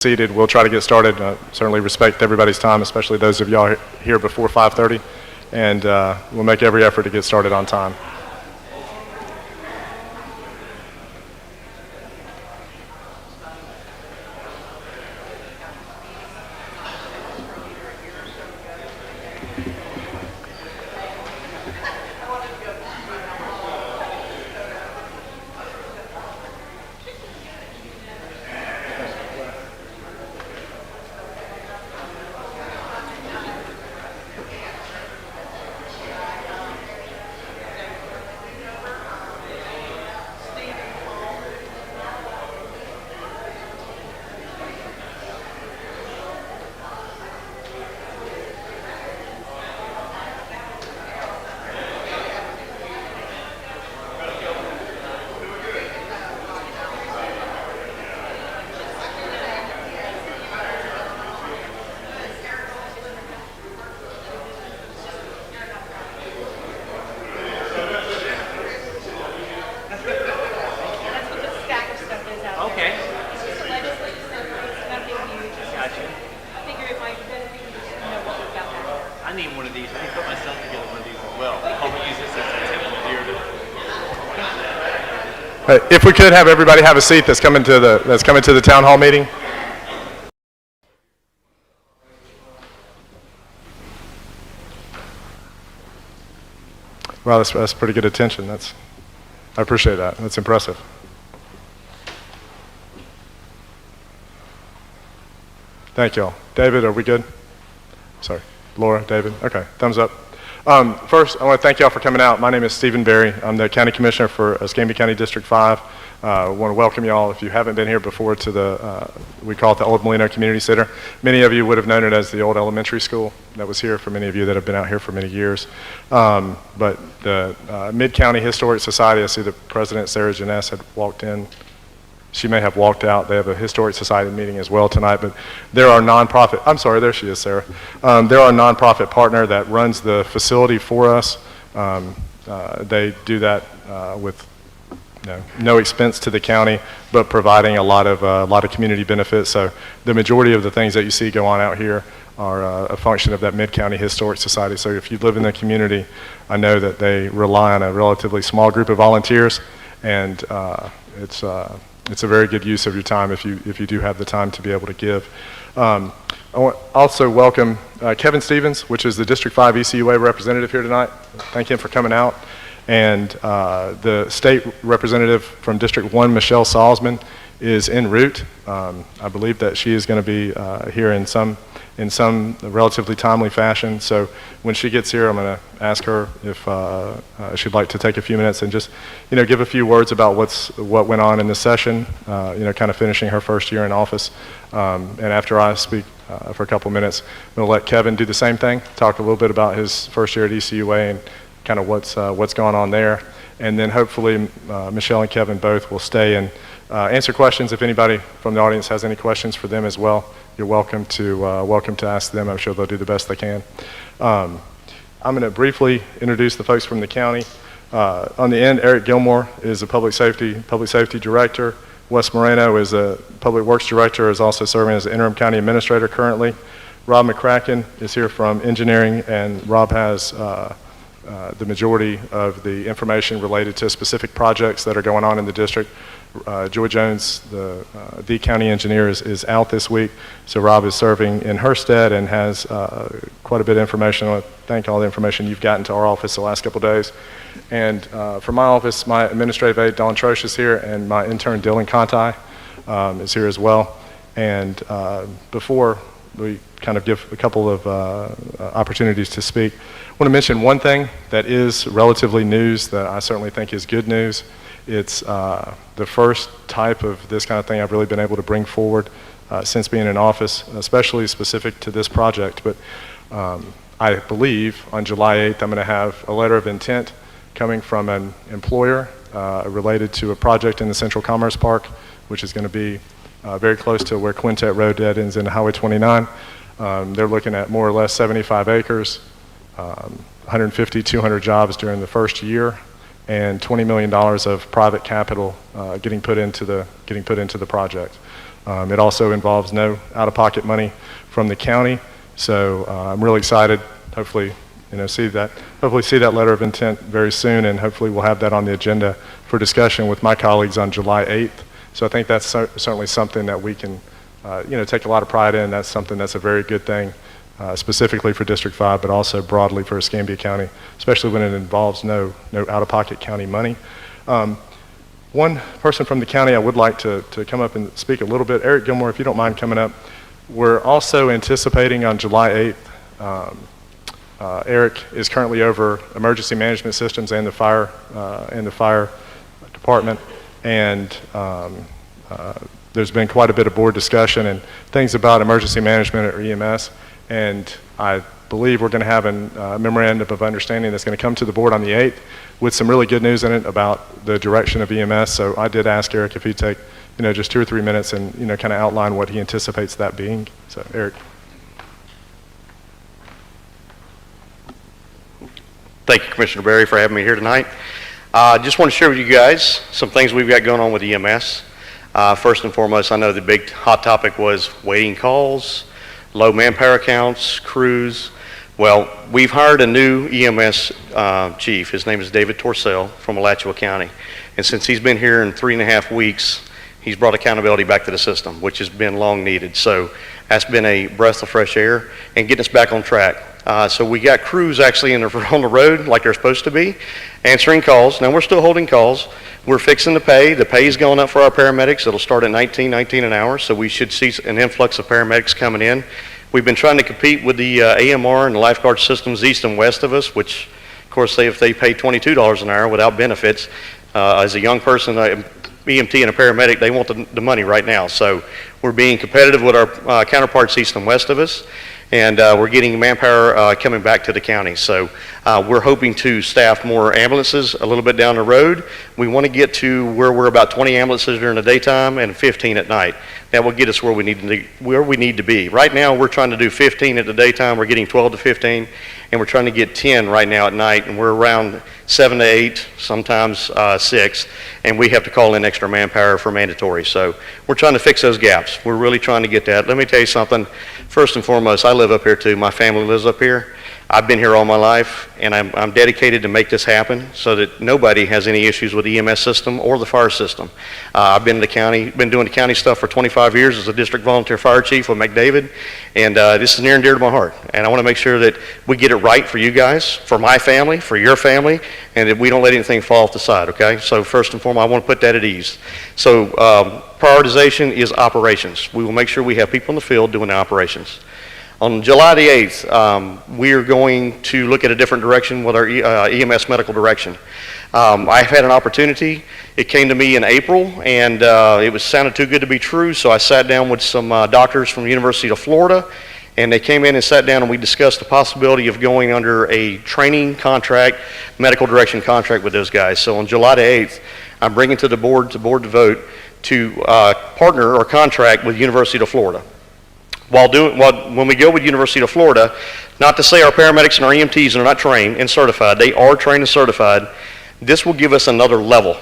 seated, we'll try to get started. Certainly respect everybody's time, especially those of y'all here before 5:30, and we'll make every effort to get started on time. If we could have everybody have a seat that's coming to the town hall meeting. Wow, that's pretty good attention. I appreciate that. That's impressive. Thank y'all. David, are we good? Sorry, Laura, David. Okay, thumbs up. First, I want to thank y'all for coming out. My name is Stephen Berry. I'm the County Commissioner for Escambia County District 5. I want to welcome y'all, if you haven't been here before, to we call it the Old Molino Community Center. Many of you would have known it as the old elementary school that was here for many of you that have been out here for many years. But the Mid-County Historic Society, I see the president, Sarah Janess, had walked in. She may have walked out. They have a Historic Society meeting as well tonight, but they're our nonprofit. I'm sorry, there she is, Sarah. They're our nonprofit partner that runs the facility for us. They do that with no expense to the county, but providing a lot of community benefits. So the majority of the things that you see go on out here are a function of that Mid-County Historic Society. So if you live in the community, I know that they rely on a relatively small group of volunteers, and it's a very good use of your time if you do have the time to be able to give. I want also welcome Kevin Stevens, which is the District 5 ECUA representative here tonight. Thank him for coming out. And the state representative from District 1, Michelle Salzman, is en route. I believe that she is going to be here in some relatively timely fashion. So when she gets here, I'm going to ask her if she'd like to take a few minutes and just, give a few words about what went on in this session. Kind of finishing her first year in office. And after I speak for a couple minutes, I'm going to let Kevin do the same thing. Talk a little bit about his first year at ECUA and kind of what's going on there. And then hopefully Michelle and Kevin both will stay and answer questions. If anybody from the audience has any questions for them as well, you're welcome to ask them. I'm sure they'll do the best they can. I'm going to briefly introduce the folks from the county. On the end, Eric Gilmore is a public safety director. Wes Moreno is a public works director, is also serving as the interim county administrator currently. Rob McCracken is here from engineering, and Rob has the majority of the information related to specific projects that are going on in the district. Joy Jones, the county engineer, is out this week, so Rob is serving in her stead and has quite a bit of information. I want to thank all the information you've gotten to our office the last couple of days. And from my office, my administrative aide, Dawn Trosh, is here, and my intern, Dylan Conti, is here as well. And before we kind of give a couple of opportunities to speak, I want to mention one thing that is relatively news that I certainly think is good news. It's the first type of this kind of thing I've really been able to bring forward since being in office, especially specific to this project. But I believe on July 8th, I'm going to have a letter of intent coming from an employer related to a project in the Central Commerce Park, which is going to be very close to where Quintet Road dead ends into Highway 29. They're looking at more or less 75 acres, 150, 200 jobs during the first year, and $20 million of private capital getting put into the project. It also involves no out-of-pocket money from the county. So I'm really excited. Hopefully, see that letter of intent very soon, and hopefully we'll have that on the agenda for discussion with my colleagues on July 8th. So I think that's certainly something that we can, take a lot of pride in. That's something that's a very good thing, specifically for District 5, but also broadly for Escambia County, especially when it involves no out-of-pocket county money. One person from the county I would like to come up and speak a little bit. Eric Gilmore, if you don't mind coming up. We're also anticipating on July 8th, Eric is currently over emergency management systems and the fire department, and there's been quite a bit of board discussion and things about emergency management or EMS, and I believe we're going to have a memorandum of understanding that's going to come to the board on the 8th with some really good news in it about the direction of EMS. So I did ask Eric if he'd take just 2 or 3 minutes and kind of outline what he anticipates that being. So Eric. Thank you, Commissioner Berry, for having me here tonight. I just want to share with you guys some things we've got going on with EMS. First and foremost, I know the big hot topic was waiting calls, low manpower counts, crews. Well, we've hired a new EMS chief. His name is David Torcell from Alachua County. And since he's been here in 3.5 weeks, he's brought accountability back to the system, which has been long needed. So that's been a breath of fresh air and getting us back on track. So we got crews actually on the road like they're supposed to be, answering calls. Now we're still holding calls. We're fixing the pay. The pay is going up for our paramedics. It'll start at $19 an hour, so we should see an influx of paramedics coming in. We've been trying to compete with the AMR and the lifeguard systems east and west of us, which, of course, if they pay $22 an hour without benefits, as a young person, EMT and a paramedic, they want the money right now. So we're being competitive with our counterparts east and west of us, and we're getting manpower coming back to the county. So we're hoping to staff more ambulances a little bit down the road. We want to get to where we're about 20 ambulances during the daytime and 15 at night. That will get us where we need to be. Right now, we're trying to do 15 at the daytime. We're getting 12 to 15, and we're trying to get 10 right now at night, and we're around 7 to 8, sometimes 6, and we have to call in extra manpower for mandatory. So we're trying to fix those gaps. We're really trying to get that. Let me tell you something. First and foremost, I live up here too. My family lives up here. I've been here all my life, and I'm dedicated to make this happen so that nobody has any issues with the EMS system or the fire system. I've been doing the county stuff for 25 years as a district volunteer fire chief with McDavid, and this is near and dear to my heart. And I want to make sure that we get it right for you guys, for my family, for your family, and that we don't let anything fall off the side, okay? So first and foremost, I want to put that at ease. So prioritization is operations. We will make sure we have people in the field doing the operations. On July the 8th, we are going to look at a different direction with our EMS medical direction. I've had an opportunity. It came to me in April, and it sounded too good to be true, so I sat down with some doctors from the University of Florida, and they came in and sat down and we discussed the possibility of going under a training contract, medical direction contract with those guys. So on July the 8th, I'm bringing to the board to vote to partner or contract with University of Florida. When we go with University of Florida, not to say our paramedics and our EMTs are not trained and certified, they are trained and certified. This will give us another level,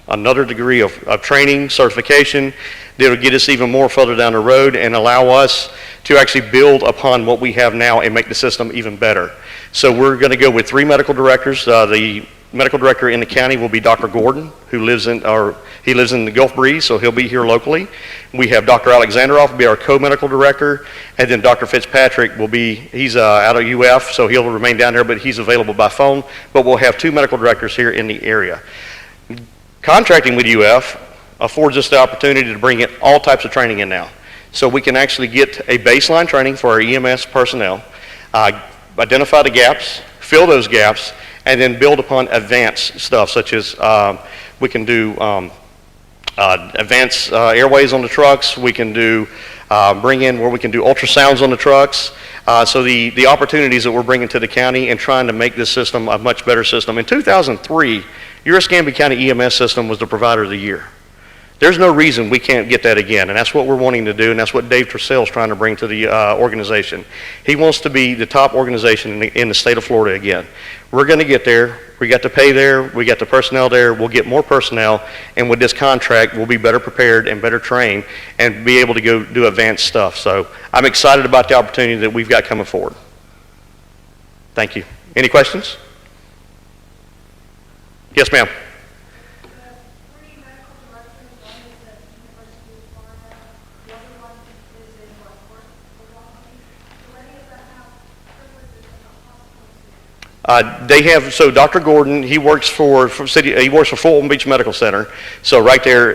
another degree of training, certification that will get us even more further down the road and allow us to actually build upon what we have now and make the system even better. So we're going to go with 3 medical directors. The medical director in the county will be Dr. Gordon, who lives in the Gulf Breeze, so he'll be here locally. We have Dr. Alexandrov will be our co-medical director, and then Dr. Fitzpatrick he's out of UF, so he'll remain down there, but he's available by phone. But we'll have 2 medical directors here in the area. Contracting with UF affords us the opportunity to bring in all types of training in now. So we can actually get a baseline training for our EMS personnel, identify the gaps, fill those gaps, and then build upon advanced stuff, such as we can do advanced airways on the trucks. We can do bring in where we can do ultrasounds on the trucks. So the opportunities that we're bringing to the county and trying to make this system a much better system. In 2003, your Escambia County EMS system was the provider of the year. There's no reason we can't get that again, and that's what we're wanting to do, and that's what Dave Tercel is trying to bring to the organization. He wants to be the top organization in the state of Florida again. We're going to get there. We got the pay there. We got the personnel there. We'll get more personnel, and with this contract, we'll be better prepared and better trained and be able to go do advanced stuff. So I'm excited about the opportunity that we've got coming forward. Thank you. Any questions? Yes, ma'am. They have, so Dr. Gordon, he works for Fulton Beach Medical Center. So right there,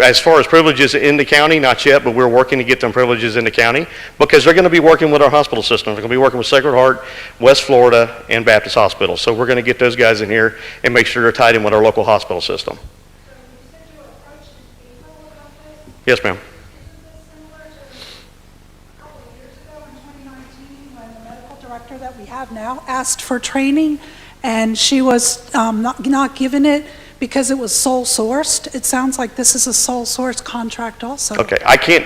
as far as privileges in the county, not yet, but we're working to get them privileges in the county because they're going to be working with our hospital system. They're going to be working with Sacred Heart, West Florida, and Baptist Hospital. So we're going to get those guys in here and make sure they're tied in with our local hospital system. So you said you approached people about this? Yes, ma'am. When the medical director that we have now asked for training, and she was not given it because it was sole sourced. It sounds like this is a sole source contract also. Okay, I can't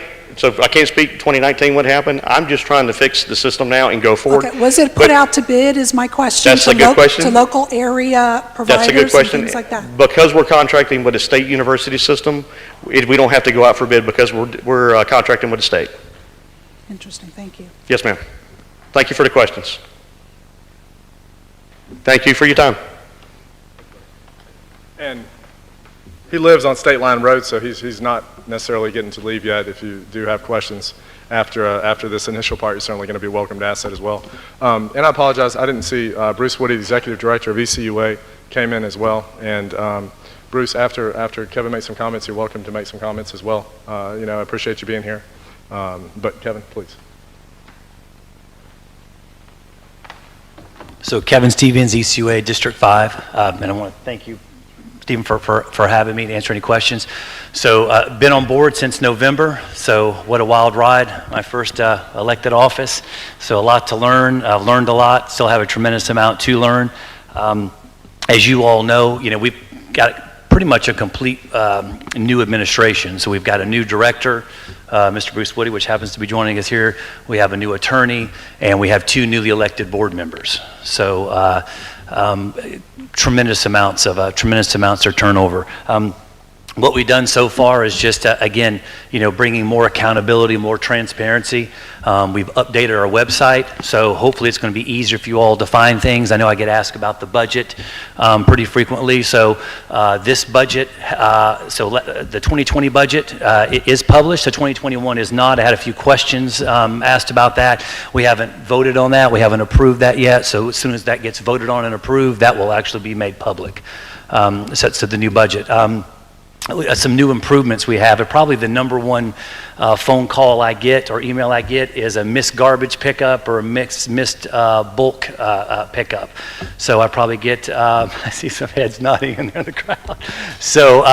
speak 2019 what happened. I'm just trying to fix the system now and go forward. Okay, was it put out to bid is my question? That's a good question. To local area providers That's a good question. and things like that? Because we're contracting with the state university system, we don't have to go out for bid because we're contracting with the state. Interesting, thank you. Yes, ma'am. Thank you for the questions. Thank you for your time. And he lives on State Line Road, so he's not necessarily getting to leave yet. If you do have questions after this initial part, you're certainly going to be welcome to ask that as well. And I apologize, I didn't see Bruce Woody, the Executive Director of ECUA, came in as well. And Bruce, after Kevin made some comments, you're welcome to make some comments as well. I appreciate you being here. But Kevin, please. So Kevin Stevens, ECUA District 5, and I want to thank you, Stephen, for having me to answer any questions. So been on board since November, so what a wild ride, my first elected office. So a lot to learn, I've learned a lot, still have a tremendous amount to learn. As you all know, we've got pretty much a complete new administration. So we've got a new director, Mr. Bruce Woody, which happens to be joining us here. We have a new attorney, and we have 2 newly elected board members. So tremendous amounts of turnover. What we've done so far is just, again, bringing more accountability, more transparency. We've updated our website, so hopefully it's going to be easier for you all to find things. I know I get asked about the budget pretty frequently. So this budget, the 2020 budget it is published. The 2021 is not. I had a few questions asked about that. We haven't voted on that. We haven't approved that yet. So as soon as that gets voted on and approved, that will actually be made public. So the new budget. Some new improvements we have. Probably the number one phone call I get or email I get is a missed garbage pickup or a missed bulk pickup. So I probably get, I see some heads nodding in the crowd. So,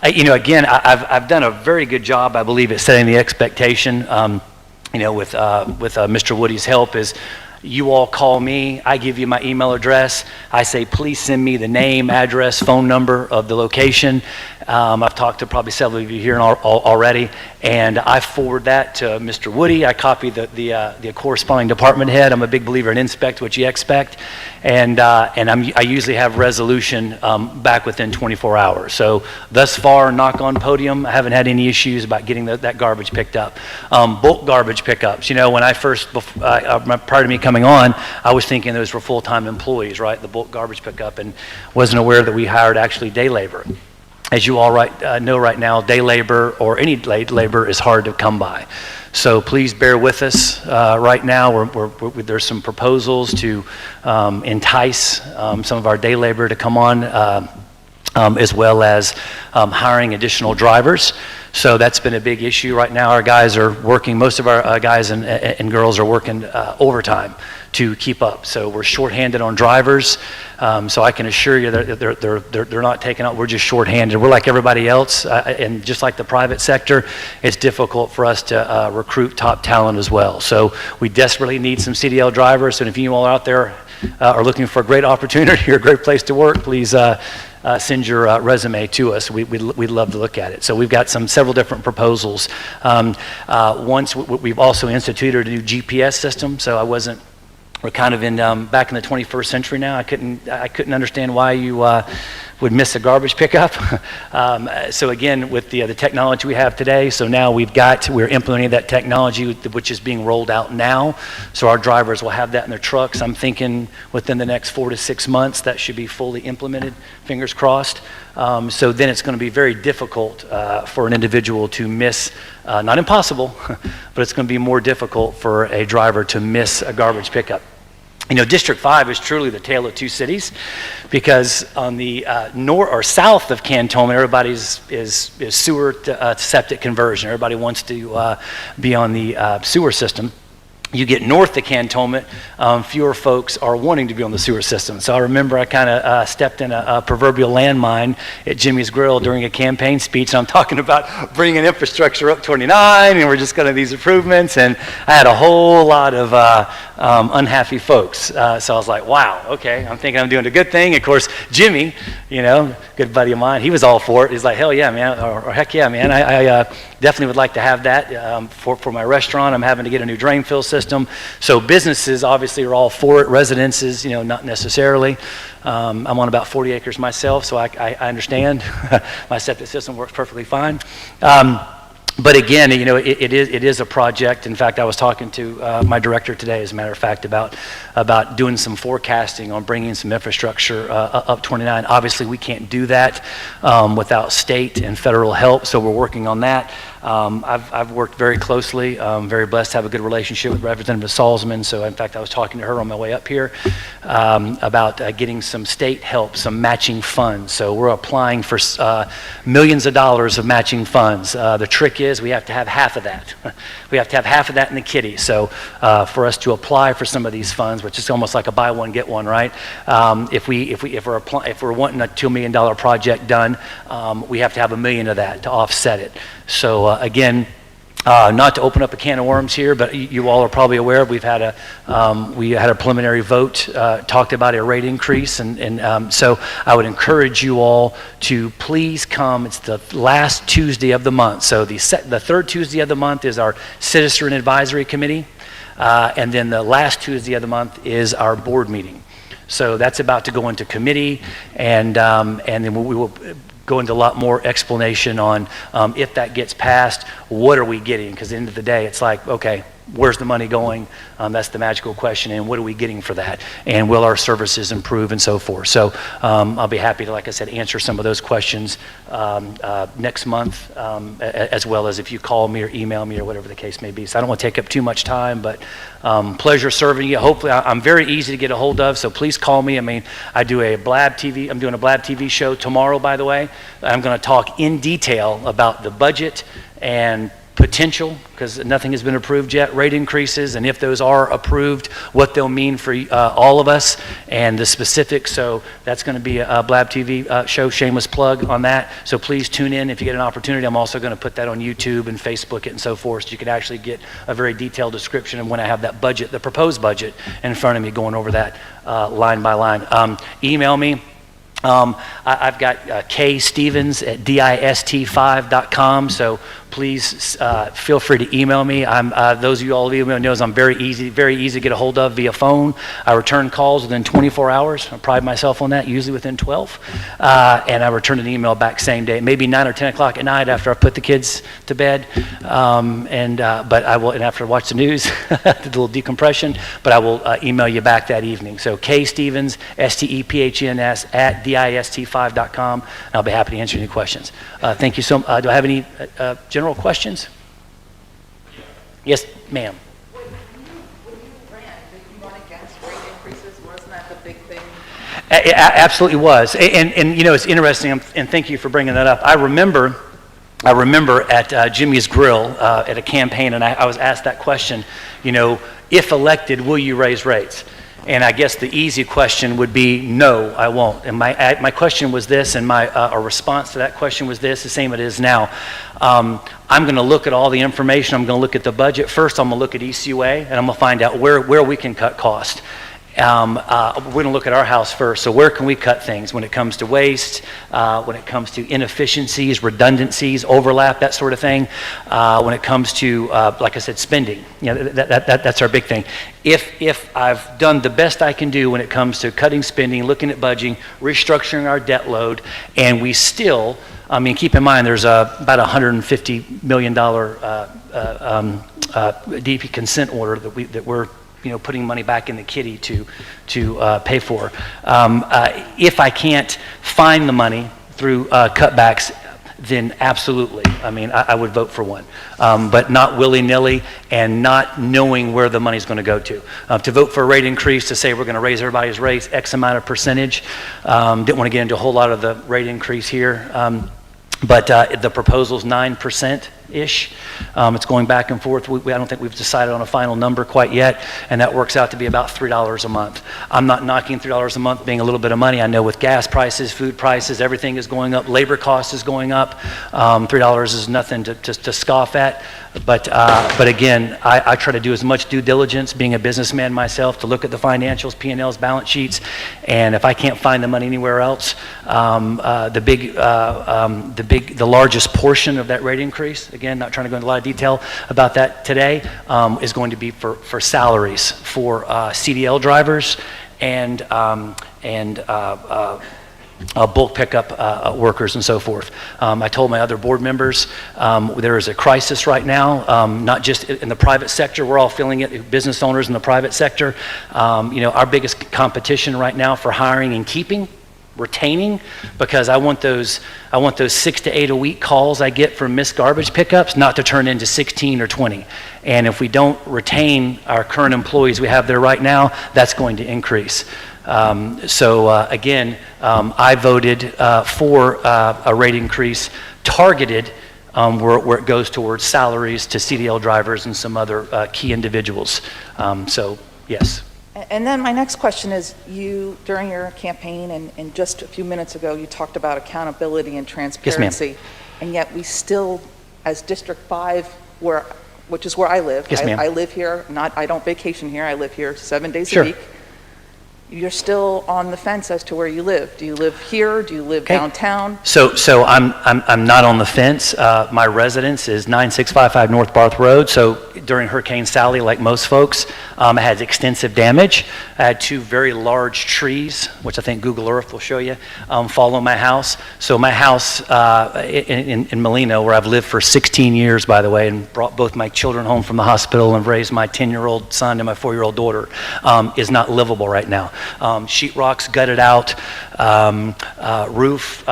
again, I've done a very good job, I believe, at setting the expectation, with Mr. Woody's help is, you all call me, I give you my email address, I say please send me the name, address, phone number of the location. I've talked to probably several of you here already, and I forward that to Mr. Woody. I copy the corresponding department head. I'm a big believer in inspect what you expect, and I usually have resolution back within 24 hours. So thus far, knock on podium, I haven't had any issues about getting that garbage picked up. Bulk garbage pickups, when I first, prior to me coming on, I was thinking those were full-time employees, right? The bulk garbage pickup, and wasn't aware that we hired actually day labor. As you all know right now, day labor or any labor is hard to come by. So please bear with us right now. There's some proposals to entice some of our day labor to come on, as well as hiring additional drivers. So that's been a big issue right now. Our guys are working, most of our guys and girls are working overtime to keep up. So we're shorthanded on drivers. So I can assure you that they're not taking out, we're just shorthanded. We're like everybody else, and just like the private sector, it's difficult for us to recruit top talent as well. So we desperately need some CDL drivers, and if you all are out there are looking for a great opportunity or a great place to work, please send your resume to us. We'd love to look at it. So we've got several different proposals. We've also instituted a new GPS system, so we're kind of in back in the 21st century now. I couldn't understand why you would miss a garbage pickup. So again, with the technology we have today, so now we're implementing that technology, which is being rolled out now. So our drivers will have that in their trucks. I'm thinking within the next 4 to 6 months that should be fully implemented. Fingers crossed. So then it's going to be very difficult for an individual to miss. Not impossible, but it's going to be more difficult for a driver to miss a garbage pickup. You know, District 5 is truly the tale of two cities, because on the north or south of Cantonment, everybody's is sewer to septic conversion. Everybody wants to be on the sewer system. You get north of Cantonment, fewer folks are wanting to be on the sewer system. So I remember I kind of stepped in a proverbial landmine at Jimmy's Grill during a campaign speech, and I'm talking about bringing infrastructure up 29, and we're just going to these improvements, and I had a whole lot of unhappy folks. So I was like, wow, okay, I'm thinking I'm doing a good thing. Of course, Jimmy, you know, good buddy of mine, he was all for it. He's like, hell yeah, man, or heck yeah, man, I definitely would like to have that for my restaurant. I'm having to get a new drain fill system. So businesses obviously are all for it. Residences, you know, not necessarily. I'm on about 40 acres myself, so I understand. My septic system works perfectly fine. But again, you know, it is a project. In fact, I was talking to my director today, as a matter of fact, about doing some forecasting on bringing some infrastructure up 29. Obviously, we can't do that without state and federal help, so we're working on that. I've worked very closely, very blessed to have a good relationship with Representative Salzman. So in fact, I was talking to her on my way up here about getting some state help, some matching funds. So we're applying for millions of dollars of matching funds. The trick is we have to have half of that. We have to have half of that in the kitty. So for us to apply for some of these funds, which is almost like a buy one, get one, right? If we're wanting a $2 million project done, we have to have $1 million of that to offset it. So again, not to open up a can of worms here, but you all are probably aware we had a preliminary vote, talked about a rate increase, and so I would encourage you all to please come. It's the last Tuesday of the month. So the third Tuesday of the month is our Citizen Advisory Committee, and then the last Tuesday of the month is our board meeting. So that's about to go into committee, and then we will go into a lot more explanation on if that gets passed, what are we getting? Because at the end of the day, it's like, okay, where's the money going? That's the magical question, and what are we getting for that? And will our services improve and so forth? So I'll be happy to, like I said, answer some of those questions next month, as well as if you call me or email me or whatever the case may be. So I don't want to take up too much time, but pleasure serving you. Hopefully, I'm very easy to get a hold of, so please call me. I mean, I do a Blab TV, I'm doing a Blab TV show tomorrow, by the way. I'm going to talk in detail about the budget and potential, because nothing has been approved yet, rate increases, and if those are approved, what they'll mean for all of us, and the specifics. So that's going to be a Blab TV show, shameless plug on that. So please tune in if you get an opportunity. I'm also going to put that on YouTube and Facebook it and so forth, so you can actually get a very detailed description of when I have that budget, the proposed budget, in front of me, going over that line by line. Email me. I've got kstevens@dist5.com, so please feel free to email me. Those of you all who email knows I'm very easy to get a hold of via phone. I return calls within 24 hours. I pride myself on that, usually within 12. And I return an email back same day, maybe 9 or 10 o'clock at night after I put the kids to bed. But I will, and after I watch the news, a little decompression, but I will email you back that evening. So kstevens, STEPHENS, @dist5.com, and I'll be happy to answer any questions. Thank you so much. Do I have any general questions? Yes, ma'am. When you ran, did you run against rate increases? Wasn't that the big thing? It absolutely was. And you know, it's interesting, and thank you for bringing that up. I remember at Jimmy's Grill at a campaign, and I was asked that question, you know, if elected, will you raise rates? And I guess the easy question would be, no, I won't. And my question was this, and my response to that question was this, the same it is now. I'm going to look at all the information. I'm going to look at the budget. First, I'm going to look at ECUA, and I'm going to find out where we can cut cost. we're going to look at our house first. So where can we cut things when it comes to waste, when it comes to inefficiencies, redundancies, overlap, that sort of thing. When it comes to, like I said, spending, that's our big thing. If I've done the best I can do when it comes to cutting spending, looking at budgeting, restructuring our debt load, and we still, keep in mind there's about $150 million DP consent order that we're putting money back in the kitty to pay for. If I can't find the money through cutbacks, then absolutely. I would vote for one, but not willy-nilly and not knowing where the money's going to go to. To vote for a rate increase, to say we're going to raise everybody's rates X amount of percentage, didn't want to get into a whole lot of the rate increase here. But the proposal's 9%-ish. It's going back and forth. I don't think we've decided on a final number quite yet, and that works out to be about $3 a month. I'm not knocking $3 a month being a little bit of money. I know with gas prices, food prices, everything is going up. Labor cost is going up. $3 is nothing to scoff at. But again, I try to do as much due diligence, being a businessman myself, to look at the financials, P&Ls, balance sheets, and if I can't find the money anywhere else, the largest portion of that rate increase, again, not trying to go into a lot of detail about that today, is going to be for salaries for CDL drivers and bulk pickup workers and so forth. I told my other board members there is a crisis right now, not just in the private sector. We're all feeling it, business owners in the private sector. Our biggest competition right now for hiring and retaining, because I want those 6 to 8 a week calls I get from missed garbage pickups not to turn into 16 or 20. And if we don't retain our current employees we have there right now, that's going to increase. Again, I voted for a rate increase targeted where it goes towards salaries to CDL drivers and some other key individuals. Yes. And then my next question is, you, during your campaign and just a few minutes ago, you talked about accountability and transparency. And yet we still, as District 5, which is where I live. Yes, ma'am. I live here, I don't vacation here, I live here 7 days Sure. a week. You're still on the fence as to where you live. Do you live here? Do you live downtown? So I'm not on the fence. My residence is 9655 North Barth Road. So during Hurricane Sally, like most folks, I had extensive damage. I had 2 very large trees, which I think Google Earth will show you, fall on my house. So my house in Molino, where I've lived for 16 years, by the way, and brought both my children home from the hospital and raised my 10-year-old son and my 4-year-old daughter, is not livable right now. Sheetrock's gutted out. Roof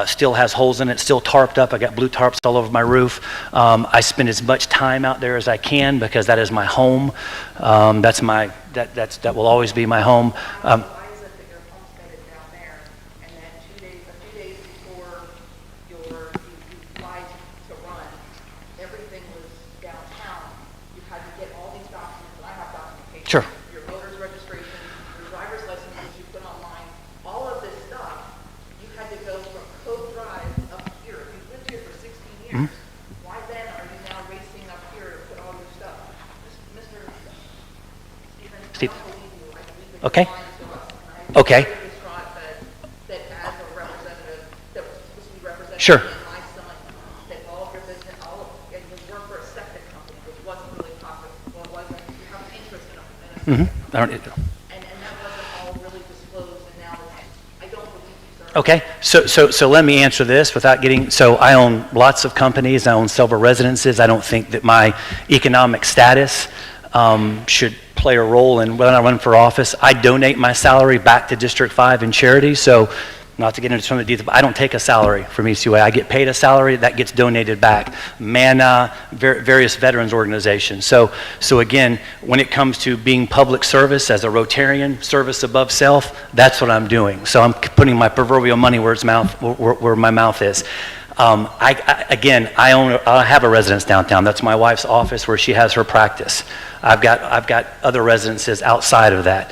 still has holes in it, still tarped up. I got blue tarps all over my roof. I spend as much time out there as I can because that is my home. That will always be my home. Why is it that your homestead is down there, and then a few days before you applied to run, everything was downtown? You had to get all these documents, and I have documentation. Sure. Your voter's registration, your driver's license, which you put online, all of this stuff, you had to go from Cove Drive up here. You've lived here for 16 years. Why then are you now racing up here to put all your stuff? Mr. Stephen, I don't believe you. I believe that Okay. you're lying to us. And I'm Okay. very distraught that as a representative, that was supposed to be representing Sure. me and my son, that all of your business, and you work for a septic company, which wasn't really profitable, you have an interest in a septic company. And that wasn't all really disclosed, and now I don't believe you, sir. Okay, so let me answer this without getting, so I own lots of companies, I own several residences. I don't think that my economic status should play a role in whether I run for office. I donate my salary back to District 5 in charity, so not to get into some of the details, but I don't take a salary from ECUA. I get paid a salary that gets donated back. MANA, various veterans organizations. So again, when it comes to being public service as a Rotarian, service above self, that's what I'm doing. So I'm putting my proverbial money where my mouth is. I have a residence downtown. That's my wife's office where she has her practice. I've got other residences outside of that.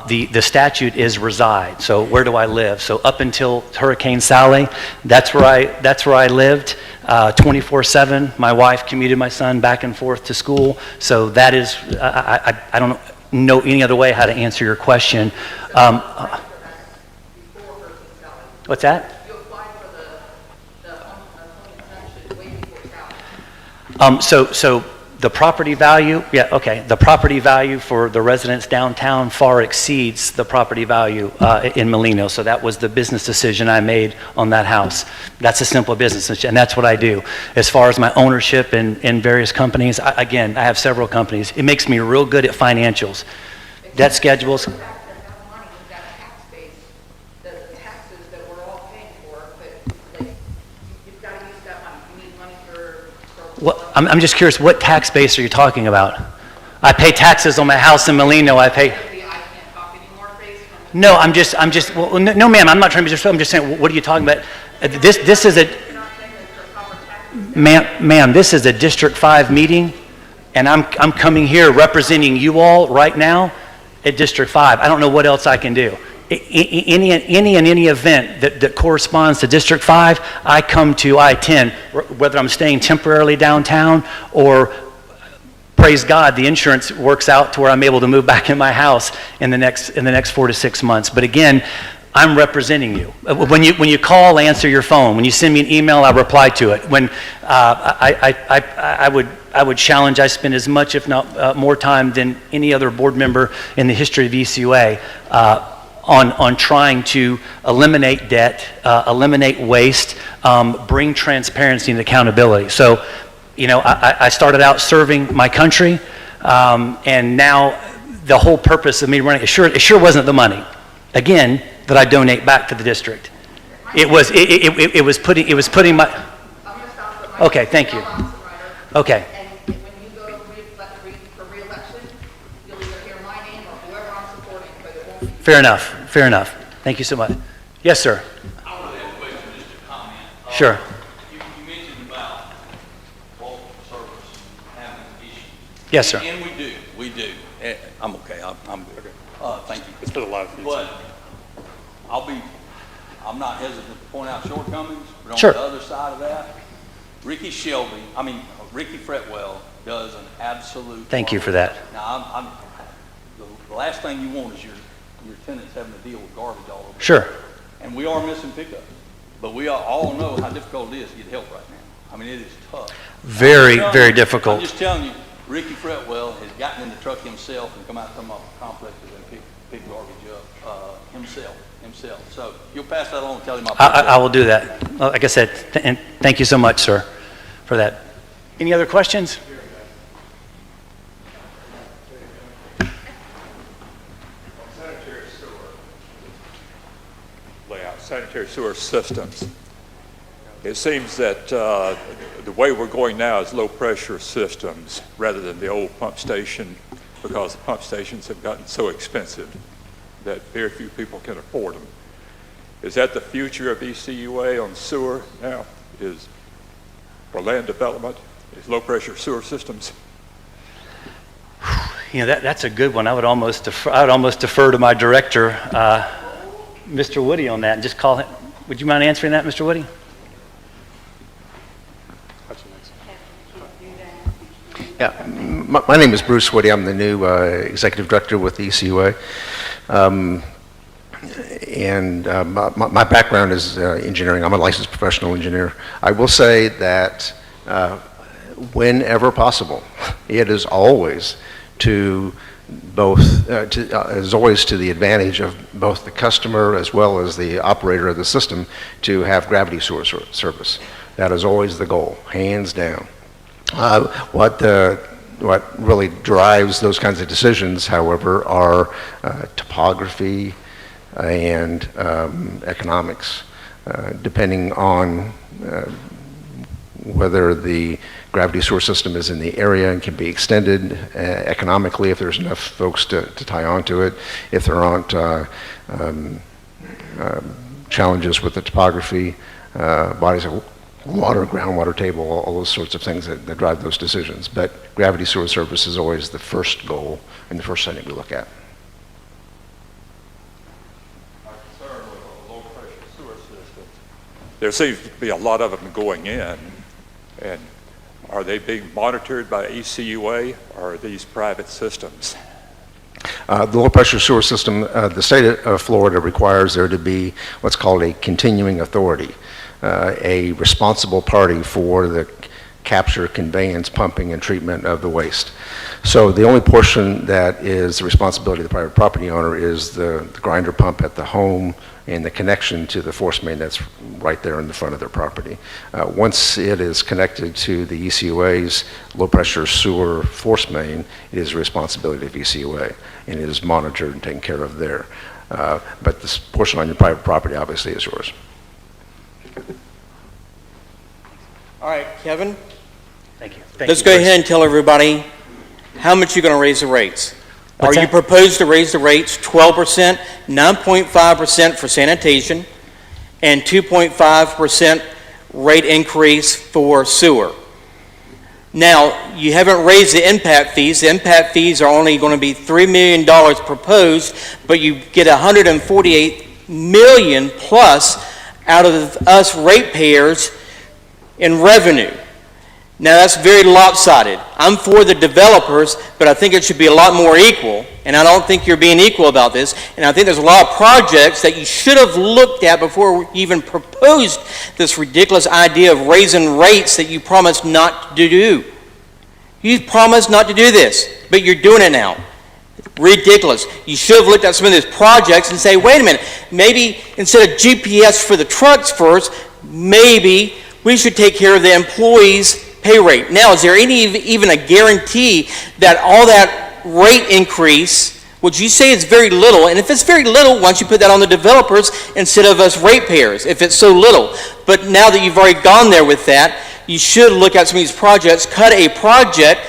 The statute is reside. So where do I live? So up until Hurricane Sally, that's where I lived 24/7. My wife commuted my son back and forth to school. So that is, I don't know. know any other way how to answer your question. What's that? You applied for the home exemption way before salary. So the property value, yeah, okay, the property value for the residents downtown far exceeds the property value in Molino. So that was the business decision I made on that house. That's a simple business, and that's what I do. As far as my ownership in various companies, again, I have several companies. It makes me real good at financials, debt schedules. The fact that that money, that tax base, the taxes that we're all paying for, but like, you've got to use that money. You need money for. What, I'm just curious, what tax base are you talking about? I pay taxes on my house in Molino. I pay. I can't talk anymore, face from. No, I'm just. Well, no, ma'am. I'm not trying to be disrespectful. I'm just saying. What are you talking about? This is a. You're not saying that for proper taxes. Ma'am, this is a District 5 meeting, and I'm coming here representing you all right now at District 5. I don't know what else I can do. Any event that corresponds to District 5, I come to, I attend, whether I'm staying temporarily downtown or, praise God, the insurance works out to where I'm able to move back in my house in the next 4 to 6 months. But again, I'm representing you. When you call, answer your phone. When you send me an email, I reply to it. When I would challenge, I spend as much, if not more time than any other board member in the history of ECUA on trying to eliminate debt, eliminate waste, bring transparency and accountability. So, you know, I started out serving my country, and now the whole purpose of me running, it sure wasn't the money. Again, that I donate back to the district. It was putting my. I'm going to stop at my. Okay, thank you. Okay. And when you go to for re-election, you'll either hear my name or whoever I'm supporting, but it won't be. Fair enough. Thank you so much. Yes, sir. I don't have a question, just a comment. Sure. You mentioned about bulk service having issues. Yes, sir. And we do. I'm okay, I'm good. Thank you. It's for the live feed. But I'm not hesitant to point out shortcomings, but on Sure. the other side of that, Ricky Fretwell does an absolute. Thank you for that. Now, the last thing you want is your tenants having to deal with garbage all over. Sure. And we are missing pickup, but we all know how difficult it is to get help right now. I mean, it is tough. Very, I'm telling very you- difficult. I'm just telling you, Ricky Fretwell has gotten in the truck himself and come out from our complexes and pick garbage up himself. So you'll pass that on and tell him I will do that. Like I said, and thank you so much, sir, for that. Any other questions? Sanitary sewer systems. It seems that the way we're going now is low-pressure systems rather than the old pump station, because the pump stations have gotten so expensive that very few people can afford them. Is that the future of ECUA on sewer now? Is for land development, is low-pressure sewer systems? You know, that's a good one. I would almost defer to my director, Mr. Woody, on that, and just call him. Would you mind answering that, Mr. Woody? Yeah, my name is Bruce Woody. I'm the new executive director with the ECUA. My background is engineering. I'm a licensed professional engineer. I will say that whenever possible, it is always to the advantage of both the customer as well as the operator of the system to have gravity sewer service. That is always the goal, hands down. What really drives those kinds of decisions, however, are topography and economics, depending on whether the gravity sewer system is in the area and can be extended economically if there's enough folks to tie onto it, if there aren't challenges with the topography, bodies of water, groundwater table, all those sorts of things that drive those decisions. But gravity sewer service is always the first goal and the first thing we look at. My concern with a low-pressure sewer system, there seems to be a lot of them going in, and are they being monitored by ECUA, or are these private systems? The low-pressure sewer system, the state of Florida requires there to be what's called a continuing authority, a responsible party for the capture, conveyance, pumping, and treatment of the waste. So the only portion that is the responsibility of the private property owner is the grinder pump at the home and the connection to the force main that's right there in the front of their property. Once it is connected to the ECOA's low-pressure sewer force main, it is the responsibility of ECOA, and it is monitored and taken care of there. But this portion on your private property obviously is yours. All right, Kevin, Thank you. let's go ahead and tell everybody how much you're going to raise the rates. What's Are you that? proposed to raise the rates 12%, 9.5% for sanitation, and 2.5% rate increase for sewer? Now, you haven't raised the impact fees. The impact fees are only going to be $3 million proposed, but you get $148 million plus out of us ratepayers in revenue. Now, that's very lopsided. I'm for the developers, but I think it should be a lot more equal, and I don't think you're being equal about this, and I think there's a lot of projects that you should have looked at before you even proposed this ridiculous idea of raising rates that you promised not to do. You promised not to do this, but you're doing it now. Ridiculous. You should have looked at some of these projects and say, wait a minute, maybe instead of GPS for the trucks first, maybe we should take care of the employees' pay rate. Now, is there even a guarantee that all that rate increase, which you say is very little, and if it's very little, why don't you put that on the developers instead of us ratepayers, if it's so little? But now that you've already gone there with that, you should look at some of these projects, cut a project,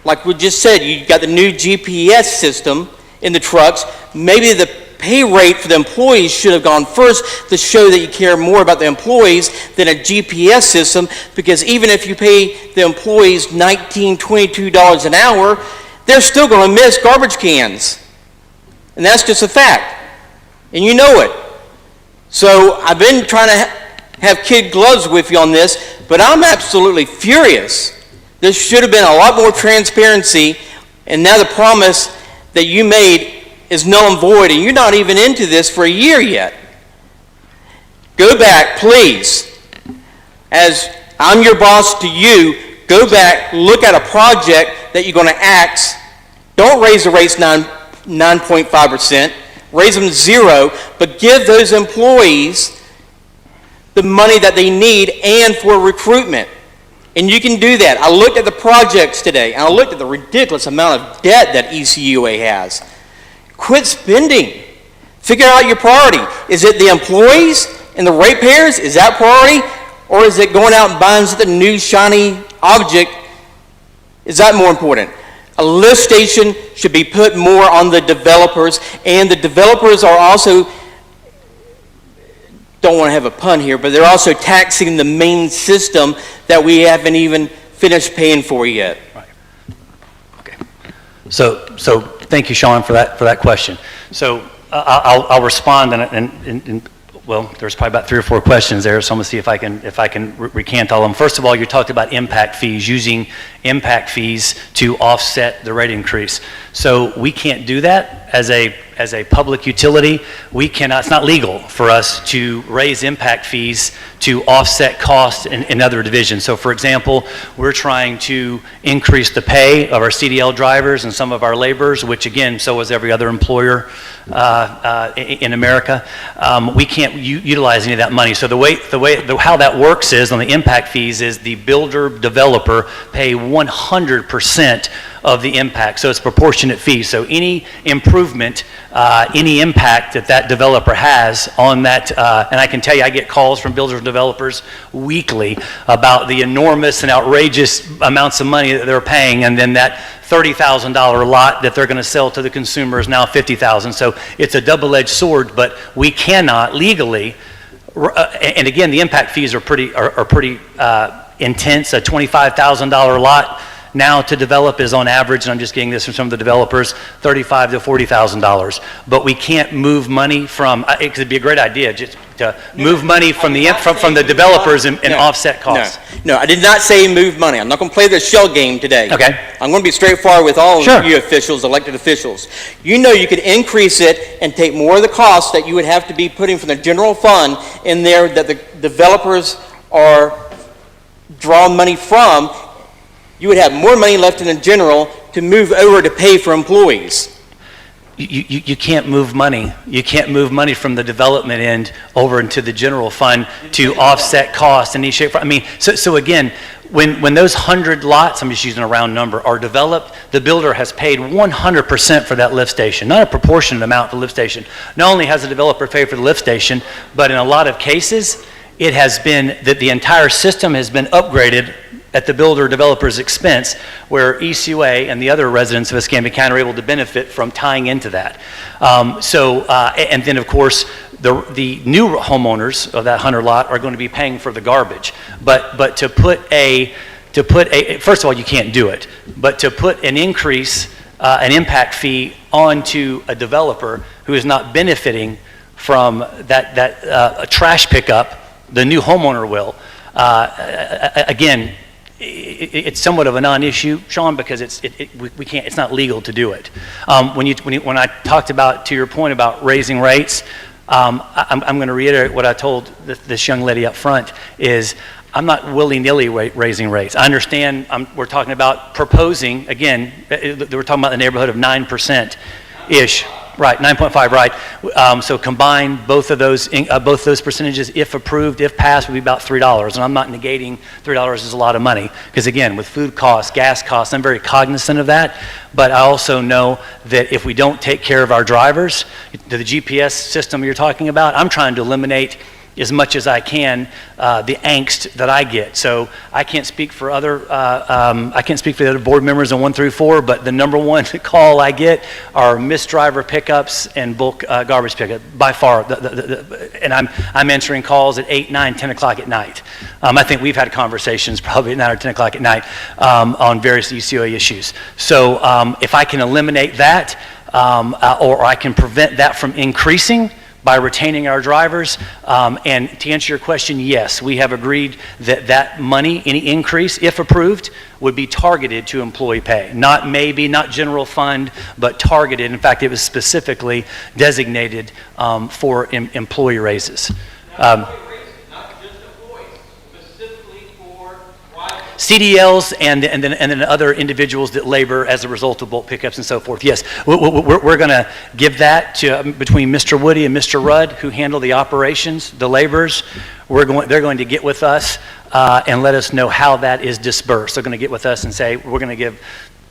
like we just said, you got the new GPS system in the trucks, maybe the pay rate for the employees should have gone first to show that you care more about the employees than a GPS system, because even if you pay the employees $19, $22 an hour, they're still going to miss garbage cans. And that's just a fact. And you know it. So I've been trying to have kid gloves with you on this, but I'm absolutely furious. There should have been a lot more transparency, and now the promise that you made is null and void, and you're not even into this for a year yet. Go back, please. As I'm your boss to you, go back, look at a project that you're going to axe. Don't raise the rates 9.5%, raise them to 0, but give those employees the money that they need and for recruitment. And you can do that. I looked at the projects today, and I looked at the ridiculous amount of debt that ECUA has. Quit spending. Figure out your priority. Is it the employees and the ratepayers? Is that priority? Or is it going out and buying the new shiny object? Is that more important? A lift station should be put more on the developers, and the developers are also, don't want to have a pun here, but they're also taxing the main system that we haven't even finished paying for yet. Okay. So thank you, Sean, for that question. So I'll respond, and well, there's probably about 3 or 4 questions there, so I'm going to see if I can recant all of them. First of all, you talked about impact fees, using impact fees to offset the rate increase. So we can't do that as a public utility. We cannot. It's not legal for us to raise impact fees to offset costs in other divisions. So, for example, we're trying to increase the pay of our CDL drivers and some of our laborers, which again, so is every other employer in America. We can't utilize any of that money. So how that works is, on the impact fees, is the builder developer pay 100% of the impact. So it's proportionate fee. So any improvement, any impact that developer has on that, and I can tell you, I get calls from builders and developers weekly about the enormous and outrageous amounts of money that they're paying, and then that $30,000 lot that they're going to sell to the consumer is now $50,000. So it's a double-edged sword, but we cannot legally, and again, the impact fees are pretty intense. A $25,000 lot now to develop is on average, and I'm just getting this from some of the developers, $35,000 to $40,000. But we can't move money from, it could be a great idea, just to move money from the developers and No, offset costs. No, I did not say move money. I'm not going to play the shell game today. Okay. I'm going to be straightforward with all Sure. of you officials, elected officials. You know you could increase it and take more of the costs that you would have to be putting from the general fund in there that the developers are drawing money from. You would have more money left in the general to move over to pay for employees. You can't move money. You can't move money from the development end over into the general fund to offset costs in any shape. I mean, so again, when those 100 lots, I'm just using a round number, are developed, the builder has paid 100% for that lift station, not a proportionate amount for the lift station. Not only has the developer paid for the lift station, but in a lot of cases, it has been that the entire system has been upgraded at the builder developer's expense, where ECUA and the other residents of Escambia County are able to benefit from tying into that. And then of course, the new homeowners of that 100 lot are going to be paying for the garbage. But to put a, first of all, you can't do it, but to put an increase, an impact fee onto a developer who is not benefiting from that trash pickup, the new homeowner will, again, it's somewhat of a non-issue, Sean, because we can't. It's not legal to do it. When I talked about, to your point about raising rates, I'm going to reiterate what I told this young lady up front is I'm not willy-nilly raising rates. I understand we're talking about proposing again. We're talking about the neighborhood of 9%-ish. Right, 9.5, right. So combine both of those percentages, if approved, if passed, would be about $3. And I'm not negating $3 is a lot of money. Because again, with food costs, gas costs, I'm very cognizant of that. But I also know that if we don't take care of our drivers, the GPS system you're talking about, I'm trying to eliminate as much as I can the angst that I get. So I can't speak for the other board members on 1 through 4, but the number one call I get are missed driver pickups and bulk garbage pickup by far. And I'm answering calls at 8, 9, 10 o'clock at night. I think we've had conversations probably at 9 or 10 o'clock at night on various ECOA issues. So if I can eliminate that, or I can prevent that from increasing by retaining our drivers. And to answer your question, yes, we have agreed that that money, any increase, if approved, would be targeted to employee pay. Not general fund, but targeted. In fact, it was specifically designated for employee raises. CDLs and then other individuals that labor as a result of bulk pickups and so forth. Yes, we're going to give that to between Mr. Woody and Mr. Rudd, who handle the operations, the laborers. They're going to get with us and let us know how that is dispersed. They're going to get with us and say we're going to give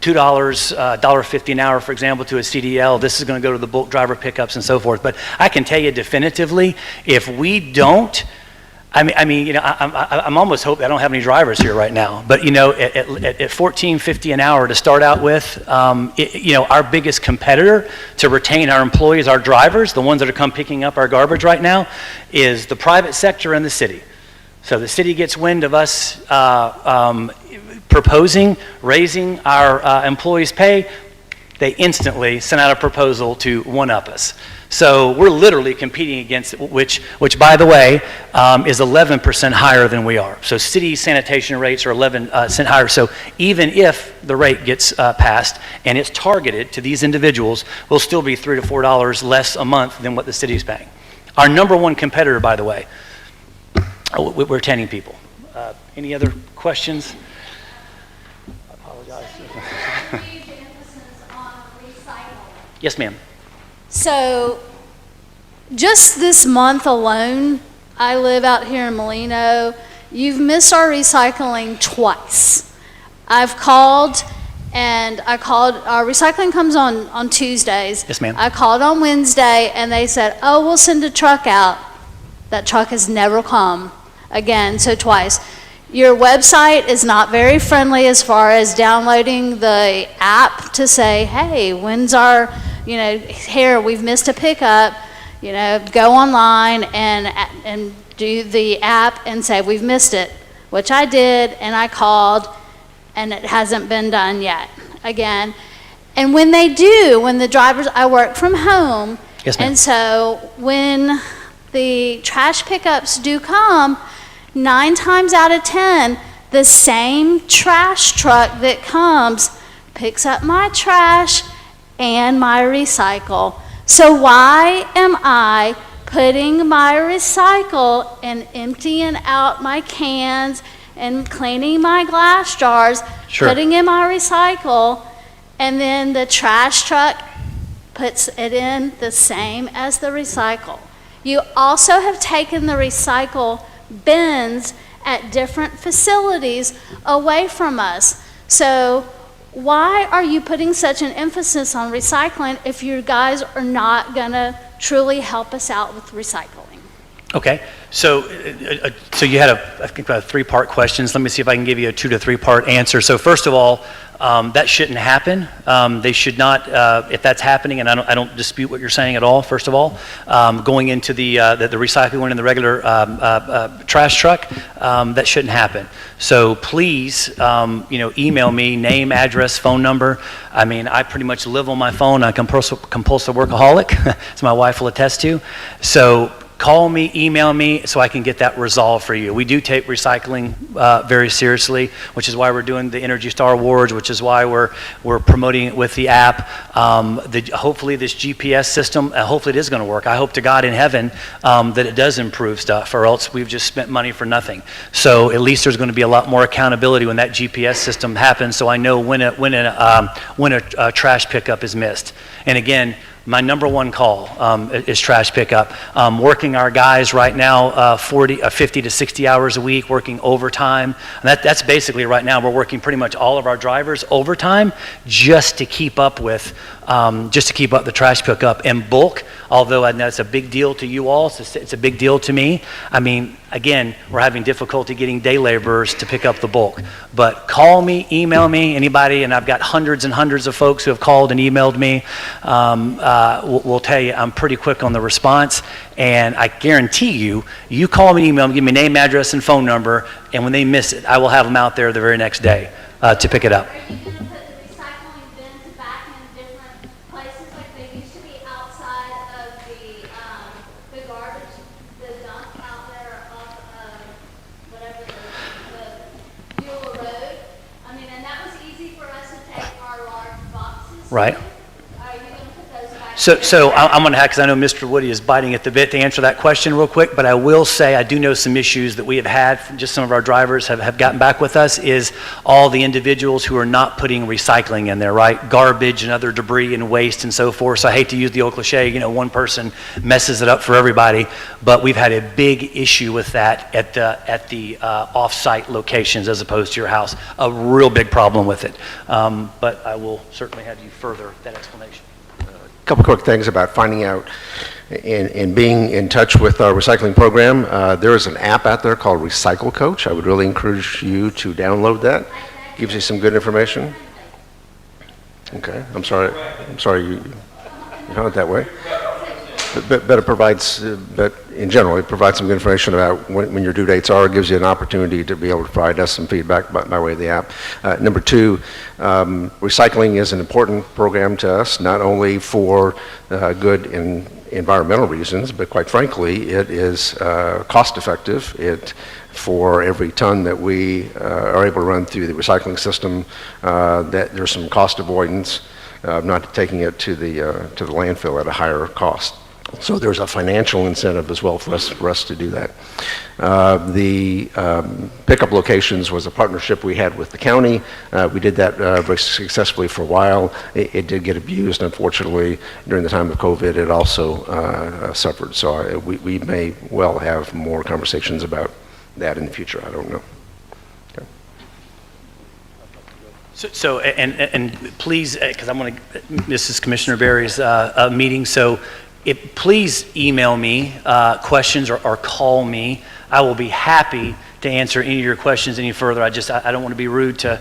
$2, $1.50 an hour, for example, to a CDL. This is going to go to the bulk driver pickups and so forth. But I can tell you definitively, if we don't. I mean, you know, I'm almost hoping I don't have any drivers here right now. But you know, at $14.50 an hour to start out with, you know, our biggest competitor to retain our employees, our drivers, the ones that are come picking up our garbage right now, is the private sector and the city. So the city gets wind of us proposing raising our employees' pay. They instantly send out a proposal to one-up us. So we're literally competing against, which by the way, is 11% higher than we are. So city sanitation rates are 11% higher. So even if the rate gets passed and it's targeted to these individuals, we'll still be $3 to $4 less a month than what the city is paying. Our number one competitor, by the way, we're retaining people. Any other questions? I apologize. Yes, ma'am. So, just this month alone, I live out here in Molino. You've missed our recycling twice. I've called, and our recycling comes on Tuesdays. Yes, ma'am. I called on Wednesday, and they said, oh, we'll send a truck out. That truck has never come again, so twice. Your website is not very friendly as far as downloading the app to say, hey, when's our, you know, here, we've missed a pickup, you know, go online and do the app and say, we've missed it, which I did, and I called, and it hasn't been done yet, again. And when they do, when the drivers, I work from home. Yes, ma'am. And so when the trash pickups do come, 9 times out of 10, the same trash truck that comes picks up my trash and my recycle. So why am I putting my recycle and emptying out my cans and cleaning my glass jars, Sure. putting in my recycle, and then the trash truck puts it in the same as the recycle? You also have taken the recycle bins at different facilities away from us. So why are you putting such an emphasis on recycling if you guys are not going to truly help us out with recycling? Okay, so you had I think about 3-part questions. Let me see if I can give you a 2 to 3-part answer. So first of all, that shouldn't happen. They should not, if that's happening, and I don't dispute what you're saying at all, first of all, going into the recycling one in the regular trash truck, that shouldn't happen. So please, email me, name, address, phone number. I mean, I pretty much live on my phone. I'm a compulsive workaholic, as my wife will attest to. So call me, email me, so I can get that resolved for you. We do take recycling very seriously, which is why we're doing the Energy Star Awards, which is why we're promoting it with the app. Hopefully this GPS system, hopefully it is going to work. I hope to God in heaven that it does improve stuff, or else we've just spent money for nothing. So at least there's going to be a lot more accountability when that GPS system happens, so I know when a trash pickup is missed. And again, my number one call is trash pickup. Working our guys right now 50 to 60 hours a week, working overtime. And that's basically right now we're working pretty much all of our drivers overtime just to keep up with the trash pickup in bulk. Although I know it's a big deal to you all, it's a big deal to me. I mean, again, we're having difficulty getting day laborers to pick up the bulk. But call me, email me, anybody, and I've got hundreds and hundreds of folks who have called and emailed me. Will tell you I'm pretty quick on the response, and I guarantee you call me, email me, give me name, address, and phone number, and when they miss it, I will have them out there the very next day to pick it up. Are you going to put the recycling bins back in different places like they used to be outside of the garbage, the dump out there off of whatever the Beulah Road? I mean, and that was easy for us to take our large boxes. Right. to. Are you going to put those back? So I'm going to have, because I know Mr. Woody is biting at the bit to answer that question real quick, but I will say I do know some issues that we have had from just some of our drivers have gotten back with us is all the individuals who are not putting recycling in there, right? Garbage and other debris and waste and so forth. So I hate to use the old cliche, one person messes it up for everybody, but we've had a big issue with that at the off-site locations as opposed to your house. A real big problem with it. But I will certainly have you further that explanation. Couple quick things about finding out and being in touch with our recycling program. There is an app out there called Recycle Coach. I would really encourage you to download that. Gives you some good information. Okay, I'm sorry you know it that way. But it provides, but in general, it provides some good information about when your due dates are. It gives you an opportunity to be able to provide us some feedback by way of the app. Number 2, recycling is an important program to us, not only for good in environmental reasons, but quite frankly, it is cost effective. For every ton that we are able to run through the recycling system, that there's some cost avoidance of not taking it to the landfill at a higher cost. So there's a financial incentive as well for us to do that. The pickup locations was a partnership we had with the county. We did that very successfully for a while. It did get abused, unfortunately. During the time of COVID, it also suffered. So we may well have more conversations about that in the future. I don't know. Okay. So and please, because this is Commissioner Berry's meeting, so please email me questions or call me. I will be happy to answer any of your questions any further. I don't want to be rude to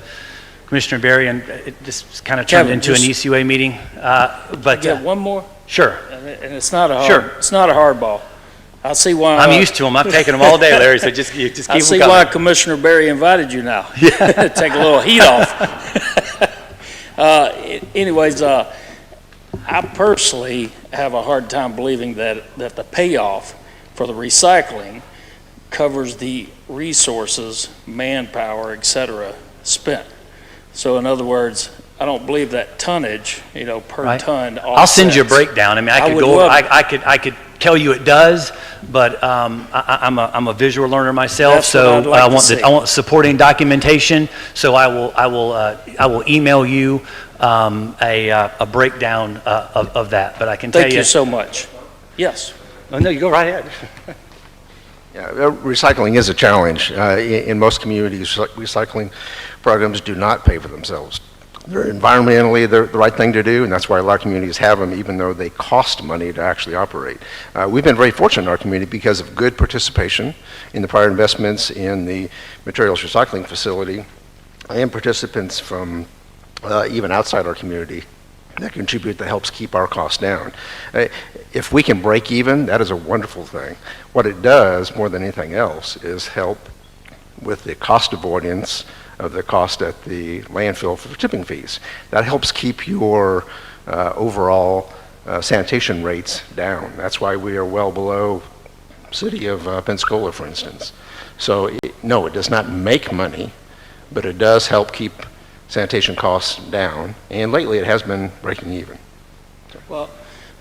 Commissioner Berry, and it just kind of turned into an ECUA meeting. But yeah, one more. Sure. And it's not a Sure. It's not a hardball. I see why. I'm used to them. I've taken them all day, Larry. So just keep them coming. I see why Commissioner Berry invited you now. Yeah. Take a little heat off. Anyways, I personally have a hard time believing that the payoff for the recycling covers the resources, manpower, et cetera, spent. So in other words, I don't believe that tonnage, per Right. ton offsets. I'll send you a breakdown. I mean, I would love it. I could tell you it does, but I'm a visual learner myself, That's what so I'd like to see. I want supporting documentation. So I will email you a breakdown of that. But I can tell Thank you so much. Yes. Oh, no, you go right ahead. Yeah, recycling is a challenge. In most communities, recycling programs do not pay for themselves. They're environmentally the right thing to do, and that's why a lot of communities have them, even though they cost money to actually operate. We've been very fortunate in our community because of good participation in the prior investments in the materials recycling facility and participants from even outside our community that contribute that helps keep our costs down. If we can break even, that is a wonderful thing. What it does more than anything else is help with the cost avoidance of the cost at the landfill for tipping fees. That helps keep your overall sanitation rates down. That's why we are well below city of Pensacola, for instance. So no, it does not make money, but it does help keep sanitation costs down, and lately it has been breaking even. Well,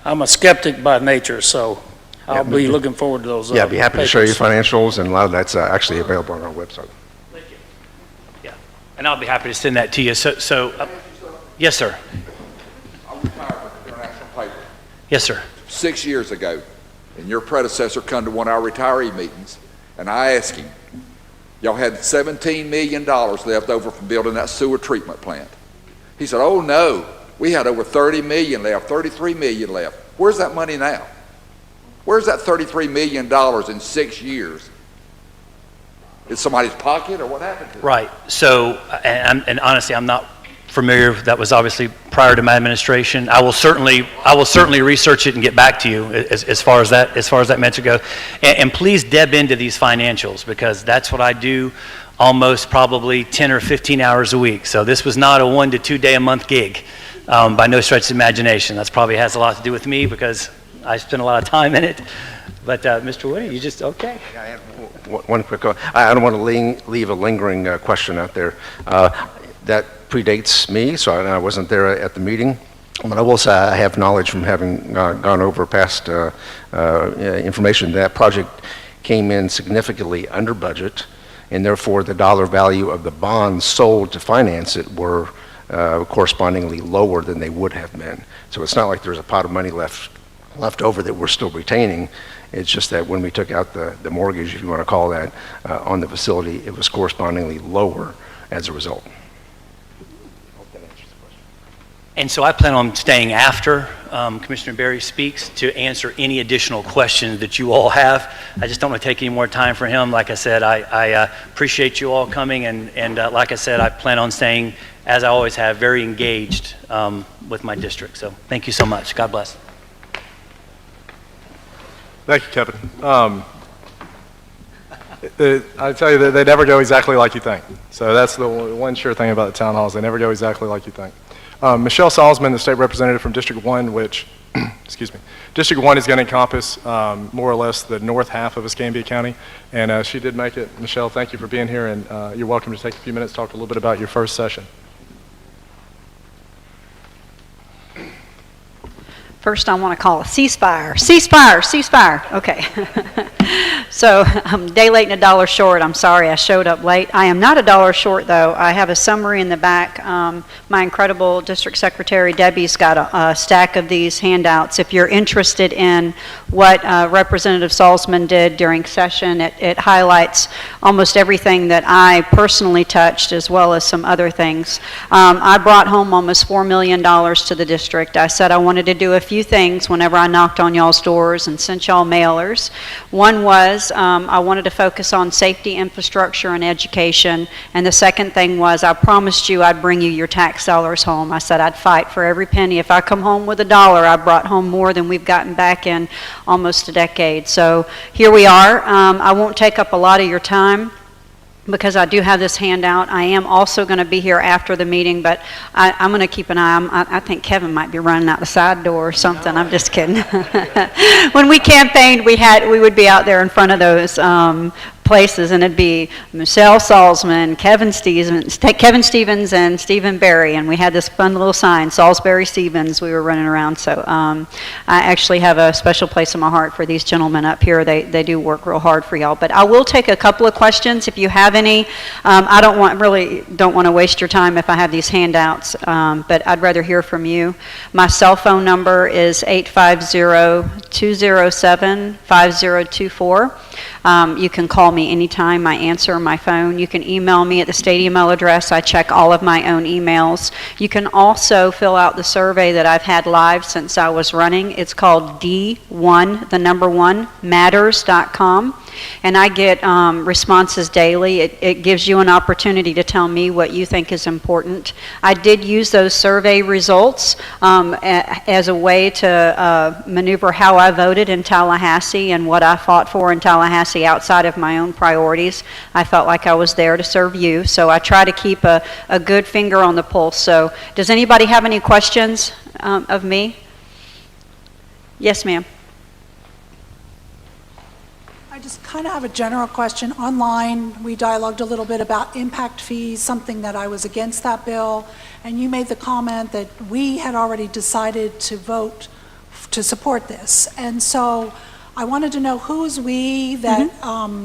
I'm a skeptic by nature, so I'll be looking forward to those. Yeah, I'd be happy to show you papers. financials, and a lot of that's actually available on our website. Thank you. Yeah, and I'll be happy to send that to you. Yes, sir. I retired with the International Paper Yes, sir. 6 years ago, and your predecessor come to one of our retiree meetings, and I asked him, y'all had $17 million left over from building that sewer treatment plant. He said, oh no, we had over 30 million left, 33 million left. Where's that money now? Where's that $33 million in 6 years? In somebody's pocket, or what happened to it? Right. So, and honestly, I'm not familiar. That was obviously prior to my administration. I will certainly research it and get back to you as far as that metric goes. And please deb into these financials, because that's what I do almost probably 10 or 15 hours a week. So this was not a 1 to 2 day a month gig, by no stretch of imagination. That's probably has a lot to do with me because I spend a lot of time in it. But Mr. Woody, you just okay? Yeah, I have one quick, I don't want to leave a lingering question out there. That predates me, so I wasn't there at the meeting. But I will say I have knowledge from having gone over past information. That project came in significantly under budget, and therefore the dollar value of the bonds sold to finance it were correspondingly lower than they would have been. So it's not like there's a pot of money left over that we're still retaining. It's just that when we took out the mortgage, if you want to call that, on the facility, it was correspondingly lower as a result. And so I plan on staying after Commissioner Berry speaks to answer any additional questions that you all have. I just don't want to take any more time for him. Like I said, I appreciate you all coming, and like I said, I plan on staying, as I always have, very engaged with my district. So thank you so much. God bless. Thank you, Kevin. I tell you that they never go exactly like you think. So that's the one sure thing about the town halls. They never go exactly like you think. Michelle Salzman, the state representative from District 1, which, excuse me, District 1 is going to encompass more or less the north half of Escambia County, and she did make it. Michelle, thank you for being here, and you're welcome to take a few minutes to talk a little bit about your first session. First, I want to call a ceasefire. Ceasefire, ceasefire. Okay. So, day late and a dollar short. I'm sorry I showed up late. I am not a dollar short, though. I have a summary in the back. My incredible district secretary, Debbie's got a stack of these handouts. If you're interested in what Representative Salzman did during session, it highlights almost everything that I personally touched, as well as some other things. I brought home almost $4 million to the district. I said I wanted to do a few things whenever I knocked on y'all's doors and sent y'all mailers. One was I wanted to focus on safety, infrastructure, and education. And the second thing was I promised you I'd bring you your tax dollars home. I said I'd fight for every penny. If I come home with $1, I brought home more than we've gotten back in almost a decade. So here we are. I won't take up a lot of your time. because I do have this handout. I am also going to be here after the meeting, but I'm going to keep an eye. I think Kevin might be running out the side door or something. I'm just kidding. When we campaigned, we would be out there in front of those places, and it'd be Michelle Salzman, Kevin Stevens, and Stephen Barry, and we had this fun little sign, Salisbury Stevens, we were running around. So I actually have a special place in my heart for these gentlemen up here. They do work real hard for y'all. But I will take a couple of questions if you have any. I don't want to waste your time if I have these handouts, but I'd rather hear from you. My cell phone number is 850-207-5024. You can call me anytime. I answer my phone. You can email me at the state email address. I check all of my own emails. You can also fill out the survey that I've had live since I was running. It's called D1, the number 1, matters.com. And I get responses daily. It gives you an opportunity to tell me what you think is important. I did use those survey results as a way to maneuver how I voted in Tallahassee and what I fought for in Tallahassee outside of my own priorities. I felt like I was there to serve you, so I try to keep a good finger on the pulse. So does anybody have any questions of me? Yes, ma'am. I just kind of have a general question. Online, we dialogued a little bit about impact fees, something that I was against that bill, and you made the comment that we had already decided to vote to support this. And so I wanted to know who's we that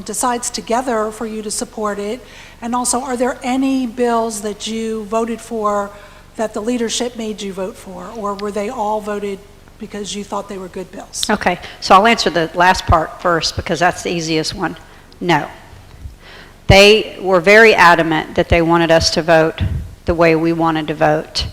decides together for you to support it, and also are there any bills that you voted for that the leadership made you vote for, or were they all voted because you thought they were good bills? Okay, so I'll answer the last part first because that's the easiest one. No. They were very adamant that they wanted us to vote the way we wanted to vote.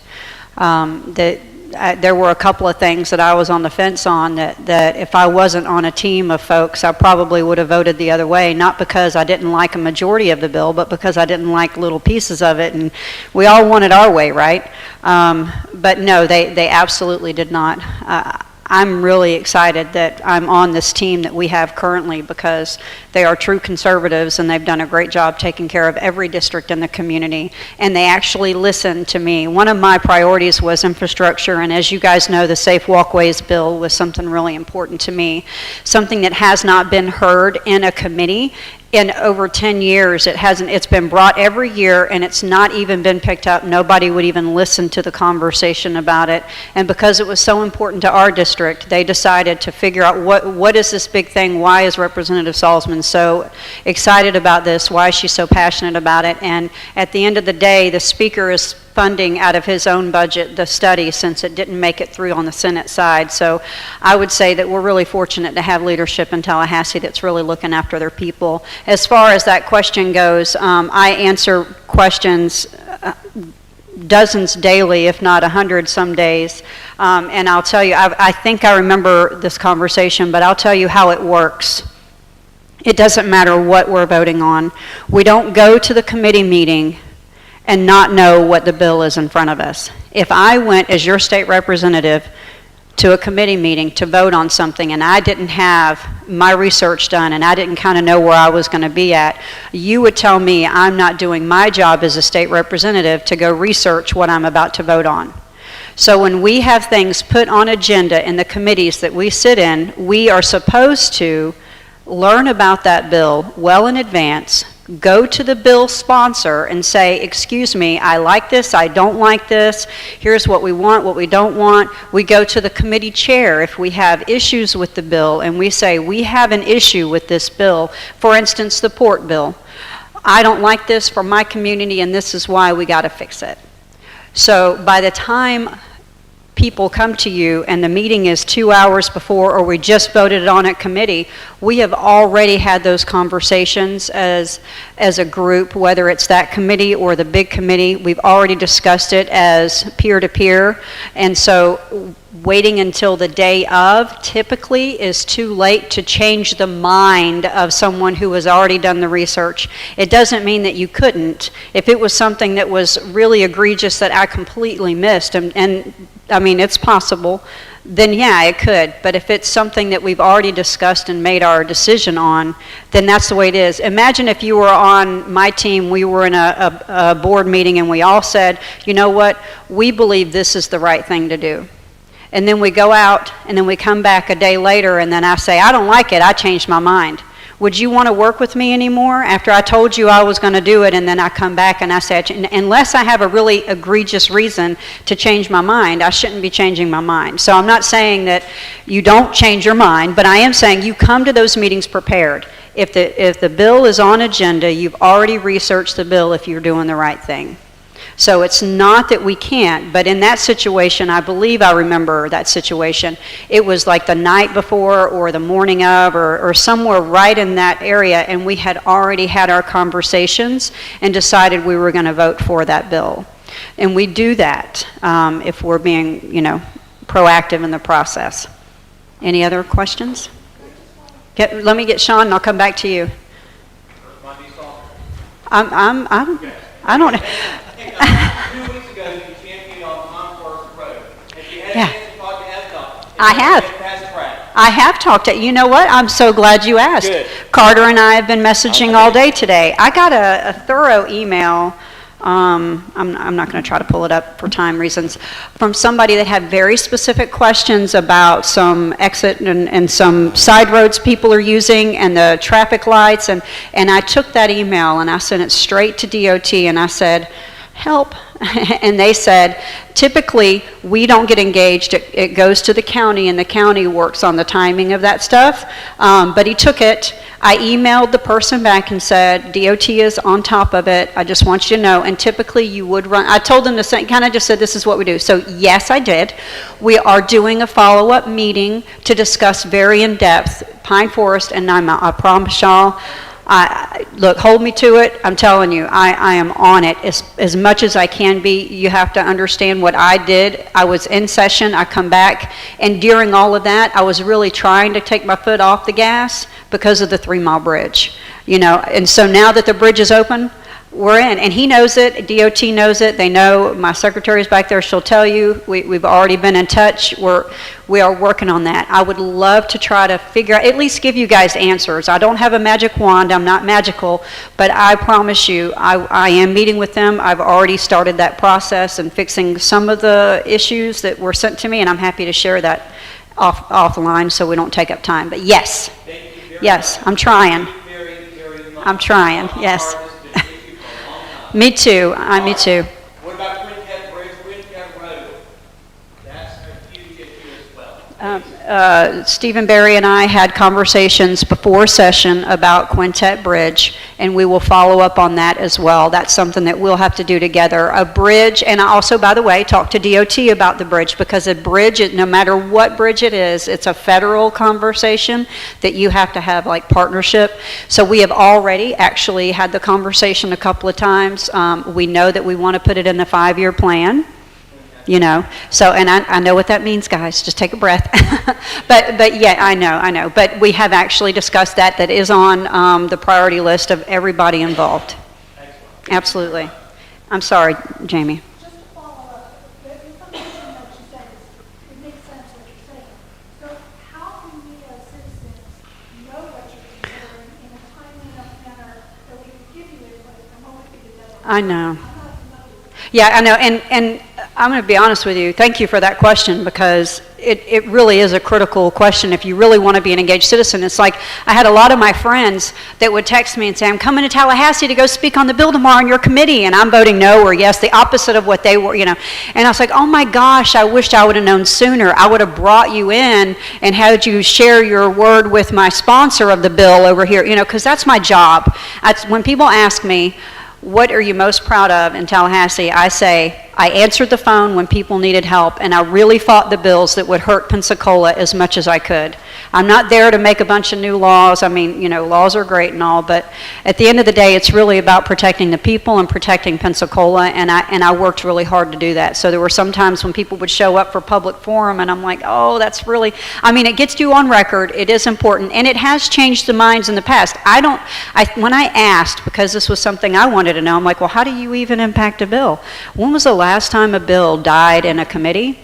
There were a couple of things that I was on the fence on that if I wasn't on a team of folks, I probably would have voted the other way, not because I didn't like a majority of the bill, but because I didn't like little pieces of it, and we all wanted our way, right? But no, they absolutely did not. I'm really excited that I'm on this team that we have currently because they are true conservatives and they've done a great job taking care of every district in the community, and they actually listened to me. One of my priorities was infrastructure, and as you guys know, the Safe Walkways bill was something really important to me, something that has not been heard in a committee in over 10 years. It's been brought every year and it's not even been picked up. Nobody would even listen to the conversation about it. And because it was so important to our district, they decided to figure out what is this big thing? Why is Representative Salzman so excited about this? Why is she so passionate about it? And at the end of the day, the speaker is funding out of his own budget the study since it didn't make it through on the Senate side. So I would say that we're really fortunate to have leadership in Tallahassee that's really looking after their people. As far as that question goes, I answer questions dozens daily, if not 100 some days. And I'll tell you, I think I remember this conversation, but I'll tell you how it works. It doesn't matter what we're voting on. We don't go to the committee meeting and not know what the bill is in front of us. If I went as your state representative to a committee meeting to vote on something and I didn't have my research done and I didn't kind of know where I was going to be at, you would tell me I'm not doing my job as a state representative to go research what I'm about to vote on. So when we have things put on agenda in the committees that we sit in, we are supposed to learn about that bill well in advance, go to the bill sponsor and say, excuse me, I like this, I don't like this, here's what we want, what we don't want. We go to the committee chair if we have issues with the bill and we say, we have an issue with this bill, for instance, the port bill. I don't like this for my community and this is why we got to fix it. So by the time people come to you and the meeting is 2 hours before or we just voted on it committee, we have already had those conversations as a group, whether it's that committee or the big committee. We've already discussed it as peer-to-peer, and so waiting until the day of typically is too late to change the mind of someone who has already done the research. It doesn't mean that you couldn't. If it was something that was really egregious that I completely missed, and I mean, it's possible, then yeah, it could. But if it's something that we've already discussed and made our decision on, then that's the way it is. Imagine if you were on my team, we were in a board meeting and we all said, you know what, we believe this is the right thing to do. And then we go out and then we come back a day later and then I say, I don't like it, I changed my mind. Would you want to work with me anymore after I told you I was going to do it and then I come back and I say, unless I have a really egregious reason to change my mind, I shouldn't be changing my mind. So I'm not saying that you don't change your mind, but I am saying you come to those meetings prepared. If the bill is on agenda, you've already researched the bill if you're doing the right thing. So it's not that we can't, but in that situation, I believe I remember that situation. It was like the night before or the morning of or somewhere right in that area, and we had already had our conversations and decided we were going to vote for that bill. And we do that if we're being, proactive in the process. Any other questions? Let me get Sean, and I'll come back to you. I don't know. 2 weeks ago, you championed on Concourse Road. If you had a chance to talk to ESDOT, I have. I have talked to, you know what, I'm so glad you asked. Good. Carter and I have been messaging all day today. I got a thorough email, I'm not going to try to pull it up for time reasons, from somebody that had very specific questions about some exit and some side roads people are using and the traffic lights, and I took that email and I sent it straight to DOT and I said, help. And they said, typically, we don't get engaged. It goes to the county, and the county works on the timing of that stuff. But he took it. I emailed the person back and said, DOT is on top of it. I just want you to know. And typically, you would run. I told them the same, kind of just said, this is what we do. So, yes, I did. We are doing a follow-up meeting to discuss very in-depth Pine Forest and Nine Mile. I promise y'all. Look, hold me to it. I'm telling you, I am on it as much as I can be. You have to understand what I did. I was in session. I come back. And during all of that, I was really trying to take my foot off the gas because of the 3 Mile Bridge. And so now that the bridge is open, we're in. And he knows it. DOT knows it. They know. My secretary's back there. She'll tell you. We've already been in touch. We are working on that. I would love to try to figure out, at least give you guys answers. I don't have a magic wand. I'm not magical. But I promise you, I am meeting with them. I've already started that process and fixing some of the issues that were sent to me. And I'm happy to share that offline so we don't take up time. But yes. Yes, I'm trying. I'm trying. Yes. Me too. Me too. What about Quintet Bridge, Quintet Road? That's a huge issue as well. Stephen Barry and I had conversations before session about Quintet Bridge, and we will follow up on that as well. That's something that we'll have to do together. A bridge, and I also, by the way, talked to DOT about the bridge, because a bridge, no matter what bridge it is, it's a federal conversation that you have to have like partnership. So we have already actually had the conversation a couple of times. We know that we want to put it in the 5-year plan. So, and I know what that means, guys, just take a breath. but yeah, I know, but we have actually discussed that is on the priority list of everybody involved. Absolutely. I'm sorry, Jamie. Just to follow up, the information that you said, it makes sense what you're saying. So how can we as citizens know what you're considering in a timely enough manner that we can give you input the moment we get deadline? I know. Yeah, I know, and I'm going to be honest with you. Thank you for that question, because it really is a critical question if you really want to be an engaged citizen. It's like I had a lot of my friends that would text me and say, I'm coming to Tallahassee to go speak on the bill tomorrow in your committee, and I'm voting no or yes, the opposite of what they were, And I was like, oh my gosh, I wished I would have known sooner. I would have brought you in and had you share your word with my sponsor of the bill over here, because that's my job. When people ask me, what are you most proud of in Tallahassee? I say, I answered the phone when people needed help, and I really fought the bills that would hurt Pensacola as much as I could. I'm not there to make a bunch of new laws. I mean, laws are great and all, but at the end of the day, it's really about protecting the people and protecting Pensacola, and I worked really hard to do that. So there were some times when people would show up for public forum, and I'm like, oh, that's really, it gets you on record. It is important, and it has changed the minds in the past. When I asked, because this was something I wanted to know, I'm like, well, how do you even impact a bill? When was the last time a bill died in a committee?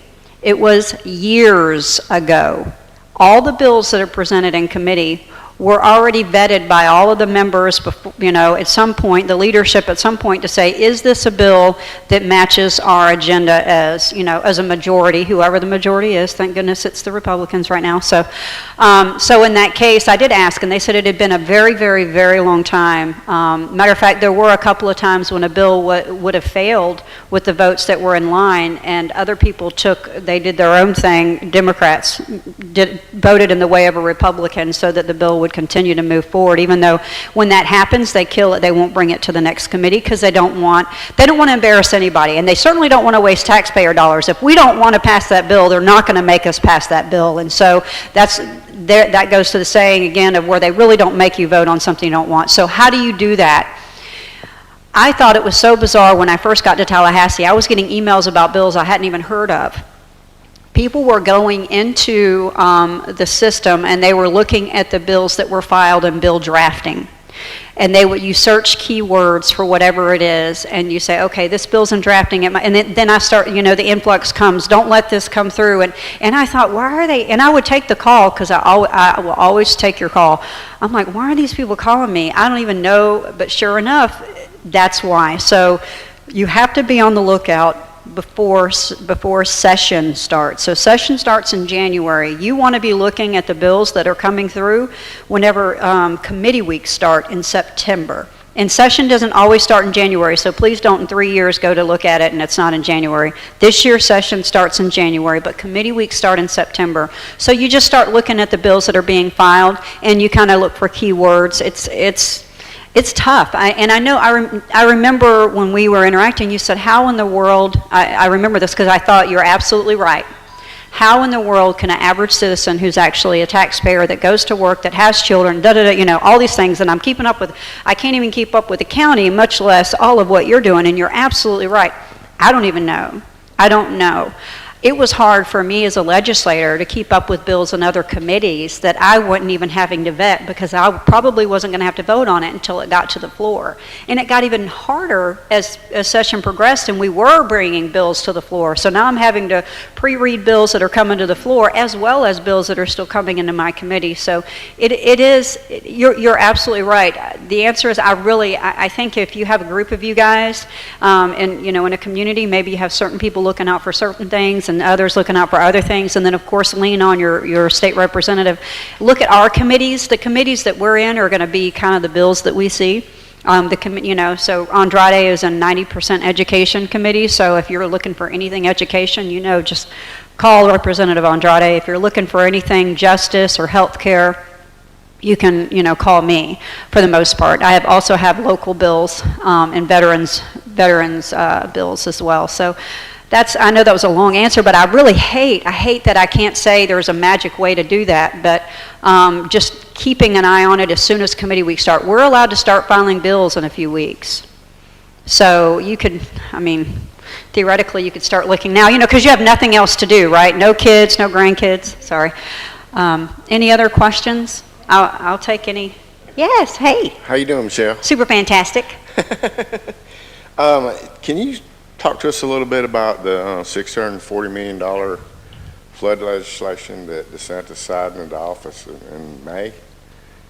It was years ago. All the bills that are presented in committee were already vetted by all of the members, before, at some point, the leadership at some point to say, is this a bill that matches our agenda as a majority, whoever the majority is. Thank goodness it's the Republicans right now. So in that case, I did ask, and they said it had been a very, very, very long time. Matter of fact, there were a couple of times when a bill would have failed with the votes that were in line, and other people they did their own thing. Democrats voted in the way of a Republican so that the bill would continue to move forward, even though when that happens, they kill it. They won't bring it to the next committee because they don't want to embarrass anybody, and they certainly don't want to waste taxpayer dollars. If we don't want to pass that bill, they're not going to make us pass that bill. And so that goes to the saying again of where they really don't make you vote on something you don't want. So how do you do that? I thought it was so bizarre when I first got to Tallahassee. I was getting emails about bills I hadn't even heard of. People were going into the system and they were looking at the bills that were filed in bill drafting. And you search keywords for whatever it is, and you say, okay, this bill's in drafting, and then I start, the influx comes, don't let this come through. And I thought, why are they, and I would take the call, because I will always take your call. I'm like, why are these people calling me? I don't even know, but sure enough, that's why. So you have to be on the lookout before session starts. So session starts in January. You want to be looking at the bills that are coming through whenever committee weeks start in September. And session doesn't always start in January, so please don't in 3 years go to look at it and it's not in January. This year's session starts in January, but committee weeks start in September. So you just start looking at the bills that are being filed and you kind of look for keywords. It's tough. I remember when we were interacting, you said, how in the world, I remember this because I thought you're absolutely right. How in the world can an average citizen who's actually a taxpayer that goes to work, that has children, all these things that I'm keeping up with, I can't even keep up with the county, much less all of what you're doing, and you're absolutely right. I don't even know. I don't know. It was hard for me as a legislator to keep up with bills in other committees that I wasn't even having to vet because I probably wasn't going to have to vote on it until it got to the floor. And it got even harder as session progressed and we were bringing bills to the floor. So now I'm having to pre-read bills that are coming to the floor as well as bills that are still coming into my committee. So you're absolutely right. The answer is I think if you have a group of you guys and in a community, maybe you have certain people looking out for certain things and others looking out for other things, and then of course lean on your state representative. Look at our committees. The committees that we're in are going to be kind of the bills that we see. So Andrade is a 90% education committee, so if you're looking for anything education, just call Representative Andrade. If you're looking for anything justice or health care, you can, call me for the most part. I also have local bills and veterans bills as well. So I know that was a long answer, but I hate that I can't say there's a magic way to do that, but just keeping an eye on it as soon as committee week start. We're allowed to start filing bills in a few weeks. So you could, theoretically you could start looking now, because you have nothing else to do, right? No kids, no grandkids, sorry. Any other questions? I'll take any. Yes, hey. How you doing, Michelle? Super fantastic. Can you talk to us a little bit about the $640 million flood legislation that DeSantis signed into office in May,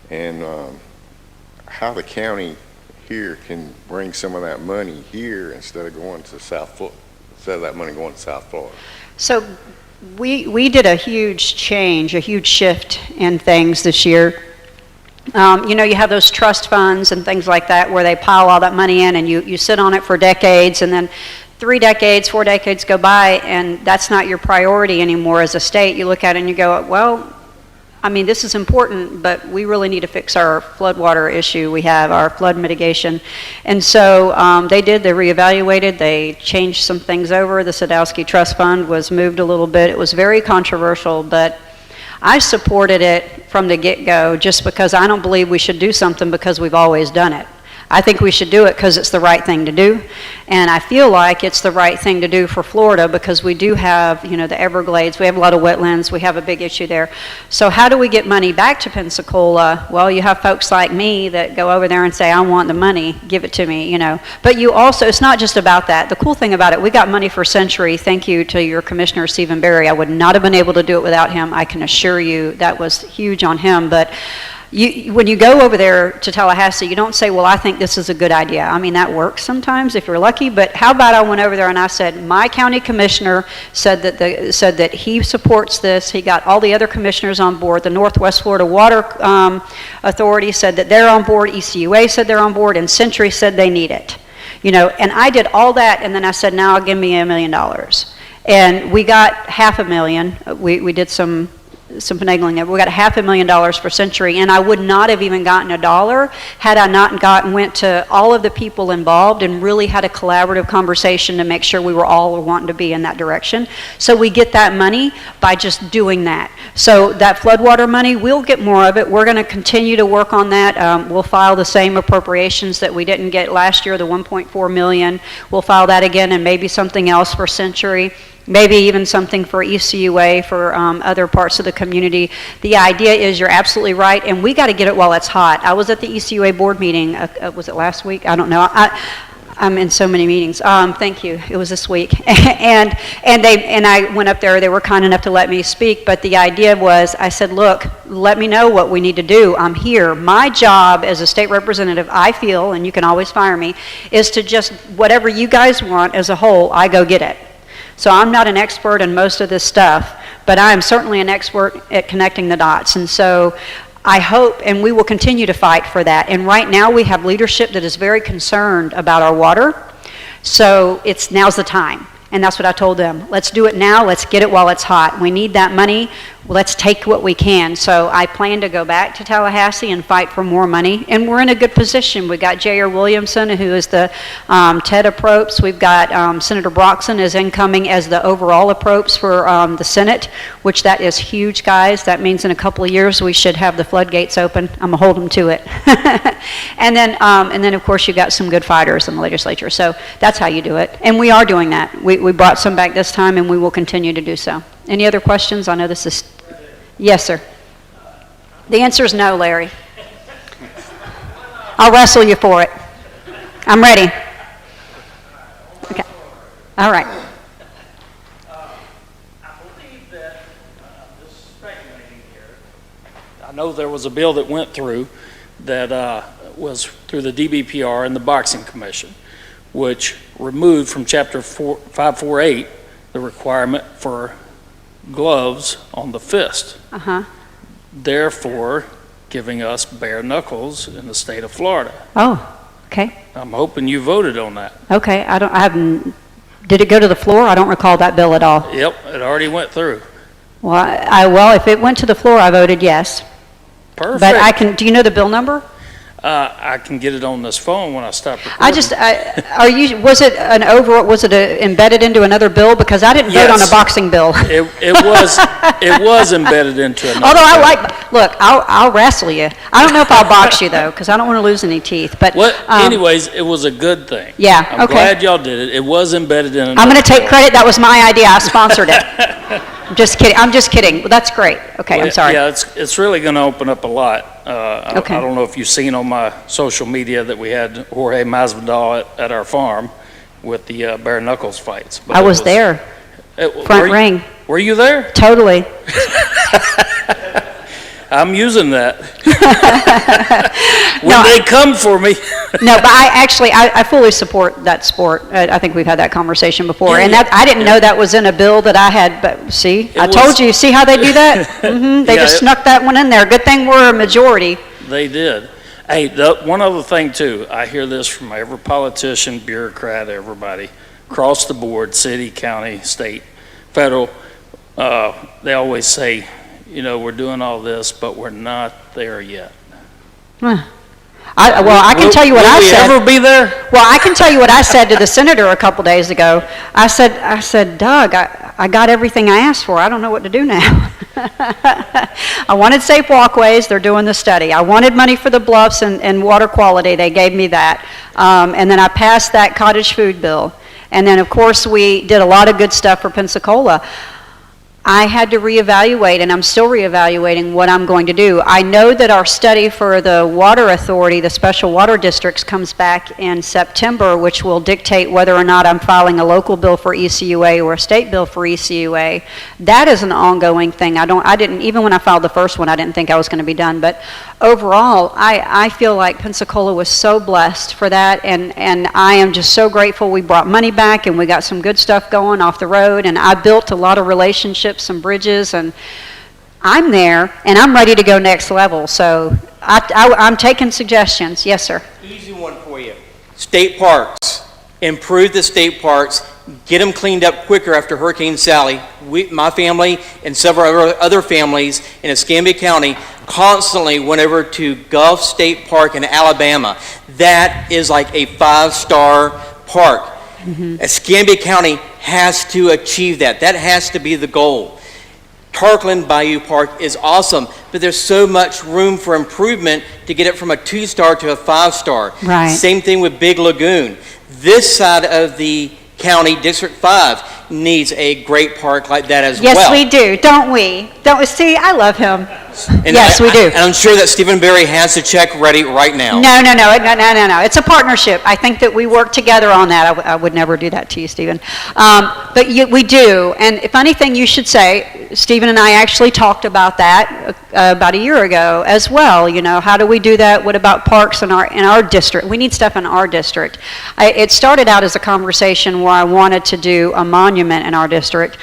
and how the county here can bring some of that money here instead of going to instead of that money going to South Florida? So we did a huge change, a huge shift in things this year. You have those trust funds and things like that where they pile all that money in and you sit on it for decades, and then 3 decades, 4 decades go by and that's not your priority anymore as a state. You look at it and you go, well, this is important, but we really need to fix our floodwater issue. We have our flood mitigation. And so they reevaluated, they changed some things over. The Sadowski Trust Fund was moved a little bit. It was very controversial, but I supported it from the get-go just because I don't believe we should do something because we've always done it. I think we should do it because it's the right thing to do. And I feel like it's the right thing to do for Florida because we do have, you know, the Everglades. We have a lot of wetlands. We have a big issue there. So how do we get money back to Pensacola? Well, you have folks like me that go over there and say, I want the money, give it to me, you know. But you also, it's not just about that. The cool thing about it, we got money for Century. Thank you to your commissioner, Stephen Berry. I would not have been able to do it without him. I can assure you that was huge on him. But when you go over there to Tallahassee, you don't say, well, I think this is a good idea. I mean, that works sometimes if you're lucky, but how about I went over there and I said, my county commissioner said that he supports this. He got all the other commissioners on board. The Northwest Florida Water Authority said that they're on board. ECUA said they're on board, and Century said they need it. You know, and I did all that, and then I said, now give me $1 million. And we got $500,000. We did some finagling there. We got $500,000 for Century, and I would not have even gotten $1 had I not went to all of the people involved and really had a collaborative conversation to make sure we were all wanting to be in that direction. So we get that money by just doing that. So that floodwater money, we'll get more of it. We're going to continue to work on that. We'll file the same appropriations that we didn't get last year, the $1.4 million. We'll file that again, and maybe something else for Century. Maybe even something for ECUA, for other parts of the community. The idea is you're absolutely right, and we got to get it while it's hot. I was at the ECUA board meeting, was it last week? I don't know. I'm in so many meetings. Thank you. It was this week. and I went up there. They were kind enough to let me speak, but the idea was, I said, look, let me know what we need to do. I'm here. My job as a state representative, I feel, and you can always fire me, is to just, whatever you guys want as a whole, I go get it. So I'm not an expert in most of this stuff, but I am certainly an expert at connecting the dots. And so I hope, and we will continue to fight for that. And right now we have leadership that is very concerned about our water. So now's the time. And that's what I told them. Let's do it now. Let's get it while it's hot. We need that money. Let's take what we can. So I plan to go back to Tallahassee and fight for more money. And we're in a good position. We've got J.R. Williamson, who is the TED approach. We've got Senator Broxson is incoming as the overall approach for the Senate, which that is huge, guys. That means in a couple of years we should have the floodgates open. I'm going to hold them to it. and then, of course, you've got some good fighters in the legislature. So that's how you do it. And we are doing that. We brought some back this time, and we will continue to do so. Any other questions? I know this is... Yes, sir. The answer is no, Larry. I'll wrestle you for it. I'm ready. Okay. All right. I believe that, just speculating here, I know there was a bill that went through that was through the DBPR and the Boxing Commission, which removed from Chapter 548 the requirement for gloves on the fist. Therefore, giving us bare knuckles in the state of Florida. Oh, okay. I'm hoping you voted on that. Okay, I haven't, did it go to the floor? I don't recall that bill at all. Yep, it already went through. Well, well, if it went to the floor, I voted yes. Perfect. But do you know the bill number? I can get it on this phone when I stop recording. Was it embedded into another bill? Because I didn't vote on a boxing bill. It was embedded into another Although look, I'll wrestle you. I don't know if I'll box you though, because I don't want to lose any teeth. But anyways, it was a good thing. Yeah, I'm glad y'all did it. It was embedded in another I'm going to take bill. credit. That was my idea. I sponsored it. I'm just kidding. Well, that's great. Okay, I'm sorry. Yeah, it's really going to open up a lot. Okay. I don't know if you've seen on my social media that we had Jorge Masvidal at our farm with the bare knuckles fights. But I was there. Front ring. Were you there? Totally. I'm using that. When they come for me. No, but I fully support that sport. I think we've had that conversation before. Yeah, and I didn't know that was in a bill that I had, but see, I told you, see how they do that? They just snuck that one in there. Good thing we're a majority. They did. Hey, one other thing too, I hear this from every politician, bureaucrat, everybody, across the board, city, county, state, federal. They always say, we're doing all this, but we're not there yet. I can tell you what I said. Will we ever be there? Well, I can tell you what I said to the senator a couple days ago. I said, Doug, I got everything I asked for. I don't know what to do now. I wanted safe walkways. They're doing the study. I wanted money for the bluffs and water quality. They gave me that. And then I passed that cottage food bill. And then, of course, we did a lot of good stuff for Pensacola. I had to reevaluate, and I'm still reevaluating what I'm going to do. I know that our study for the water authority, the special water districts, comes back in September, which will dictate whether or not I'm filing a local bill for ECUA or a state bill for ECUA. That is an ongoing thing. Even when I filed the first one, I didn't think I was going to be done. But overall, I feel like Pensacola was so blessed for that, and I am just so grateful. We brought money back, and we got some good stuff going off the road, and I built a lot of relationships, some bridges, and I'm there, and I'm ready to go next level. So I'm taking suggestions. Yes, sir. Easy one for you. State parks. Improve the state parks. Get them cleaned up quicker after Hurricane Sally. My family and several other families in Escambia County constantly went over to Gulf State Park in Alabama. That is like a 5-star park. Escambia County has to achieve that. That has to be the goal. Tarkland Bayou Park is awesome, but there's so much room for improvement to get it from a 2-star to a 5-star. Right. Same thing with Big Lagoon. This side of the county, District 5, needs a great park like that as well. Yes, we do, don't we? Don't we? See, I love him. And yes, we do. And I'm sure that Stephen Berry has the check ready right now. No. It's a partnership. I think that we work together on that. I would never do that to you, Stephen. But we do. And if anything, you should say, Stephen and I actually talked about that about a year ago as well. You know, how do we do that? What about parks in our district? We need stuff in our district. It started out as a conversation where I wanted to do a monument in our district.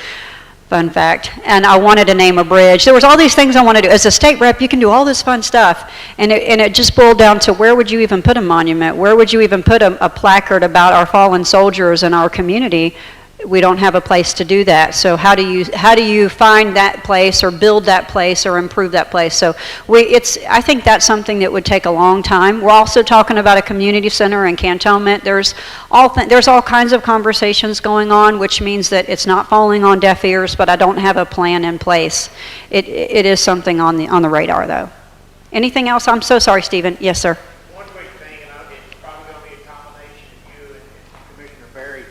Fun fact. And I wanted to name a bridge. There was all these things I wanted to do. As a state rep, you can do all this fun stuff. And it just boiled down to, where would you even put a monument? Where would you even put a placard about our fallen soldiers in our community? We don't have a place to do that. So how do you find that place, or build that place, or improve that place? So I think that's something that would take a long time. We're also talking about a community center in Cantonment. There's all kinds of conversations going on, which means that it's not falling on deaf ears, but I don't have a plan in place. It is something on the radar, though. Anything else? I'm so sorry, Stephen. Yes, sir. One quick thing, and it's probably going to be a combination of you and Commissioner Berry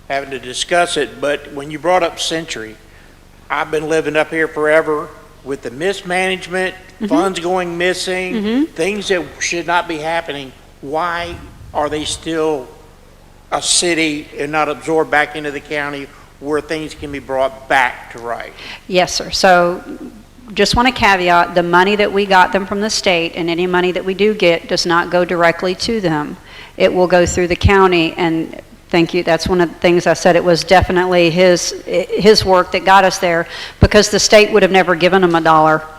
having to discuss it, but when you brought up Century, I've been living up here forever with the mismanagement, funds going missing, things that should not be happening. Why are they still a city and not absorbed back into the county where things can be brought back to right? Yes, sir. So just want to caveat, the money that we got them from the state, and any money that we do get, does not go directly to them. It will go through the county, and thank you. That's one of the things I said. It was definitely his work that got us there, because the state would have never given him $1.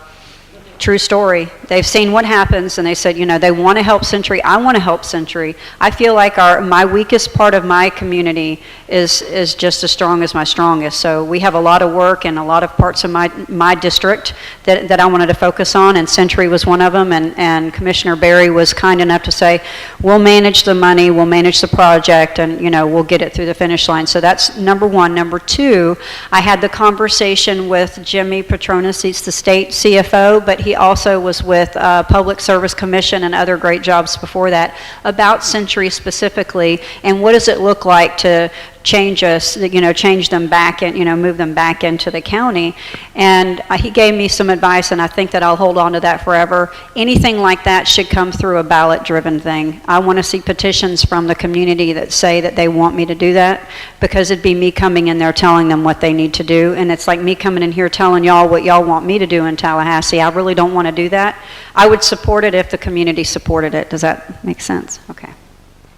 True story. They've seen what happens, and they said, you know, they want to help Century. I want to help Century. I feel like my weakest part of my community is just as strong as my strongest. So we have a lot of work in a lot of parts of my district that I wanted to focus on, and Century was one of them. And Commissioner Berry was kind enough to say, we'll manage the money, we'll manage the project, and you know, we'll get it through the finish line. So that's number one. Number two, I had the conversation with Jimmy Petronas. He's the state CFO, but he also was with Public Service Commission and other great jobs before that, about Century specifically, and what does it look like to change them back and, move them back into the county. And he gave me some advice, and I think that I'll hold on to that forever. Anything like that should come through a ballot-driven thing. I want to see petitions from the community that say that they want me to do that, because it'd be me coming in there telling them what they need to do, and it's like me coming in here telling y'all what y'all want me to do in Tallahassee. I really don't want to do that. I would support it if the community supported it. Does that make sense? Okay.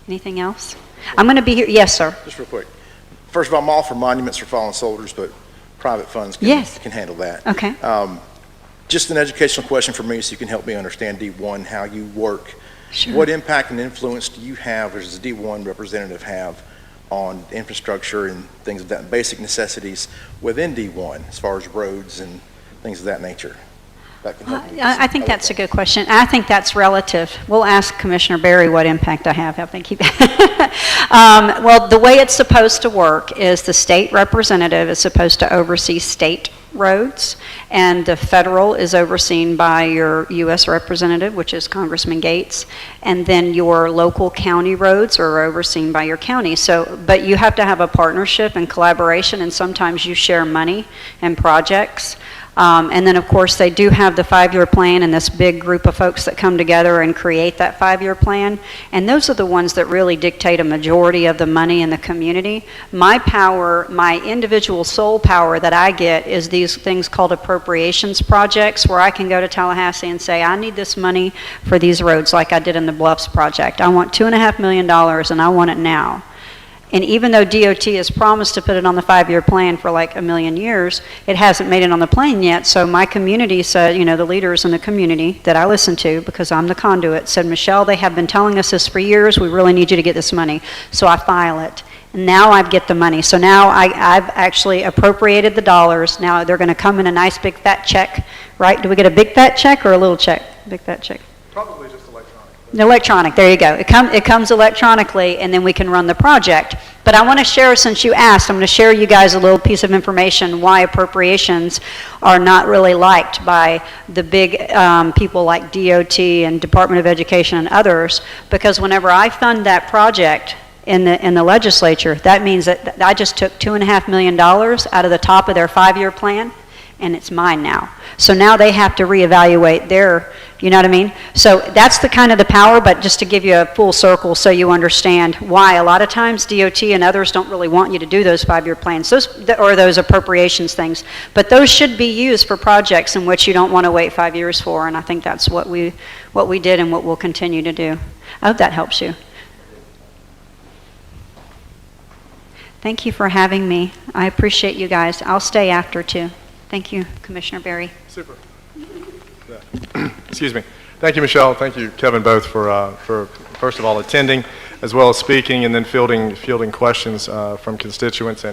Anything else? I'm going to be here. Yes, sir. Just real quick. First of all, I'm all for monuments for fallen soldiers, but private funds can handle that. Okay. Just an educational question for me, so you can help me understand D1, how you work. Sure. What impact and influence do you have, or does the D1 representative have, on infrastructure and things of that, basic necessities within D1, as far as roads and things of that nature? that can help me. I think that's a good question. I think that's relative. We'll ask Commissioner Berry what impact I have. I think he. Well, the way it's supposed to work is the state representative is supposed to oversee state roads, and the federal is overseen by your U.S. representative, which is Congressman Gates, and then your local county roads are overseen by your county. So, but you have to have a partnership and collaboration, and sometimes you share money and projects. And then, of course, they do have the 5-year plan and this big group of folks that come together and create that 5-year plan. And those are the ones that really dictate a majority of the money in the community. My power, my individual sole power that I get is these things called appropriations projects, where I can go to Tallahassee and say, I need this money for these roads, like I did in the Bluffs project. I want $2.5 million and I want it now. And even though DOT has promised to put it on the 5-year plan for like a million years, it hasn't made it on the plan yet. So my community said, you know, the leaders in the community that I listen to, because I'm the conduit, said, Michelle, they have been telling us this for years. We really need you to get this money. So I file it. And now I get the money. So now I've actually appropriated the dollars. Now they're going to come in a nice big fat check, right? Do we get a big fat check or a little check? Big fat check. Probably just electronic. Electronic, there you go. It comes electronically, and then we can run the project. But I want to share, since you asked, I'm going to share you guys a little piece of information why appropriations are not really liked by the big people like DOT and Department of Education and others, because whenever I fund that project in the legislature, that means that I just took $2.5 million out of the top of their 5-year plan, and it's mine now. So now they have to reevaluate their, you know what I mean? So that's the kind of the power, but just to give you a full circle so you understand why a lot of times DOT and others don't really want you to do those 5-year plans, or those appropriations things. But those should be used for projects in which you don't want to wait 5 years for, and I think that's what we did and what we'll continue to do. I hope that helps you. Thank you for having me. I appreciate you guys. I'll stay after too. Thank you, Commissioner Berry. Super. Yeah. Excuse me. Thank you, Michelle. Thank you, Kevin, both for first of all attending, as well as speaking, and then fielding questions from constituents.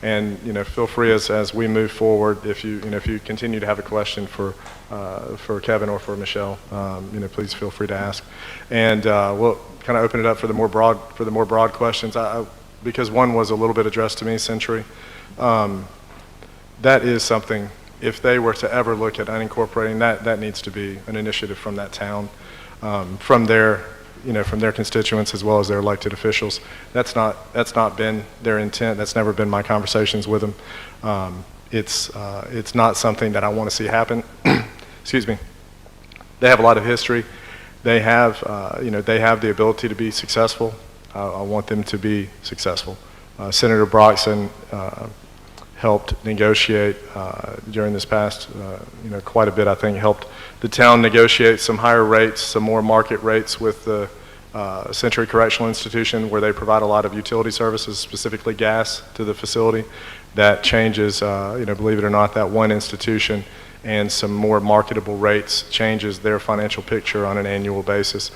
And you know, feel free as we move forward. If you continue to have a question for Kevin or for Michelle, you know, please feel free to ask. And we'll kind of open it up for the more broad questions. Because one was a little bit addressed to me, Century. That is something, if they were to ever look at unincorporating, that needs to be an initiative from that town, from their constituents as well as their elected officials. That's not been their intent. That's never been my conversations with them. It's not something that I want to see happen. Excuse me. They have a lot of history. They have the ability to be successful. I want them to be successful. Senator Broxson helped negotiate during this past, quite a bit, I think, helped the town negotiate some higher rates, some more market rates with the Century Correctional Institution, where they provide a lot of utility services, specifically gas, to the facility. That changes, believe it or not, that one institution and some more marketable rates changes their financial picture on an annual basis,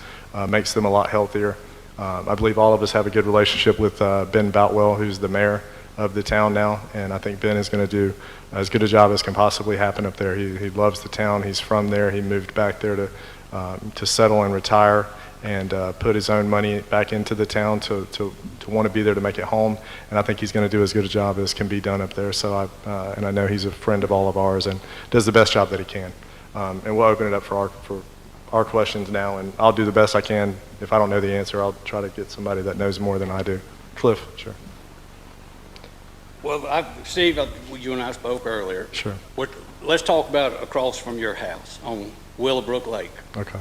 makes them a lot healthier. I believe all of us have a good relationship with Ben Boutwell, who's the mayor of the town now, and I think Ben is going to do as good a job as can possibly happen up there. He loves the town. He's from there. He moved back there to settle and retire, and put his own money back into the town to want to be there to make it home. And I think he's going to do as good a job as can be done up there. So I know he's a friend of all of ours and does the best job that he can. And we'll open it up for our questions now, and I'll do the best I can. If I don't know the answer, I'll try to get somebody that knows more than I do. Cliff, sure. Well, Steve, you and I spoke earlier. Sure. Let's talk about across from your house on Willowbrook Lake. Okay.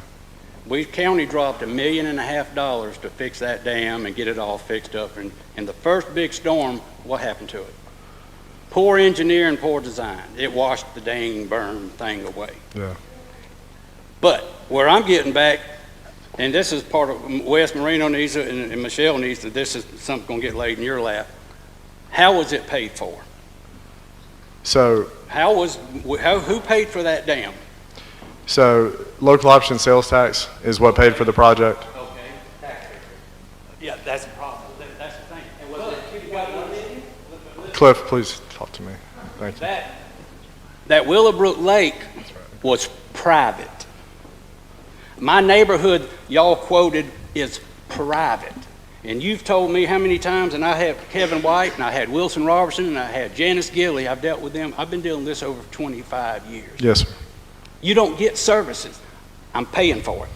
We county dropped $1.5 million to fix that dam and get it all fixed up. And in the first big storm, what happened to it? Poor engineering, poor design. It washed the dang burn thing away. Yeah. But where I'm getting back, and this is part of Wes Marino needs it, and Michelle needs it. This is something going to get laid in your lap. How was it paid for? So who paid for that dam? So local option sales tax is what paid for the project. Okay. Yeah, that's the problem. That's the thing. And was it, Cliff, please talk to me. Thank you. That Willowbrook Lake was private. My neighborhood, y'all quoted, is private. And you've told me how many times, and I have Kevin White, and I had Wilson Robertson, and I had Janice Gilley. I've dealt with them. I've been dealing with this over 25 years. Yes, sir. You don't get services. I'm paying for it.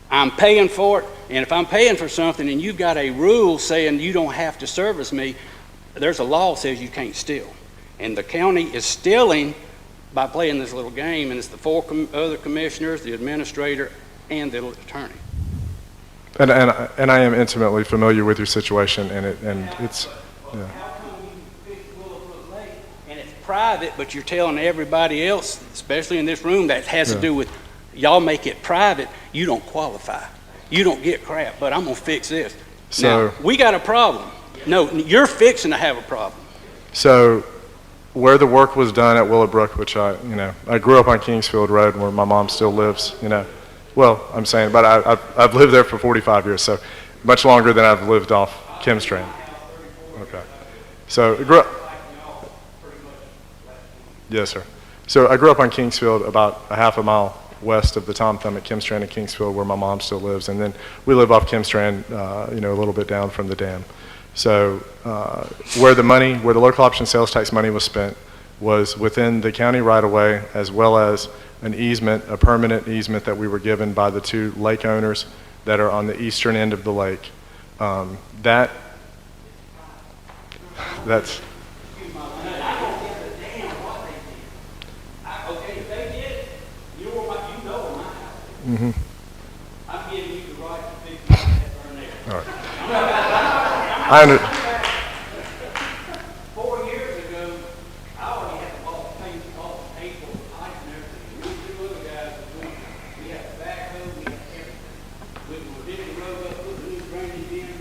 I'm paying for it, and if I'm paying for something and you've got a rule saying you don't have to service me, there's a law that says you can't steal. And the county is stealing by playing this little game, and it's the four other commissioners, the administrator, and the attorney. And I am intimately familiar with your situation, and it's, yeah. And it's private, but you're telling everybody else, especially in this room, that has to Yeah. do with, y'all make it private, you don't qualify. You don't get crap, but I'm gonna fix this. So- Now, we got a problem. No, you're fixing to have a problem. So where the work was done at Willowbrook, which I grew up on Kingsfield Road where my mom still lives, well, I'm saying, but I've lived there for 45 years, so much longer than I've lived off Kim Strand. Okay. So I grew up, yes, sir. So I grew up on Kingsfield, about a half a mile west of the Tom Thumb at Kim Strand and Kingsfield, where my mom still lives, and then we live off Kim Strand, a little bit down from the dam. So where the local option sales tax money was spent was within the county right-of-way, as well as an easement, a permanent easement that we were given by the two lake owners that are on the eastern end of the lake. That's Mm-hmm. I'm giving you the right to fix that burn there. All right. 4 years ago, I already had the ball paint off the table, the pipe and everything. We two other guys were doing it. We had the backhoe, we had everything. We were digging the road up, putting new drainage in. It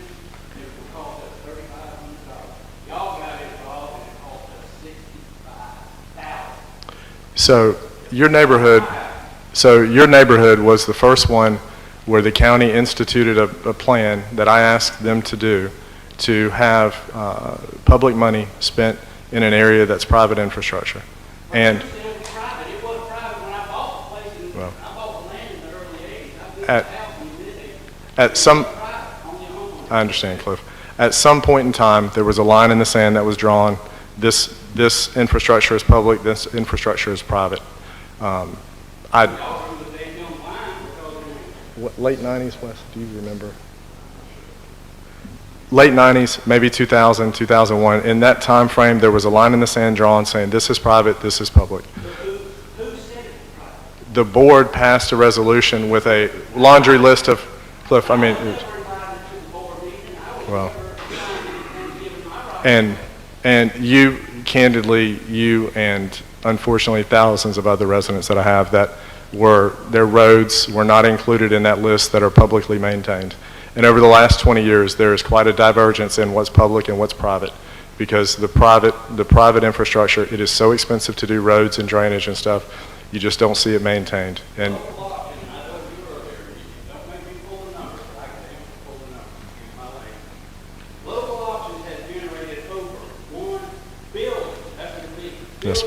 would cost us $3,500. Y'all got it involved and it cost us $65,000. So your neighborhood was the first one where the county instituted a plan that I asked them to do to have public money spent in an area that's private infrastructure. And well, at some, I understand, Cliff. At some point in time, there was a line in the sand that was drawn. This infrastructure is public. This infrastructure is private. Late 90s, Wes, do you remember? Late 90s, maybe 2000, 2001. In that time frame, there was a line in the sand drawn saying this is private, this is public. The board passed a resolution with a laundry list of, Cliff, well, and you, candidly, you and unfortunately thousands of other residents that I have that their roads were not included in that list that are publicly maintained. And over the last 20 years, there is quite a divergence in what's public and what's private, because the private infrastructure, it is so expensive to do roads and drainage and stuff, you just don't see it maintained. And yes.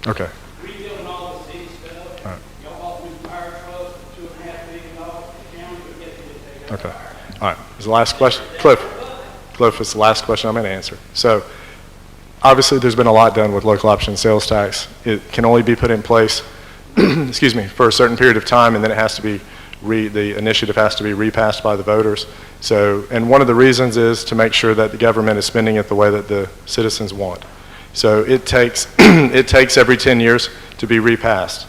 Okay. Rebuilding all the city stuff. All right. Y'all bought new fire trucks for $2.5 million. The county would get it. Okay. All right. Is the last question, Cliff, it's the last question I'm going to answer. So obviously there's been a lot done with local option sales tax. It can only be put in place, excuse me, for a certain period of time, and then it has to be the initiative has to be repassed by the voters. So, and one of the reasons is to make sure that the government is spending it the way that the citizens want. So it takes it takes every 10 years to be repassed.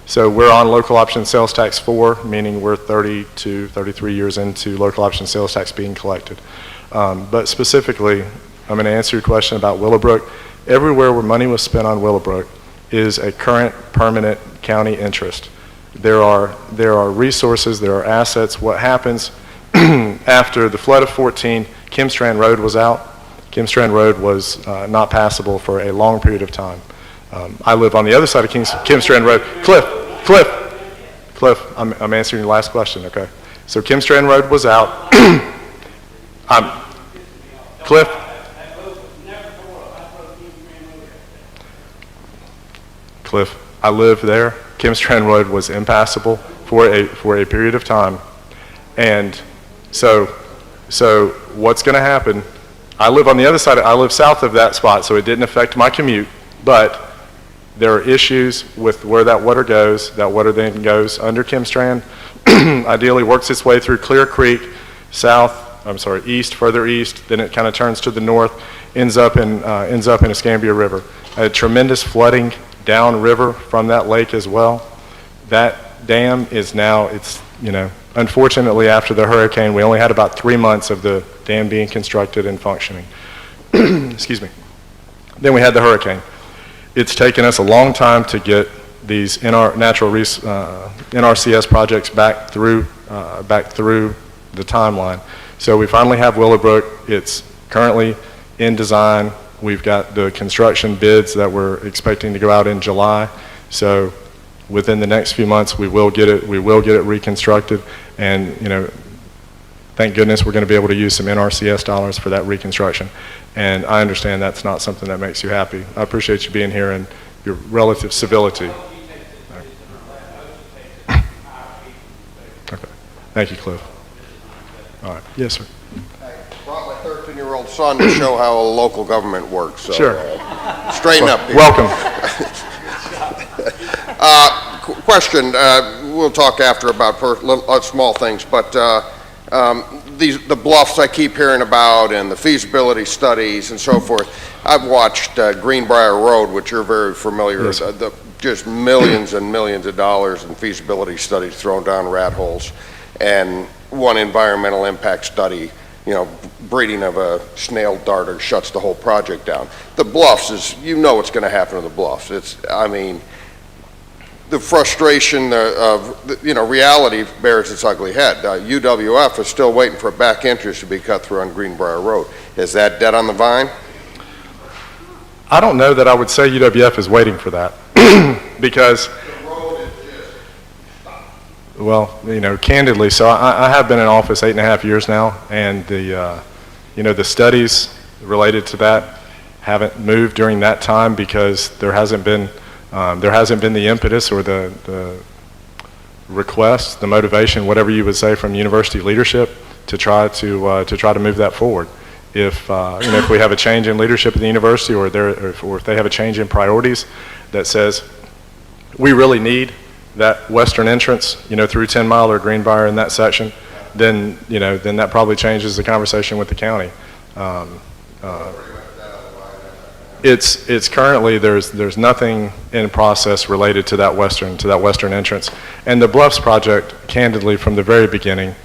So we're on local option sales tax 4, meaning we're 30 to 33 years into local option sales tax being collected. But specifically, I'm going to answer your question about Willowbrook. Everywhere where money was spent on Willowbrook is a current permanent county interest. There are resources, there are assets. What happens after the flood of 14, Kim Strand Road was out. Kim Strand Road was not passable for a long period of time. I live on the other side of Kim Strand Road. Cliff, I'm answering your last question, okay? So Kim Strand Road was out. Cliff? Cliff, I live there. Kimstrand Road was impassable for a period of time. And so what's going to happen, I live on the other side, I live south of that spot, so it didn't affect my commute, but there are issues with where that water goes. That water then goes under Kimstrand, ideally works its way through Clear Creek, east, further east, then it kind of turns to the north, ends up in Escambia River. A tremendous flooding downriver from that lake as well. That dam is now, unfortunately after the hurricane, we only had about 3 months of the dam being constructed and functioning. Excuse me. Then we had the hurricane. It's taken us a long time to get these NRCS projects back through the timeline. So we finally have Willowbrook. It's currently in design. We've got the construction bids that we're expecting to go out in July. So within the next few months, we will get it reconstructed. And, thank goodness we're going to be able to use some NRCS dollars for that reconstruction. And I understand that's not something that makes you happy. I appreciate you being here and your relative civility. Okay. Thank you, Cliff. All right. Yes, sir. I brought my 13-year-old son to show how local government works. So, sure. Straighten up here. Welcome. Question. We'll talk after about small things, but the bluffs I keep hearing about and the feasibility studies and so forth. I've watched Greenbrier Road, which you're very familiar with. Just millions and millions of dollars in feasibility studies thrown down rat holes, and one environmental impact study, breeding of a snail darter shuts the whole project down. The bluffs is, what's going to happen to the bluffs. The frustration of, reality bears its ugly head. UWF is still waiting for a back entrance to be cut through on Greenbrier Road. Is that dead on the vine? I don't know that I would say UWF is waiting for that because, well, candidly, so I have been in office 8.5 years now, and the studies related to that haven't moved during that time because there hasn't been the impetus or the request, the motivation, whatever you would say, from university leadership to try to move that forward. If if we have a change in leadership at the university, or if they have a change in priorities that says we really need that western entrance, through 10 Mile or Greenbrier in that section, then that probably changes the conversation with the county. It's currently there's nothing in process related to that western entrance, and the Bluffs project, candidly, from the very beginning,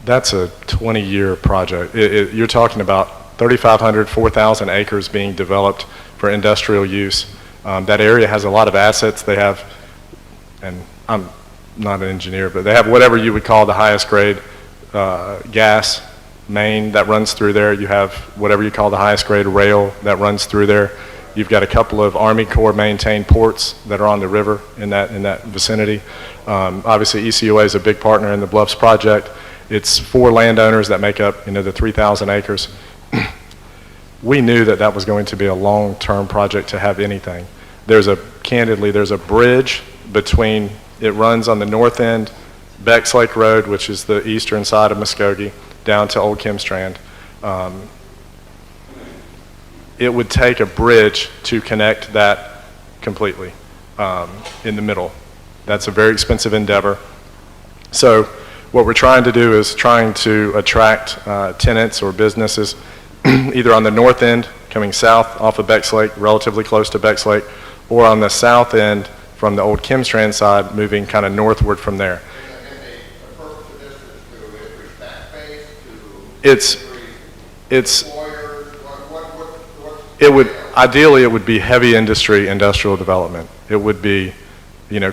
that's a 20-year project. You're talking about 3,500, 4,000 acres being developed for industrial use. That area has a lot of assets. They have, and I'm not an engineer, but they have whatever you would call the highest grade gas main that runs through there. You have whatever you call the highest grade rail that runs through there. You've got a couple of Army Corps maintained ports that are on the river in that vicinity. Obviously, ECOA is a big partner in the Bluffs project. It's 4 landowners that make up the 3,000 acres. We knew that was going to be a long-term project to have anything. There's a bridge between, it runs on the north end, Becks Lake Road, which is the eastern side of Muskogee, down to Old Kimstrand. It would take a bridge to connect that completely in the middle. That's a very expensive endeavor. So what we're trying to do is trying to attract tenants or businesses either on the north end coming south off of Becks Lake, relatively close to Becks Lake, or on the south end from the Old Kimstrand side, moving kind of northward from there. Ideally it would be heavy industry, industrial development. It would be,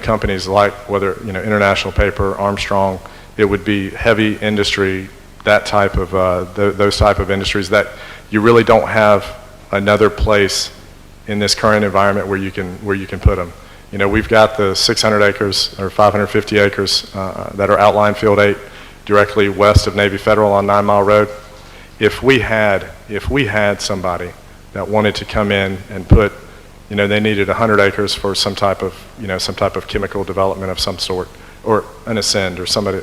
companies like whether, International Paper, Armstrong. It would be heavy industry, that type of, those type of industries that you really don't have another place in this current environment where you can put them. We've got the 600 acres or 550 acres that are outlined Field 8 directly west of Navy Federal on 9 Mile Road. if we had somebody that wanted to come in and put, they needed 100 acres for some type of chemical development of some sort, or an Ascend or somebody,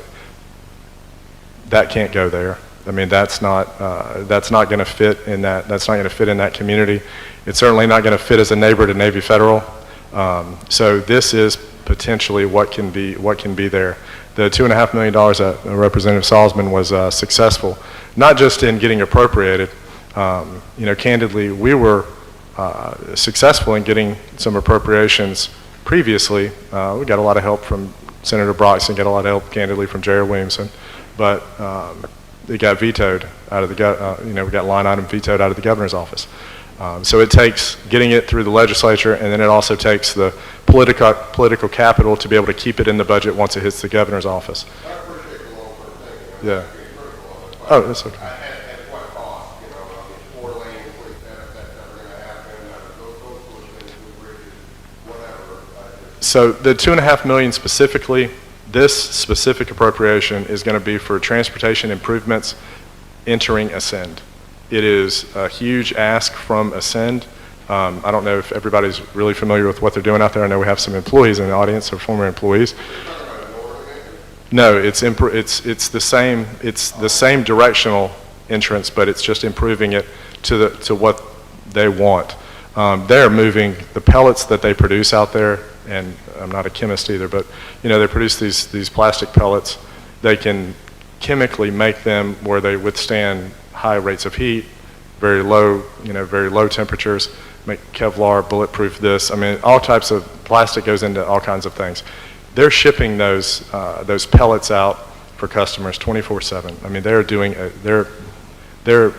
that can't go there. I mean, that's not going to fit in that. That's not going to fit in that community. It's certainly not going to fit as a neighbor to Navy Federal. So this is potentially what can be there. The $2.5 million that Representative Salzman was successful, not just in getting appropriated. Candidly, we were successful in getting some appropriations previously. We got a lot of help from Senator Broxton, got a lot of help, candidly, from Jerry Williamson, but it got vetoed out of the, we got line item vetoed out of the governor's office. So it takes getting it through the legislature, and then it also takes the political capital to be able to keep it in the budget once it hits the governor's office. Yeah. Oh, that's okay. So the $2.5 million specifically, this specific appropriation is going to be for transportation improvements entering Ascend. It is a huge ask from Ascend. I don't know if everybody's really familiar with what they're doing out there. I know we have some employees in the audience, or former employees. No, it's the same directional entrance, but it's just improving it to what they want. They're moving the pellets that they produce out there, and I'm not a chemist either, but they produce these plastic pellets. They can chemically make them where they withstand high rates of heat, very low temperatures, make Kevlar, bulletproof this. I mean, all types of plastic goes into all kinds of things. They're shipping those pellets out for customers 24/7. I mean, they're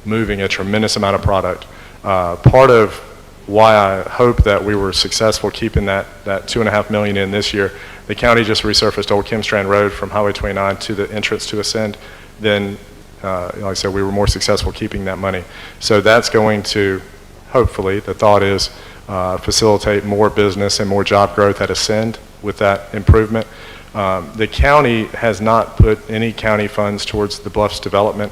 moving a tremendous amount of product. Part of why I hope that we were successful keeping that $2.5 million in this year, the county just resurfaced Old Kimstrand Road from Highway 29 to the entrance to Ascend. Then, like I said, we were more successful keeping that money. So that's going to, hopefully, the thought is, facilitate more business and more job growth at Ascend with that improvement. The county has not put any county funds towards the Bluffs development.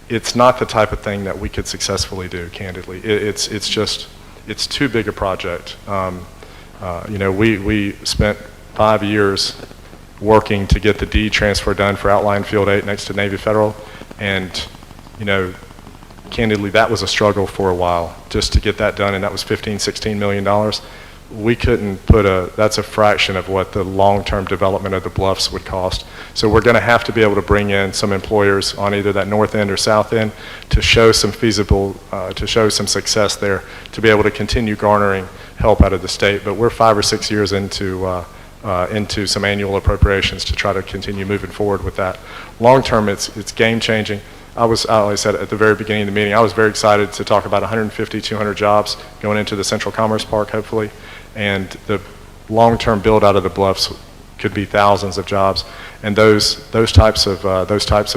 It's not the type of thing that we could successfully do, candidly. It's too big a project. We spent 5 years working to get the deed transfer done for Outline Field 8 next to Navy Federal, and candidly, that was a struggle for a while just to get that done, and that was $16 million. We couldn't that's a fraction of what the long-term development of the Bluffs would cost. So we're going to have to be able to bring in some employers on either that north end or south end to show some to show some success there, to be able to continue garnering help out of the state. But we're 5 or 6 years into some annual appropriations to try to continue moving forward with that. Long-term, it's game-changing. Like I said at the very beginning of the meeting, I was very excited to talk about 150, 200 jobs going into the Central Commerce Park, hopefully. And the long-term build out of the Bluffs could be thousands of jobs. And those types of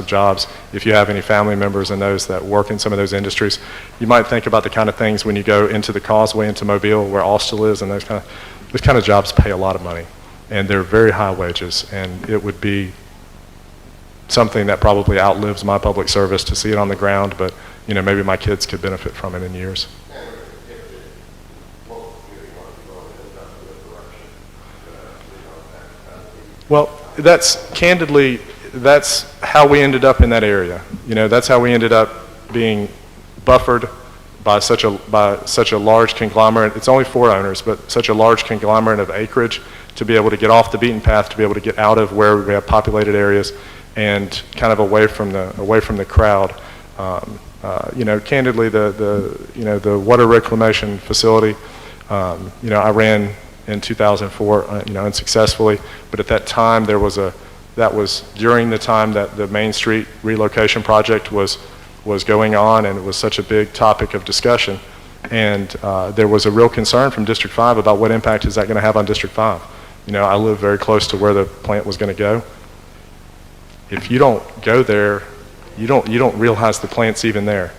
jobs, if you have any family members and those that work in some of those industries, you might think about the kind of things when you go into the Causeway into Mobile, where Austell is, and those kind of jobs pay a lot of money, and they're very high wages. And it would be something that probably outlives my public service to see it on the ground, but maybe my kids could benefit from it in years. Well, that's how we ended up in that area. That's how we ended up being buffered by such a large conglomerate. It's only 4 owners, but such a large conglomerate of acreage to be able to get off the beaten path, to be able to get out of where we have populated areas and kind of away from the crowd. Candidly, the water reclamation facility, I ran in 2004, unsuccessfully, but at that time that was during the time that the Main Street relocation project was going on, and it was such a big topic of discussion, and there was a real concern from District 5 about what impact is that going to have on District 5. I live very close to where the plant was going to go. If you don't go there, you don't realize the plant's even there.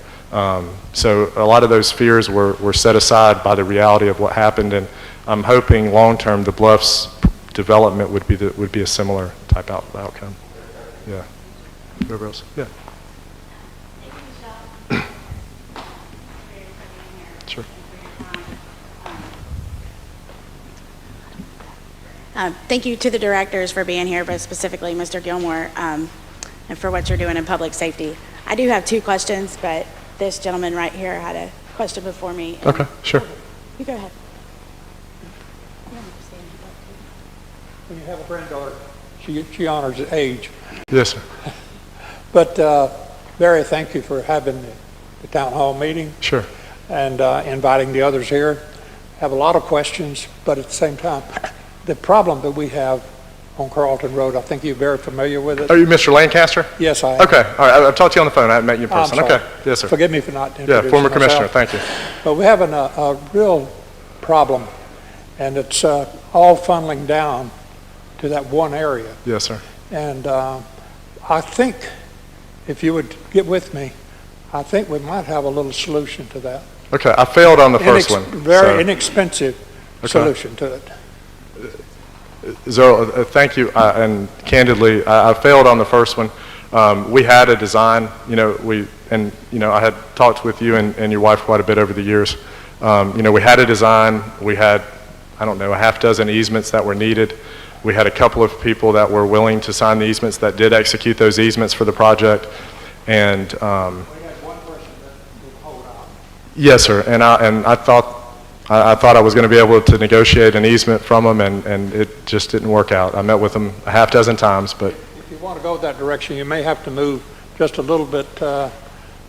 So a lot of those fears were set aside by the reality of what happened, and I'm hoping long-term the Bluffs development would be a similar type outcome. Yeah. Whoever else? Yeah. Thank you to the directors for being here, but specifically Mr. Gilmore, and for what you're doing in public safety. I do have 2 questions, but this gentleman right here had a question before me. Okay, sure. You go ahead. When you have a granddaughter, she honors age. Yes, sir. But Barry, thank you for having the town hall meeting. Sure. And inviting the others here. Have a lot of questions, but at the same time, the problem that we have on Carlton Road, I think you're very familiar with it. Are you Mr. Lancaster? Yes, I am. Okay, all right. I've talked to you on the phone. I haven't met you in person. I'm sorry. Okay, yes, sir. Forgive me for not Yeah, introducing former myself. commissioner. Thank you. But we're having a real problem, and it's all funneling down to that one area. Yes, sir. And I think, if you would get with me, I think we might have a little solution to that. Okay, I failed on the first one. Very so- inexpensive solution to it. So, thank you, and candidly, I failed on the first one. We had a design, I had talked with you and your wife quite a bit over the years. We had a design, we had, I don't know, a half dozen easements that were needed. We had a couple of people that were willing to sign the easements that did execute those easements for the project, and, yes, sir, and I thought I was going to be able to negotiate an easement from them, and it just didn't work out. I met with them a half dozen times, but If you want to go that direction, you may have to move just a little bit to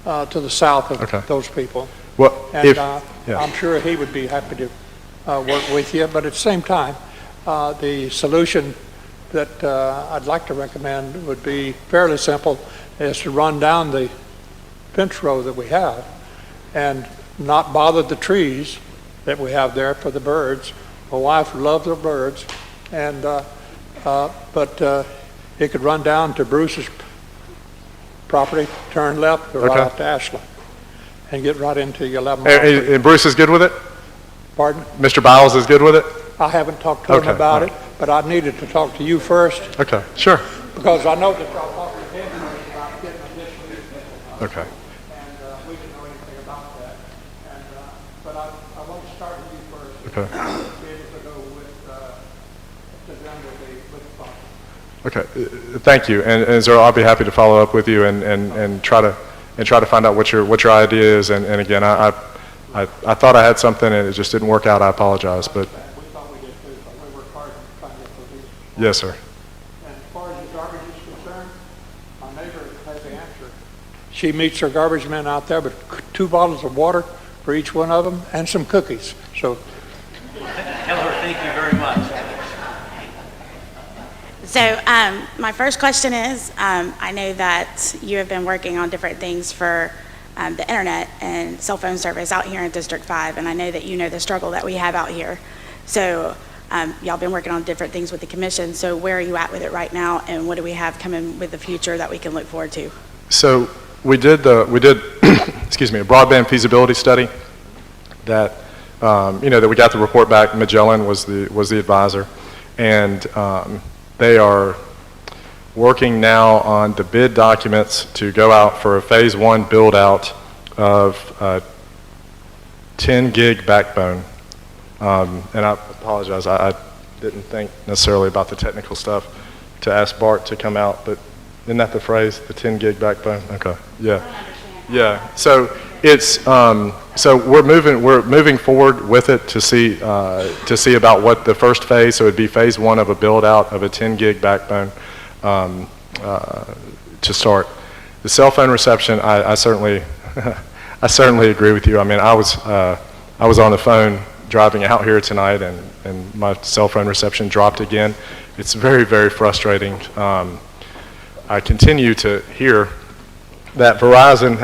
the south of those people. Well, And yeah. I'm sure he would be happy to work with you, but at the same time, the solution that I'd like to recommend would be fairly simple, is to run down the fence row that we have and not bother the trees that we have there for the birds. My wife loves the birds, and but it could run down to Bruce's property, turn left, or right Okay. off to Ashland, and get right into your 11 And Bruce is good with it? Pardon? Mr. Biles is good with it? I haven't talked to him Okay, about all it, but I needed to talk to you first, Okay, sure. because I know that y'all talked to him about getting additional easement. Okay. And we didn't know anything about that. And, but I want to start with you first. Okay. Be able to go to them with the project. Okay, thank you, and so I'll be happy to follow up with you and try to find out what your idea is, and again, I thought I had something and it just didn't work out. I apologize, but We thought we did too, but we worked hard to try and get those easements. yes, sir. And as far as the garbage is concerned, my neighbor has the answer. She meets her garbage men out there, but 2 bottles of water for each one of them, and some cookies. So Tell her thank you very much. So my first question is, I know that you have been working on different things for the internet and cell phone service out here in District 5, and I know that you know the struggle that we have out here. So y'all been working on different things with the commission, so where are you at with it right now, and what do we have coming with the future that we can look forward to? So we did excuse me, a broadband feasibility study that that we got the report back. Magellan was the advisor, and they are working now on the bid documents to go out for a phase 1 build out of 10 gig backbone. And I apologize, I didn't think necessarily about the technical stuff to ask Bart to come out, but isn't that the phrase, the 10 gig backbone? Okay, yeah. Yeah, so it's, so we're moving forward with it to see about what the first phase, so it'd be phase 1 of a build out of a 10 gig backbone to start. The cell phone reception, I certainly, I certainly agree with you. I mean, I was on the phone driving out here tonight, and my cell phone reception dropped again. It's very, very frustrating. I continue to hear that Verizon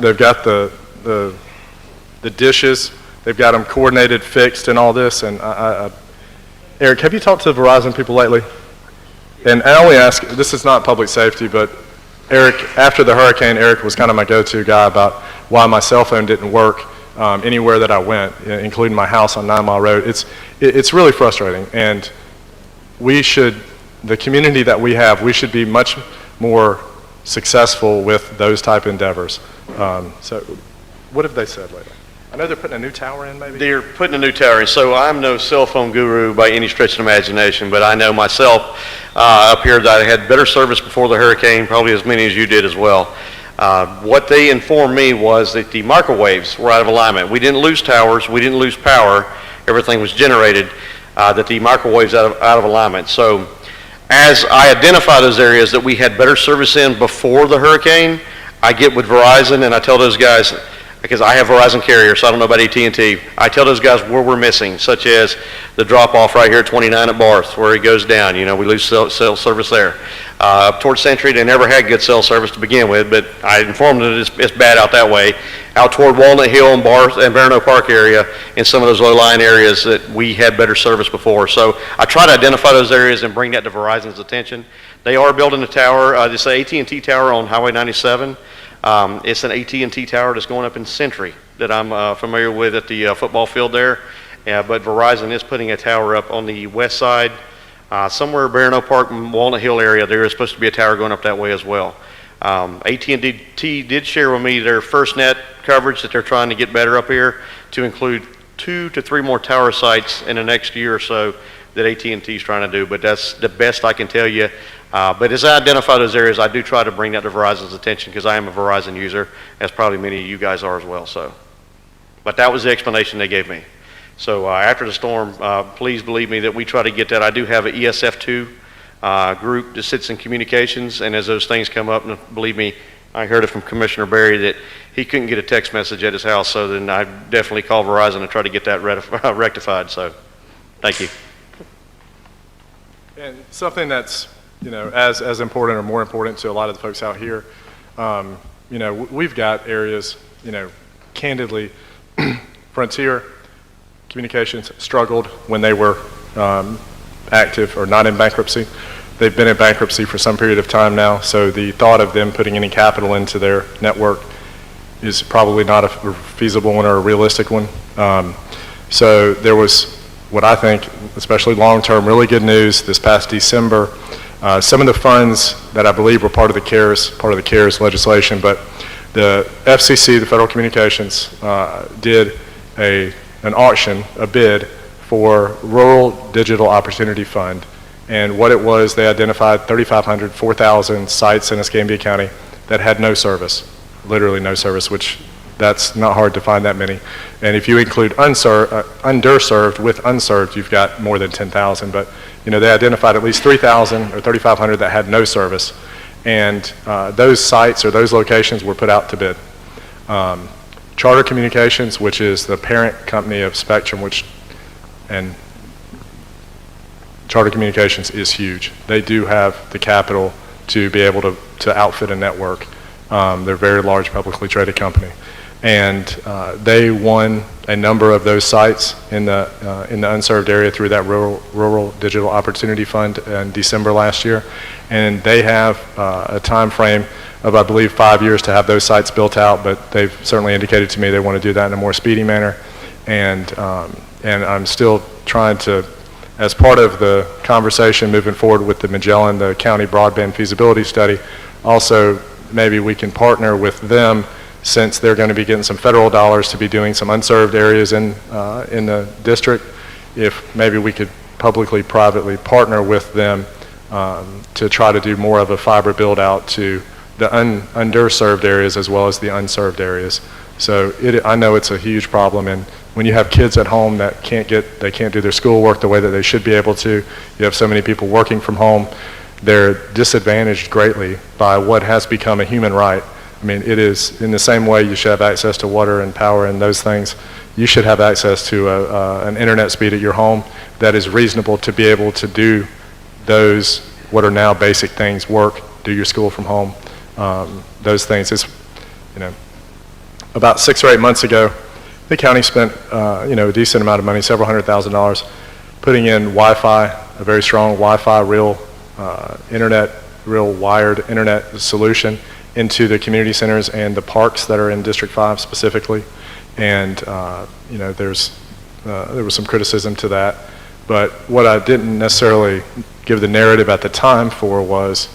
they've got the dishes, they've got them coordinated, fixed, and all this. And Eric, have you talked to Verizon people lately? And I only ask, this is not public safety, but Eric, after the hurricane, Eric was kind of my go-to guy about why my cell phone didn't work anywhere that I went, including my house on 9 Mile Road. It's really frustrating, and the community that we have, we should be much more successful with those type endeavors. So what have they said lately? I know they're putting a new tower in, maybe? They're putting a new tower in, so I'm no cell phone guru by any stretch of the imagination, but I know myself up here that I had better service before the hurricane, probably as many as you did as well. What they informed me was that the microwaves were out of alignment. We didn't lose towers, we didn't lose power, everything was generated, that the microwaves out of alignment. So as I identify those areas that we had better service in before the hurricane, I get with Verizon and I tell those guys, because I have Verizon carrier, so I don't know about AT&T. I tell those guys where we're missing, such as the drop-off right here at 29 at Barth, where it goes down. You know, we lose cell service there. Up towards Century, they never had good cell service to begin with, but I informed them that it's bad out that way. Out toward Walnut Hill and Barth and Barano Park area, in some of those low-lying areas that we had better service before. So I try to identify those areas and bring that to Verizon's attention. They are building a tower, this AT&T tower on Highway 97. It's an AT&T tower that's going up in Century that I'm familiar with at the football field there. But Verizon is putting a tower up on the west side, somewhere Barano Park and Walnut Hill area. There is supposed to be a tower going up that way as well. AT&T did share with me their FirstNet coverage that they're trying to get better up here to include 2 to 3 more tower sites in the next year or so that AT&T is trying to do. But that's the best I can tell you. But as I identify those areas, I do try to bring that to Verizon's attention because I am a Verizon user, as probably many of you guys are as well. So, but that was the explanation they gave me. So after the storm, please believe me that we try to get that. I do have an ESF2 group that sits in communications, and as those things come up, and believe me, I heard it from Commissioner Berry that he couldn't get a text message at his house, so then I definitely call Verizon and try to get that rectified. So, thank you. And something that's, you know, as important or more important to a lot of the folks out here, you know, we've got areas, you know, candidly, Frontier Communications struggled when they were active or not in bankruptcy. They've been in bankruptcy for some period of time now, so the thought of them putting any capital into their network is probably not a feasible one or a realistic one. So there was what I think, especially long-term, really good news this past December. Some of the funds that I believe were part of the CARES legislation, but the FCC, the Federal Communications, did an auction, a bid for Rural Digital Opportunity Fund. And what it was, they identified 3,500, 4,000 sites in Escambia County that had no service, literally no service, which that's not hard to find that many. And if you include underserved with unserved, you've got more than 10,000. But you know, they identified at least 3,000 or 3,500 that had no service. And those sites or those locations were put out to bid. Charter Communications, which is the parent company of Spectrum, and Charter Communications is huge. They do have the capital to be able to outfit a network. They're a very large publicly traded company. And they won a number of those sites in the unserved area through that Rural Digital Opportunity Fund in December last year. And they have a time frame of, I believe, 5 years to have those sites built out, but they've certainly indicated to me they want to do that in a more speedy manner. And I'm still trying to, as part of the conversation moving forward with the Magellan, the county broadband feasibility study, also maybe we can partner with them, since they're going to be getting some federal dollars to be doing some unserved areas in the district. If maybe we could publicly, privately partner with them to try to do more of a fiber build out to the underserved areas as well as the unserved areas. So I know it's a huge problem, and when you have kids at home that can't do their schoolwork the way that they should be able to, you have so many people working from home, they're disadvantaged greatly by what has become a human right. I mean, it is in the same way you should have access to water and power and those things. You should have access to an internet speed at your home that is reasonable to be able to do those, what are now basic things, work, do your school from home, those things. It's, you know, about 6 or 8 months ago, the county spent, you know, a decent amount of money, several $100,000, putting in Wi-Fi, a very strong Wi-Fi, real wired internet solution into the community centers and the parks that are in District 5 specifically. And, you know, there was some criticism to that. But what I didn't necessarily give the narrative at the time for was,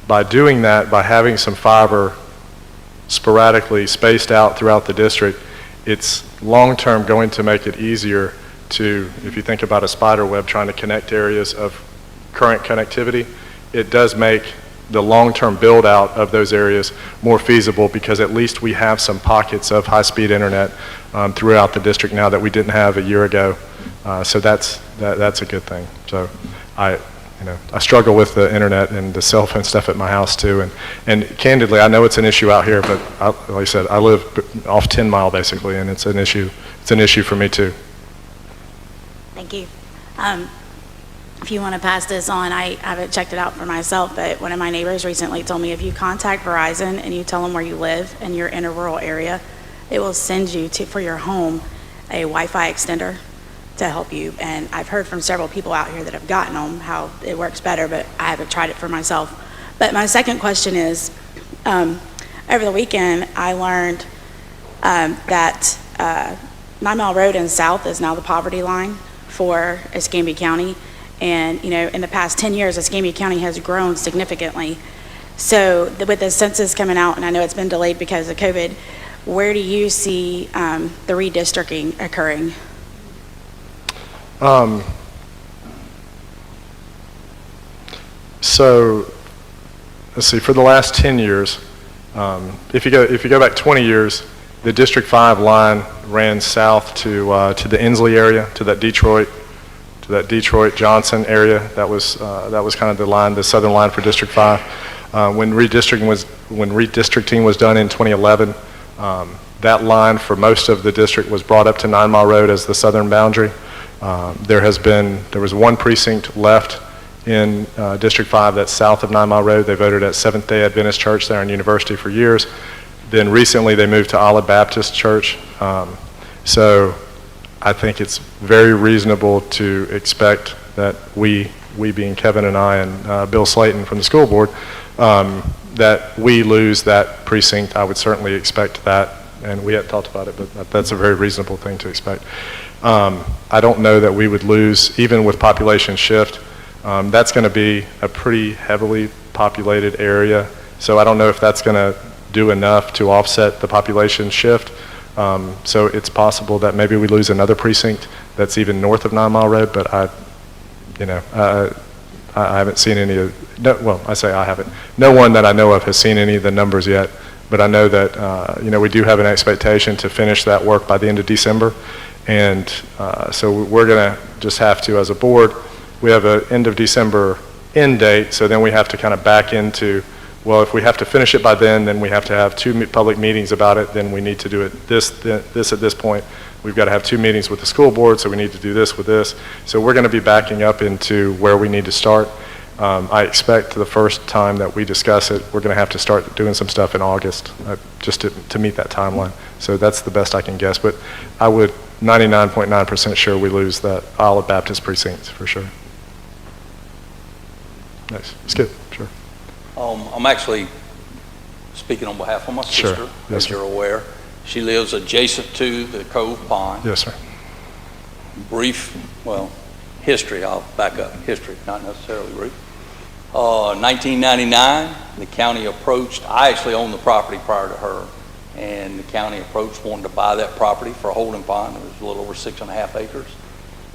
by doing that, by having some fiber sporadically spaced out throughout the district, it's long-term going to make it easier to, if you think about a spider web trying to connect areas of current connectivity, it does make the long-term build-out of those areas more feasible, because at least we have some pockets of high-speed internet throughout the district now that we didn't have a year ago. So that's a good thing. So I struggle with the internet and the cell phone stuff at my house too. And candidly, I know it's an issue out here, but like I said, I live off 10 Mile basically, and it's an issue. It's an issue for me too. Thank you. If you want to pass this on, I haven't checked it out for myself, but one of my neighbors recently told me if you contact Verizon and you tell them where you live and you're in a rural area, it will send you for your home a Wi-Fi extender to help you. And I've heard from several people out here that have gotten them how it works better, but I haven't tried it for myself. But my second question is, over the weekend, I learned that 9 Mile Road and South is now the poverty line for Escambia County. And, in the past 10 years, Escambia County has grown significantly. So with the census coming out, and I know it's been delayed because of COVID, where do you see the redistricting occurring? So, let's see, for the last 10 years, if you go back 20 years, the District 5 line ran south to the Inslee area, to that Detroit Johnson area. That was kind of the line, the southern line for District 5. When redistricting was done in 2011, that line for most of the district was brought up to 9 Mile Road as the southern boundary. There was one precinct left in District 5 that's south of 9 Mile Road. They voted at Seventh-day Adventist Church there in University for years. Then recently they moved to Olive Baptist Church. So I think it's very reasonable to expect that we being Kevin and I and Bill Slayton from the school board, that we lose that precinct. I would certainly expect that, and we hadn't talked about it, but that's a very reasonable thing to expect. I don't know that we would lose, even with population shift. That's going to be a pretty heavily populated area, so I don't know if that's going to do enough to offset the population shift. So it's possible that maybe we lose another precinct that's even north of 9 Mile Road, but I haven't seen any of, well, I say I haven't. No one that I know of has seen any of the numbers yet, but I know that, we do have an expectation to finish that work by the end of December. And so we're going to just have to, as a board, we have an end of December end date, so then we have to kind of back into, well, if we have to finish it by then we have to have 2 public meetings about it, then we need to do it this at this point. We've got to have 2 meetings with the school board, so we need to do this with this. So we're going to be backing up into where we need to start. I expect the first time that we discuss it, we're going to have to start doing some stuff in August, just to meet that timeline. So that's the best I can guess, but I would 99.9% sure we lose that Olive Baptist precinct for sure. Nice, skip, sure. I'm actually speaking on behalf of my sister, Sure. Yes, as you're aware. She lives adjacent to the Cove Pond. Yes, sir. Brief, history, I'll back up, history, not necessarily brief. 1999, the county approached, I actually owned the property prior to her, and the county approached, wanted to buy that property for a holding pond. It was a little over 6.5 acres.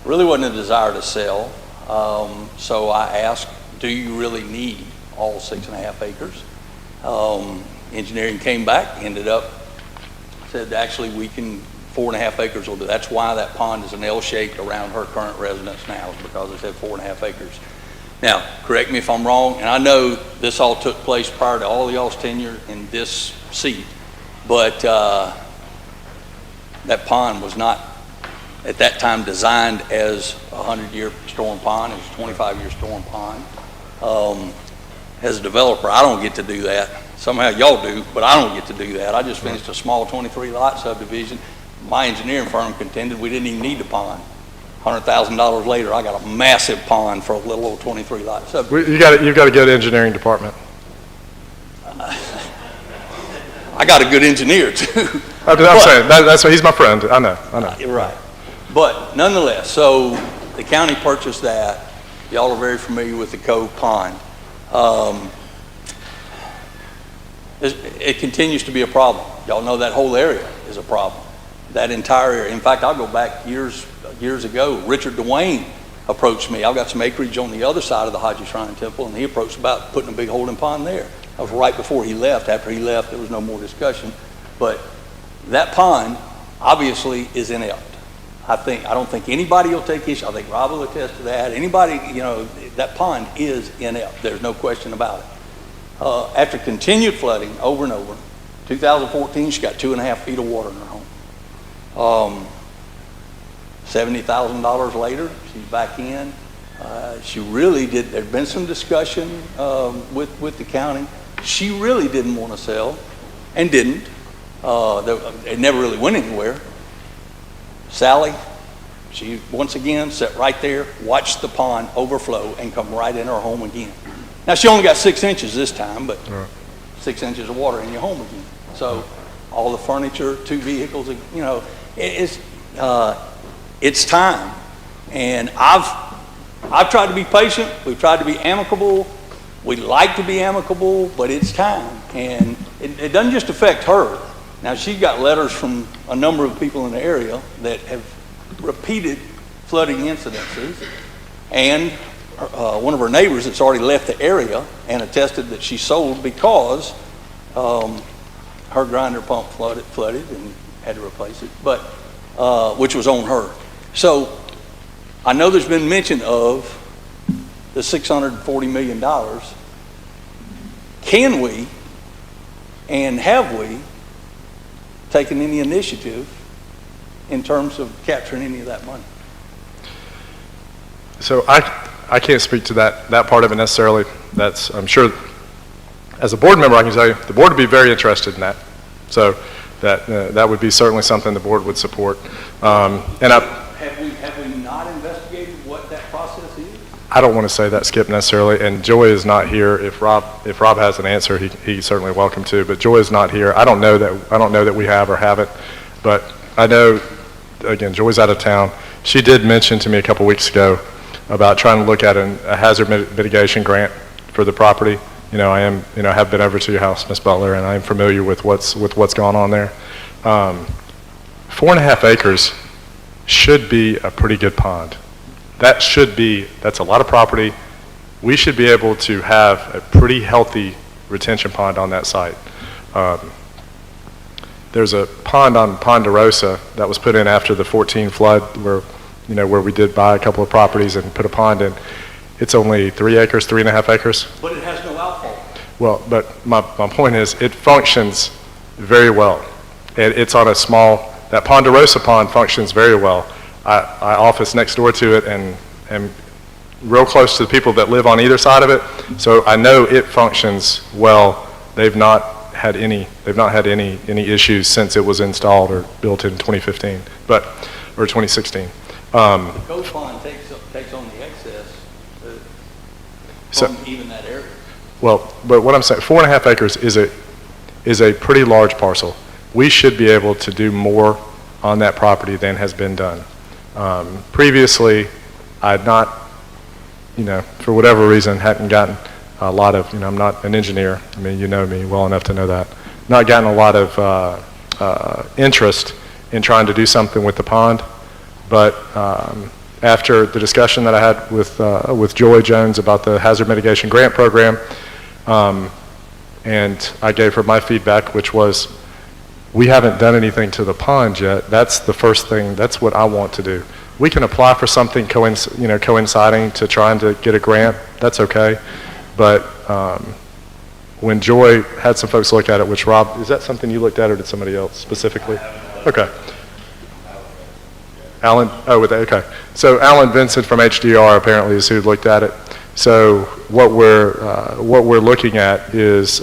Really wasn't a desire to sell, so I asked, do you really need all 6.5 acres? Engineering came back, ended up, said actually we can, 4.5 acres will do. That's why that pond is an L-shaped around her current residence now, is because it said 4.5 acres. Now, correct me if I'm wrong, and I know this all took place prior to all y'all's tenure in this seat, but that pond was not, at that time, designed as a 100-year storm pond. It was a 25-year storm pond. As a developer, I don't get to do that. Somehow y'all do, but I don't get to do that. I just finished a small 23-lot subdivision. My engineering firm contended we didn't even need the pond. $100,000 later, I got a massive pond for a little old 23-lot subdivision. You've got a good engineering department. I got a good engineer too. I'm saying, that's why he's my friend. I know. You're right. But nonetheless, so the county purchased that. Y'all are very familiar with the Cove Pond. It continues to be a problem. Y'all know that whole area is a problem. that entire area. In fact, I'll go back years ago. Richard Dwayne approached me. I've got some acreage on the other side of the Haji Shrine Temple, and he approached about putting a big holding pond there. That was right before he left. After he left, there was no more discussion. But that pond obviously is inept. I don't think anybody will take issue. I think Rob will attest to that. Anybody, that pond is inept. There's no question about it. After continued flooding over and over, 2014, she got 2.5 feet of water in her home. $70,000 later, she's back in. She really did, there'd been some discussion with the county. She really didn't want to sell and didn't. It never really went anywhere. Sally, she once again sat right there, watched the pond overflow and come right in her home again. Now she only got 6 inches this time, but 6 inches of water in your home again. So all the furniture, 2 vehicles, it's time. And I've tried to be patient. We've tried to be amicable. We like to be amicable, but it's time. And it doesn't just affect her. Now, she's got letters from a number of people in the area that have repeated flooding incidences. And one of her neighbors that's already left the area and attested that she sold because her grinder pump flooded and had to replace it, but which was on her. So I know there's been mention of the $640 million. Can we and have we taken any initiative in terms of capturing any of that money? So I can't speak to that part of it necessarily. I'm sure as a board member I can tell you the board would be very interested in that. So that would be certainly something the board would support. Have we not investigated what that process is? I don't want to say that, Skip, necessarily, and Joy is not here. If Rob has an answer, he's certainly welcome to, but Joy is not here. I don't know that we have or haven't, but I know, again, Joy's out of town. She did mention to me a couple weeks ago about trying to look at a hazard mitigation grant for the property. I have been over to your house, Ms. Butler, and I am familiar with what's gone on there. 4.5 acres should be a pretty good pond. That's a lot of property. We should be able to have a pretty healthy retention pond on that site. There's a pond on Ponderosa that was put in after the 14 flood where we did buy a couple of properties and put a pond in. It's only 3.5 acres. But it has no outfall. Well, but my point is it functions very well. It's on that Ponderosa pond functions very well. I office next door to it and am real close to the people that live on either side of it, so I know it functions well. They've not had any issues since it was installed or built in 2015, or 2016. Ghost Pond takes on the excess from even that area. Well, but what I'm saying, 4.5 acres is a pretty large parcel. We should be able to do more on that property than has been done. Previously, I had not, for whatever reason, hadn't gotten a lot of, I'm not an engineer. I mean, you know me well enough to know that. Not gotten a lot of interest in trying to do something with the pond. But after the discussion that I had with Joy Jones about the Hazard Mitigation Grant Program, and I gave her my feedback, which was, we haven't done anything to the pond yet. That's the first thing. That's what I want to do. We can apply for something coinciding to trying to get a grant. That's okay. But when Joy had some folks look at it, which Rob, is that something you looked at or did somebody else specifically? Okay. Alan, okay. So Alan Vincent from HDR apparently is who looked at it. So what we're looking at is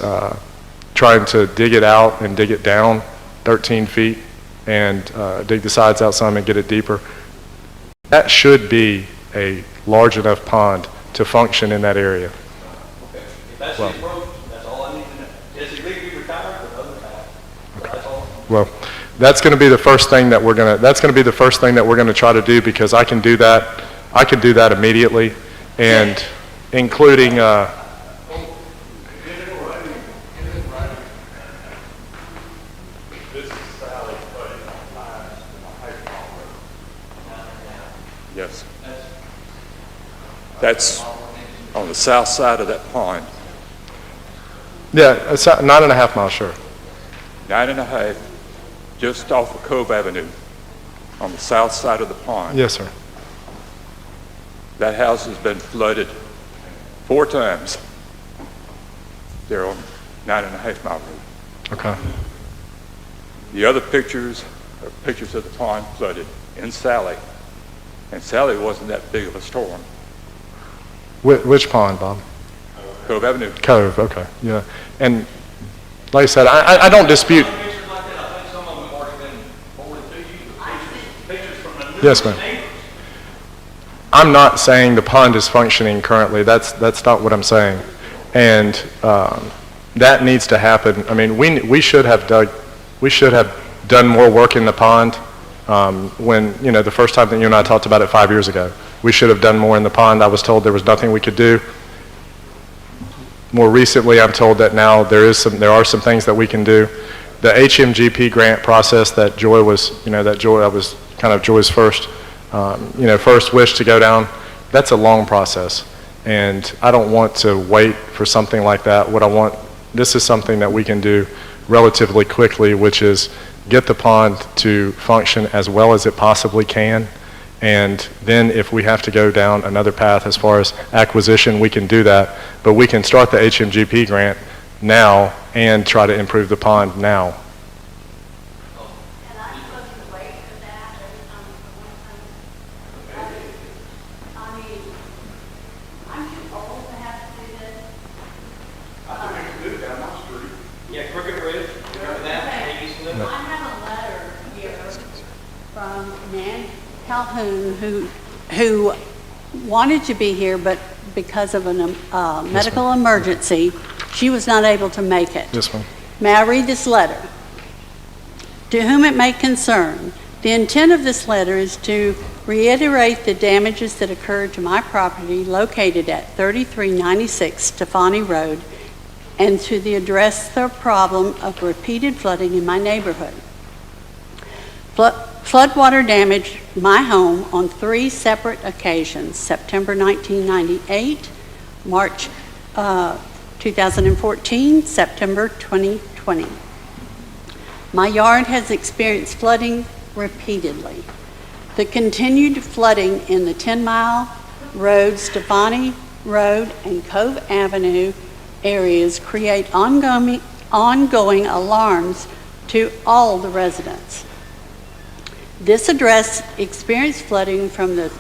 trying to dig it out and dig it down 13 feet and dig the sides out some and get it deeper. That should be a large enough pond to function in that area. Okay. If that's the approach, that's all I need to know. Is it legally retired or other time? That's all. Well, that's going to be the first thing that we're going to try to do, because I can do that immediately, and including Yes. That's on the south side of that pond, Yeah, it's 9.5 miles, sure. 9.5, just off of Cove Avenue, on the south side of the pond. Yes, sir. That house has been flooded 4 times. They're on 9.5 Mile Road. Okay. The other pictures are pictures of the pond flooded in Sally. And Sally wasn't that big of a storm. Which pond, Bob? Cove Avenue. Cove, okay, yeah. And like I said, I don't dispute. Yes, ma'am. I'm not saying the pond is functioning currently. That's not what I'm saying. And that needs to happen. I mean, we should have done more work in the pond when, you know, the first time that you and I talked about it 5 years ago. We should have done more in the pond. I was told there was nothing we could do. More recently, I'm told that now there are some things that we can do. The HMGP grant process that Joy was, that was kind of Joy's first wish to go down. That's a long process, and I don't want to wait for something like that. This is something that we can do relatively quickly, which is get the pond to function as well as it possibly can. And then if we have to go down another path as far as acquisition, we can do that. But we can start the HMGP grant now and try to improve the pond now. Calhoun, who wanted to be here, but because of a medical emergency, she was not able to make it. Yes, ma'am. May I read this letter? To whom it may concern, the intent of this letter is to reiterate the damages that occurred to my property located at 3396 Stefani Road and to address the problem of repeated flooding in my neighborhood. Floodwater damaged my home on 3 separate occasions: September 1998, March 2014, September 2020. My yard has experienced flooding repeatedly. The continued flooding in the 10-mile road, Stefani Road, and Cove Avenue areas create ongoing alarms to all the residents. This address experienced flooding from the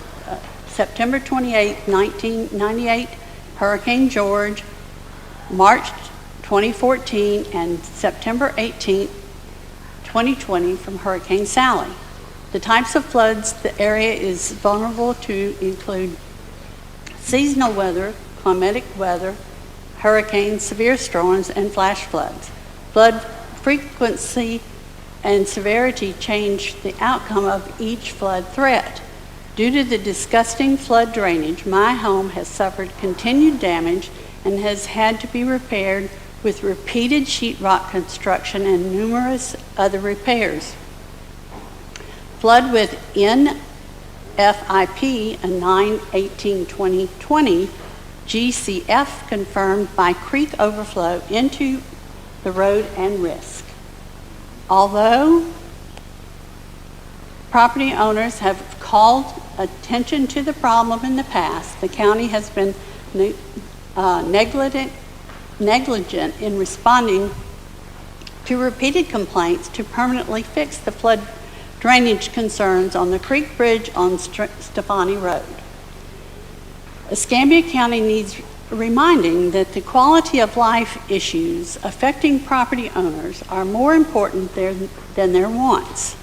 September 28, 1998 Hurricane George, March 2014, and September 18, 2020 from Hurricane Sally. The types of floods the area is vulnerable to include seasonal weather, climatic weather, hurricanes, severe storms, and flash floods. Flood frequency and severity change the outcome of each flood threat. Due to the disgusting flood drainage, my home has suffered continued damage and has had to be repaired with repeated sheetrock construction and numerous other repairs. Flood with NFIP, a 9/18/2020 GCF confirmed by creek overflow into the road and risk. Although property owners have called attention to the problem in the past, the county has been negligent in responding to repeated complaints to permanently fix the flood drainage concerns on the Creek Bridge on Stefani Road. Escambia County needs reminding that the quality of life issues affecting property owners are more important than their wants.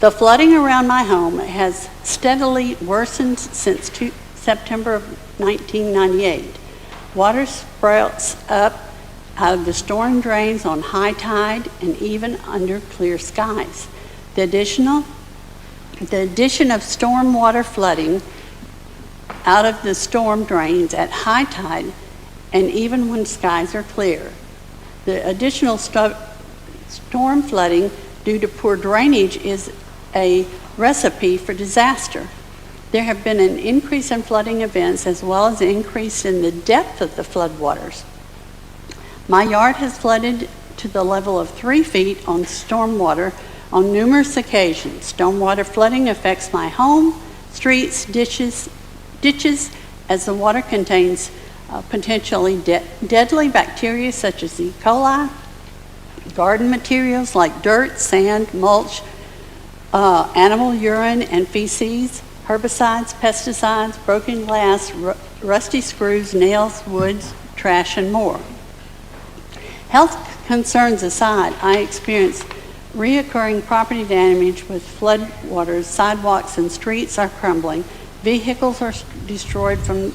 The flooding around my home has steadily worsened since September of 1998. Water sprouts up out of the storm drains on high tide and even under clear skies. The addition of storm water flooding out of the storm drains at high tide and even when skies are clear. The additional storm flooding due to poor drainage is a recipe for disaster. There have been an increase in flooding events as well as an increase in the depth of the floodwaters. My yard has flooded to the level of 3 feet on stormwater on numerous occasions. Stormwater flooding affects my home, streets, ditches, as the water contains potentially deadly bacteria such as E. coli, garden materials like dirt, sand, mulch, animal urine and feces, herbicides, pesticides, broken glass, rusty screws, nails, woods, trash, and more. Health concerns aside, I experience reoccurring property damage with floodwaters. Sidewalks and streets are crumbling. Vehicles are destroyed from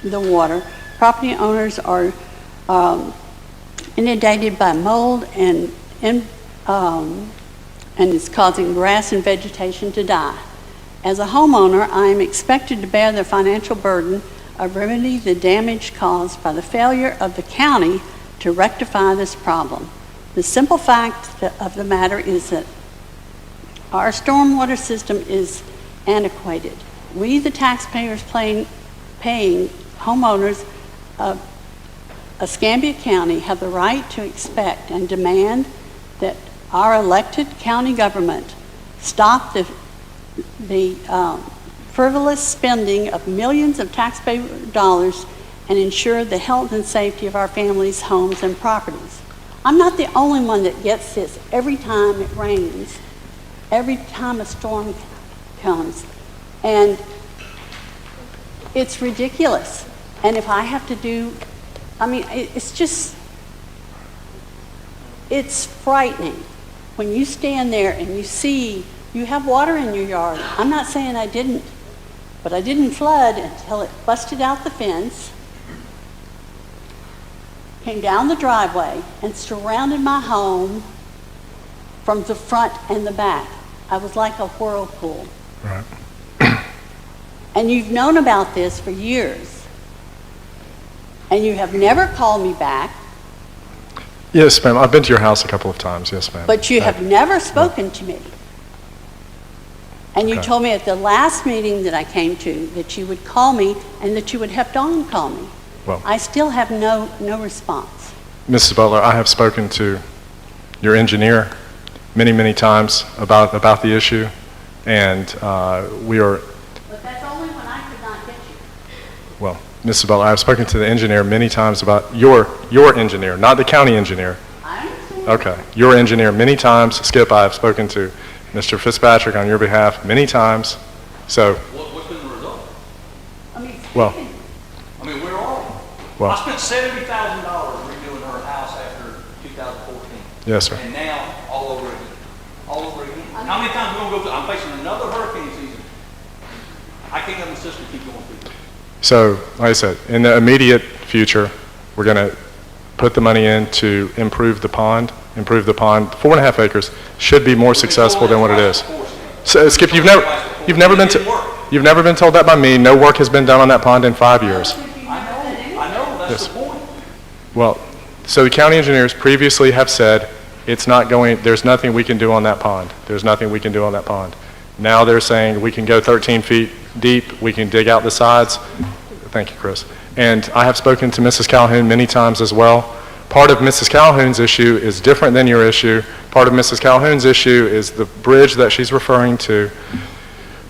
the water. Property owners are inundated by mold and is causing grass and vegetation to die. As a homeowner, I am expected to bear the financial burden of remedying the damage caused by the failure of the county to rectify this problem. The simple fact of the matter is that our stormwater system is antiquated. We, the taxpayers paying homeowners of Escambia County, have the right to expect and demand that our elected county government stop the frivolous spending of millions of taxpayer dollars and ensure the health and safety of our families, homes, and properties. I'm not the only one that gets this every time it rains, every time a storm comes, and it's ridiculous. And if I have to do, it's frightening when you stand there and you see you have water in your yard. I'm not saying I didn't, but I didn't flood until it busted out the fence, came down the driveway, and surrounded my home from the front and the back. I was like a whirlpool. Right. And you've known about this for years, and you have never called me back, Yes, ma'am. I've been to your house a couple of times. Yes, ma'am. but you have never spoken to me. And you Okay. told me at the last meeting that I came to that you would call me and that you would have Dawn call me. Well, I still have no response. Mrs. Butler, I have spoken to your engineer many, many times about the issue, and we are, But that's only when I could not get you. well, Mrs. Butler, I've spoken to the engineer many times about your engineer, not the county engineer. I understand. Okay, your engineer many times. Skip, I have spoken to Mr. Fitzpatrick on your behalf many times. So, What's been the result? well, Where are we? Well- I spent $70,000 redoing her house after 2014. Yes, sir. And now, all over again. All over again. How many times are we going to go through? I'm facing another hurricane season. I can't have my sister keep going through this. So, like I said, in the immediate future, we're going to put the money in to improve the pond. 4.5 acres should be more successful than what it is. So, Skip, you've never been told that by me. No work has been done on that pond in 5 years. I know, that's Yes. the point. Well, so the county engineers previously have said there's nothing we can do on that pond. There's nothing we can do on that pond. Now they're saying we can go 13 feet deep, we can dig out the sides. Thank you, Chris. And I have spoken to Mrs. Calhoun many times as well. Part of Mrs. Calhoun's issue is different than your issue. Part of Mrs. Calhoun's issue is the bridge that she's referring to.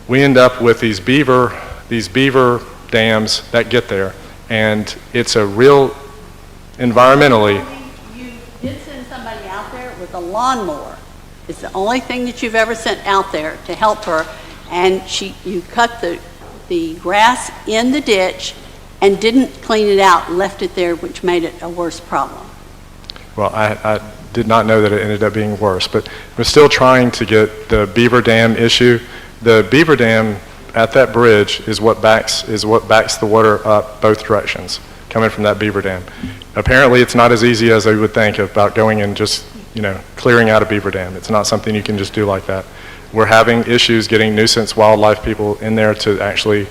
We end up with these beaver dams that get there, and it's a real, environmentally, You did send somebody out there with a lawnmower. It's the only thing that you've ever sent out there to help her, and you cut the grass in the ditch and didn't clean it out, left it there, which made it a worse problem. well, I did not know that it ended up being worse, but we're still trying to get the beaver dam issue. The beaver dam at that bridge is what backs the water up both directions, coming from that beaver dam. Apparently, it's not as easy as I would think about going and just, clearing out a beaver dam. It's not something you can just do like that. We're having issues getting nuisance wildlife people in there to actually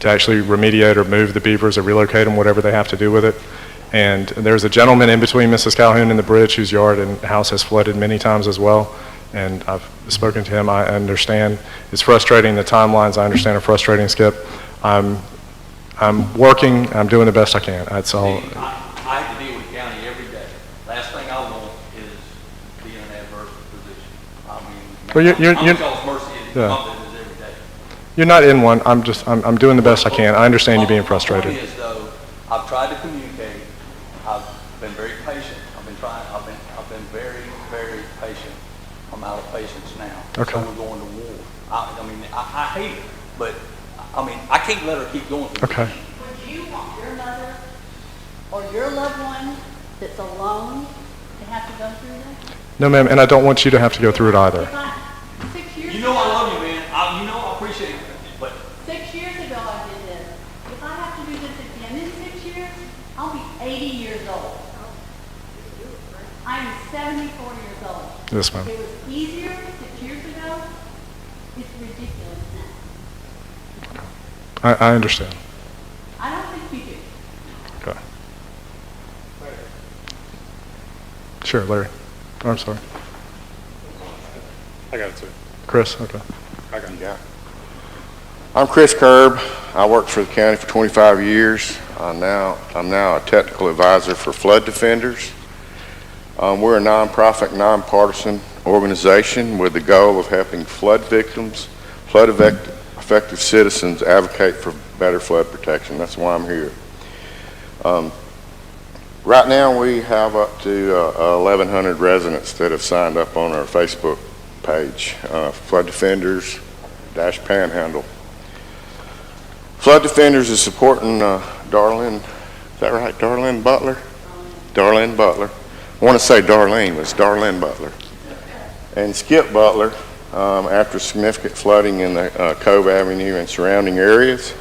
remediate or move the beavers or relocate them, whatever they have to do with it. And there's a gentleman in between Mrs. Calhoun and the bridge whose yard and house has flooded many times as well. and I've spoken to him. I understand it's frustrating, the timelines I understand are frustrating, Skip. I'm working, I'm doing the best I can. That's all. I have to deal with the county every day. Last thing I want is be in an adverse position. I mean, Well, you're I'm y'all's mercy is yeah. something is every day. You're not in one. I'm doing the best I can. I understand you being frustrated. My point is, though, I've tried to communicate. I've been very patient. I've been very, very patient. I'm out of patience now. Okay. So we're going to war. I hate it, but I mean, I can't let her keep going through Okay. this. Would you want your mother or your loved one that's alone to have to go through that? No, ma'am, and I don't want you to have to go through it either. 6 years You know I ago- love you, man. You know I appreciate it, but 6 years ago I did this. If I have to do this again in 6 years, I'll be 80 years old. I am 74 years old. Yes, ma'am. It was easier 6 years ago. It's ridiculous now. I understand. I don't think you do. Okay. Sure, Larry. Oh, I'm sorry. I got it too. Chris, okay. I got it. Yeah. I'm Chris Kerb. I worked for the county for 25 years. I'm now a technical advisor for Flood Defenders. We're a nonprofit, nonpartisan organization with the goal of helping flood victims, flood-affected citizens advocate for better flood protection. That's why I'm here. Right now, we have up to 1,100 residents that have signed up on our Facebook page, Flood Defenders - Panhandle. Flood Defenders is supporting Darlene, is that right, Darlene Butler? Darlene Butler. I want to say Darlene, but it's Darlene Butler. And Skip Butler, after significant flooding in the Cove Avenue and surrounding areas.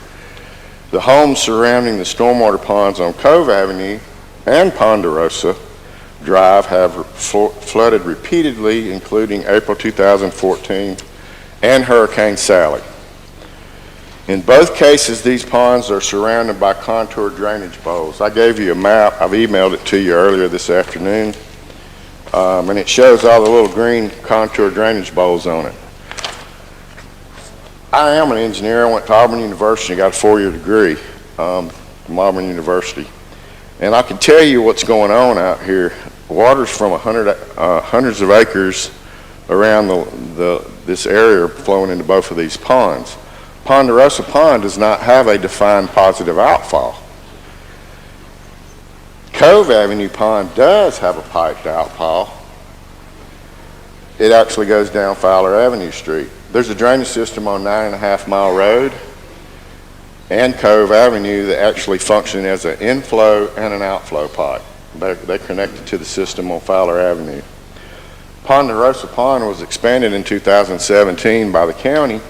The homes surrounding the stormwater ponds on Cove Avenue and Ponderosa Drive have flooded repeatedly, including April 2014 and Hurricane Sally. In both cases, these ponds are surrounded by contour drainage bowls. I gave you a map. I've emailed it to you earlier this afternoon, and it shows all the little green contour drainage bowls on it. I am an engineer. I went to Auburn University, got a 4-year degree from Auburn University. And I can tell you what's going on out here. Water's from hundreds of acres around this area flowing into both of these ponds. Ponderosa Pond does not have a defined positive outfall. Cove Avenue Pond does have a piped outfall. It actually goes down Fowler Avenue Street. There's a drainage system on 9.5 Mile Road and Cove Avenue that actually function as an inflow and an outflow pipe. They're connected to the system on Fowler Avenue. Ponderosa Pond was expanded in 2017 by the county,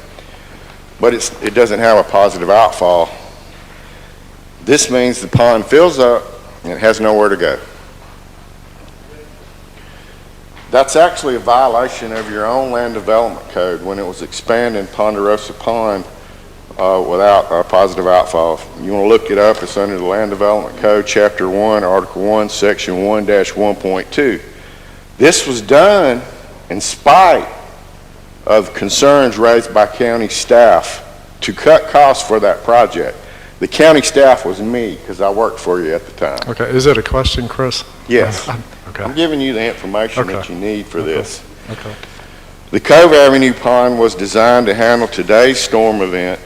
but it doesn't have a positive outfall. This means the pond fills up and it has nowhere to go. That's actually a violation of your own land development code when it was expanding Ponderosa Pond without a positive outfall. You want to look it up, it's under the Land Development Code, Chapter 1, Article 1, Section 1-1.2. This was done in spite of concerns raised by county staff to cut costs for that project. The county staff was me, because I worked for you at the time. Okay, is it a question, Chris? Yes. Okay. I'm giving you the information that Okay. you need for this. Okay. The Cove Avenue Pond was designed to handle today's storm event.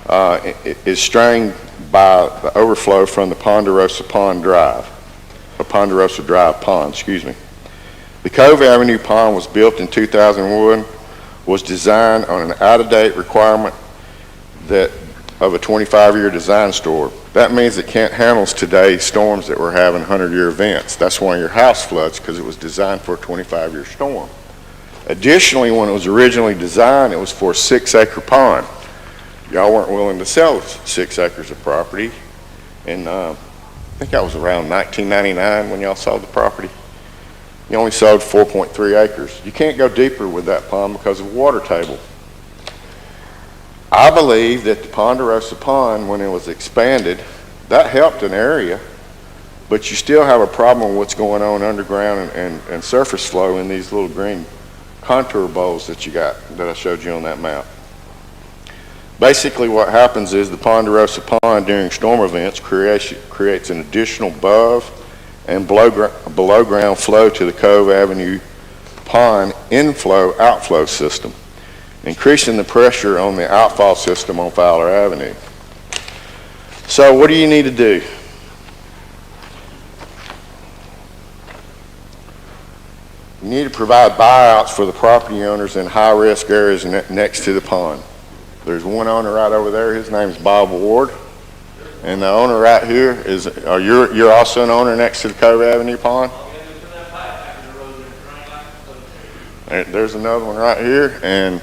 It is strained by the overflow from the Ponderosa Drive Pond, excuse me. The Cove Avenue Pond was built in 2001, was designed on an out-of-date requirement of a 25-year design store. That means it can't handle today's storms that we're having 100-year events. That's why your house floods, because it was designed for a 25-year storm. Additionally, when it was originally designed, it was for a 6-acre pond. Y'all weren't willing to sell 6 acres of property, and I think that was around 1999 when y'all sold the property. You only sold 4.3 acres. You can't go deeper with that pond because of water table. I believe that the Ponderosa Pond, when it was expanded, that helped an area, but you still have a problem with what's going on underground and surface flow in these little green contour bowls that you got, that I showed you on that map. Basically what happens is the Ponderosa Pond during storm events creates an additional above and below ground flow to the Cove Avenue Pond inflow-outflow system, increasing the pressure on the outfall system on Fowler Avenue. So what do you need to do? You need to provide buyouts for the property owners in high-risk areas next to the pond. There's one owner right over there. His name is Bob Ward. And the owner right here is, you're also an owner next to the Cove Avenue Pond? There's another one right here, and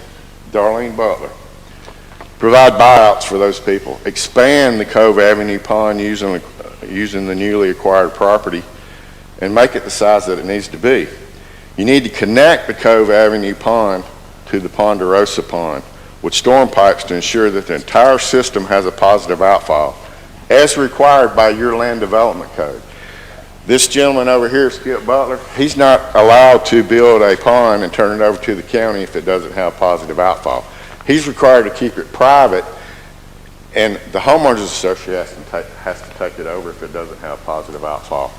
Darlene Butler. Provide buyouts for those people. Expand the Cove Avenue Pond using the newly acquired property and make it the size that it needs to be. You need to connect the Cove Avenue Pond to the Ponderosa Pond with storm pipes to ensure that the entire system has a positive outfall, as required by your land development code. This gentleman over here, Skip Butler, he's not allowed to build a pond and turn it over to the county if it doesn't have positive outfall. He's required to keep it private, and the homeowners association has to take it over if it doesn't have positive outfall.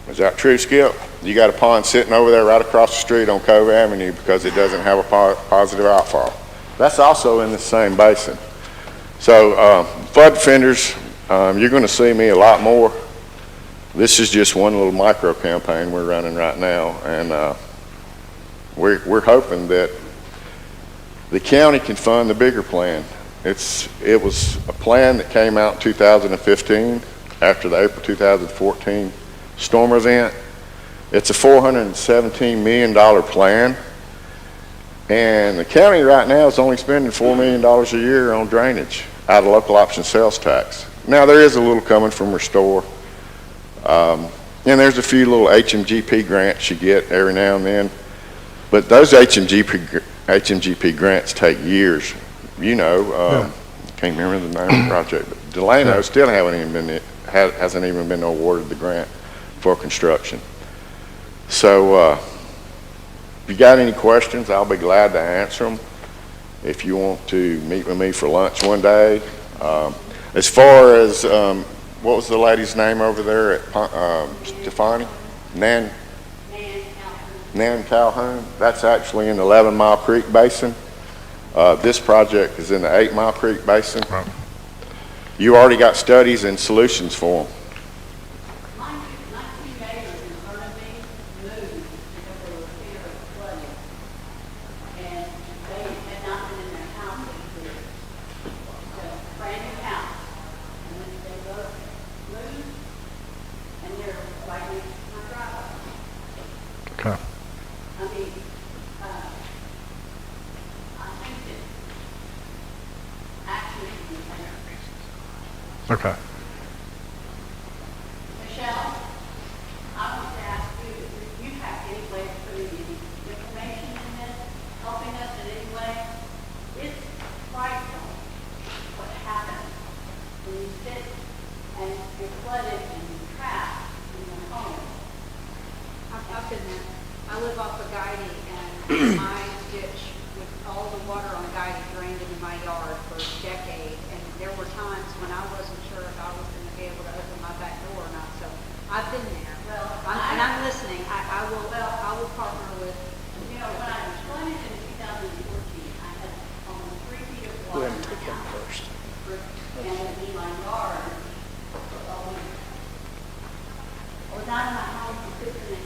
Is that true, Skip? You got a pond sitting over there right across the street on Cove Avenue because it doesn't have a positive outfall. That's also in the same basin. So flood defenders, you're going to see me a lot more. This is just one little micro campaign we're running right now, and we're hoping that the county can fund the bigger plan. It was a plan that came out in 2015 after the April 2014 storm event. It's a $417 million plan, and the county right now is only spending $4 million a year on drainage out of local option sales tax. Now there is a little coming from Restore, and there's a few little HMGP grants you get every now and then, but those HMGP grants take years. You know, can't remember the name of the project, but Delano still hasn't even been awarded the grant for construction. So if you got any questions, I'll be glad to answer them. If you want to meet with me for lunch one day. As far as, what was the lady's name over there at Stefani? Nan Calhoun. That's actually in the 11 Mile Creek Basin. This project is in the 8 Mile Creek Basin. You already got studies and solutions for them. Okay. Michelle, I want to ask you, if you have any way of putting any information in this, helping us in any way, it's frightful what happens when you sit and you're flooded and you're trapped in your home. I've been there. I live off of Guidey, and my ditch with all the water on Guidey drained into my yard for decades. And there were times when I wasn't sure if I was going to be able to open my back door or not. So I've been there. And I'm listening. I will partner with. You know, when I was flooded in 2014, I had almost 3 feet of water in my house. And in my yard for a week. I was out of my house for 6.5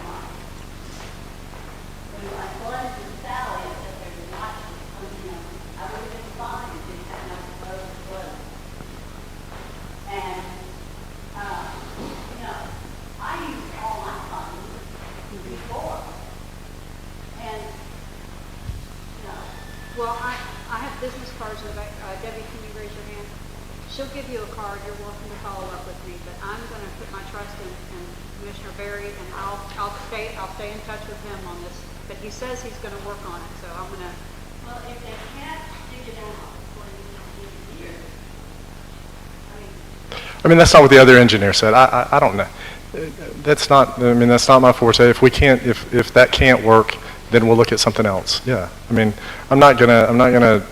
months. When I flooded in Sally, I said there was not, I would have been fine if it had not flooded. And, I used all my funds before. And, Well, I have business cards in the back. Debbie, can you raise your hand? She'll give you a card. You're welcome to follow up with me. But I'm going to put my trust in Commissioner Berry, and I'll stay in touch with him on this. But he says he's going to work on it, so I'm going to. well, if they can't dig it out for years, I mean, that's not what the other engineer said. I don't know. That's not my forte. If we can't, if that can't work, then we'll look at something else. Yeah. I mean, I'm not gonna,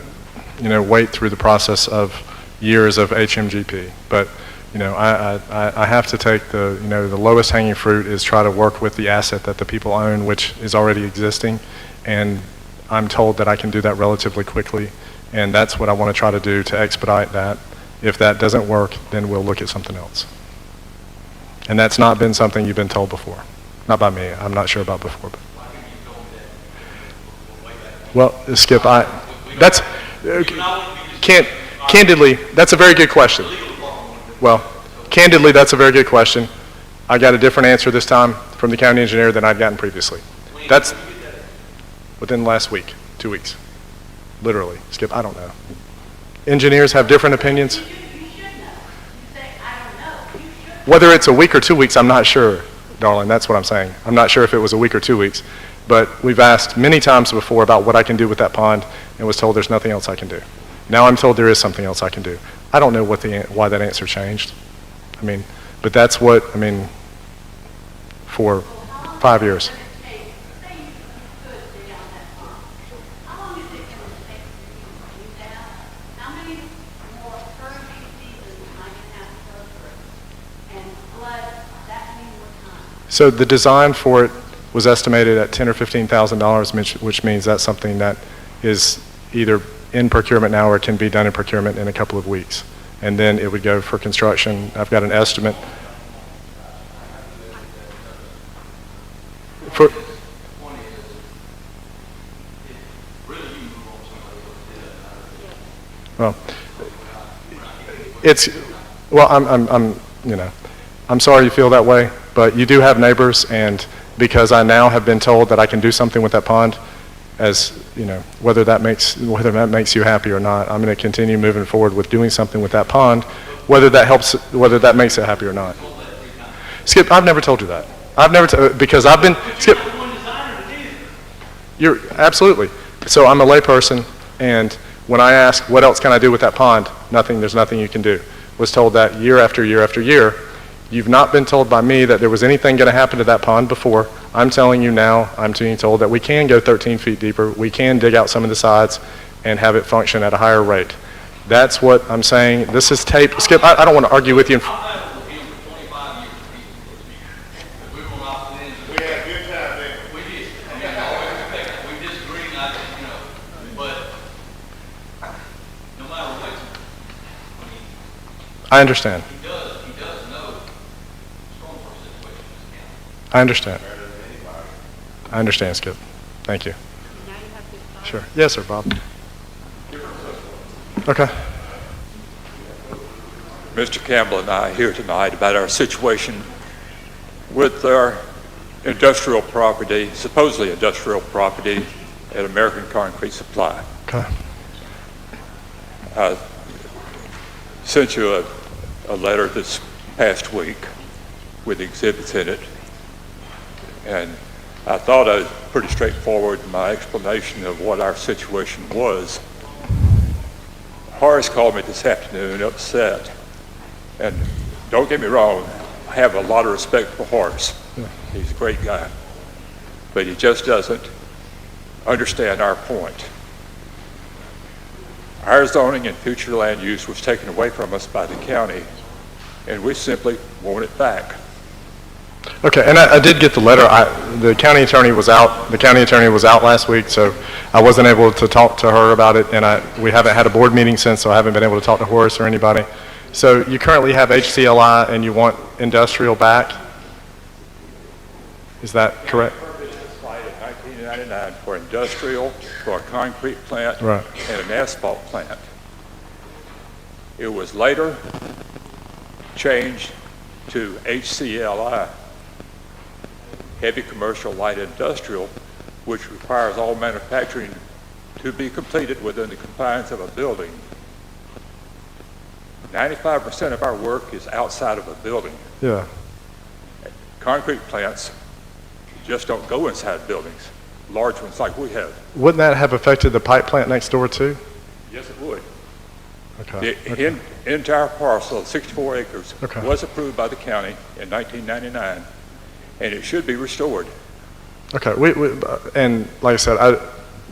wait through the process of years of HMGP, but, I have to take the lowest hanging fruit is try to work with the asset that the people own, which is already existing, and I'm told that I can do that relatively quickly, and that's what I want to try to do to expedite that. If that doesn't work, then we'll look at something else. And that's not been something you've been told before. Not by me. I'm not sure about before. But. Well, Skip, candidly, that's a very good question. Well, candidly, that's a very good question. I got a different answer this time from the county engineer than I'd gotten previously. That's within the last week, 2 weeks. Literally. Skip, I don't know. Engineers have different opinions. Whether it's a week or 2 weeks, I'm not sure, darling. That's what I'm saying. I'm not sure if it was a week or 2 weeks. But we've asked many times before about what I can do with that pond and was told there's nothing else I can do. Now I'm told there is something else I can do. I don't know why that answer changed. I mean, but that's what, for 5 years. So the design for it was estimated at $10,000 or $15,000, which means that's something that is either in procurement now or can be done in procurement in a couple of weeks. And then it would go for construction. I've got an estimate. I'm sorry you feel that way, but you do have neighbors, and because I now have been told that I can do something with that pond, whether that makes you happy or not, I'm going to continue moving forward with doing something with that pond, whether that makes it happy or not. Skip, I've never told you that. Because I've been, Skip, you're, absolutely. So I'm a layperson, and when I ask what else can I do with that pond, there's nothing you can do. Was told that year after year after year. You've not been told by me that there was anything going to happen to that pond before. I'm telling you now, I'm being told that we can go 13 feet deeper, we can dig out some of the sides and have it function at a higher rate. That's what I'm saying. This is tape. Skip, I don't want to argue with you. I understand. I understand, Skip. Thank you. Sure. Yes, sir, Bob. Okay. Mr. Campbell and I are here tonight about our situation with our industrial property, supposedly industrial property at American Concrete Supply. Okay. I sent you a letter this past week with exhibits in it, and I thought I was pretty straightforward in my explanation of what our situation was. Horace called me this afternoon upset, and don't get me wrong, I have a lot of respect for Horace. Yeah. He's a great guy, but he just doesn't understand our point. Our zoning and future land use was taken away from us by the county, and we simply want it back. Okay, and I did get the letter. The county attorney was out. The county attorney was out last week, so I wasn't able to talk to her about it, and we haven't had a board meeting since, so I haven't been able to talk to Horace or anybody. So you currently have HCLI, and you want industrial back? Is that correct? Site in 1999 for industrial, for a concrete plant, right, and an asphalt plant. It was later changed to HCLI, heavy commercial light industrial, which requires all manufacturing to be completed within the confines of a building. 95% of our work is outside of a building. Yeah. Concrete plants just don't go inside buildings, large ones like we have. Wouldn't that have affected the pipe plant next door too? Yes, it would. Okay. The entire parcel of 64 acres okay, was approved by the county in 1999, and it should be restored. Okay, and like I said,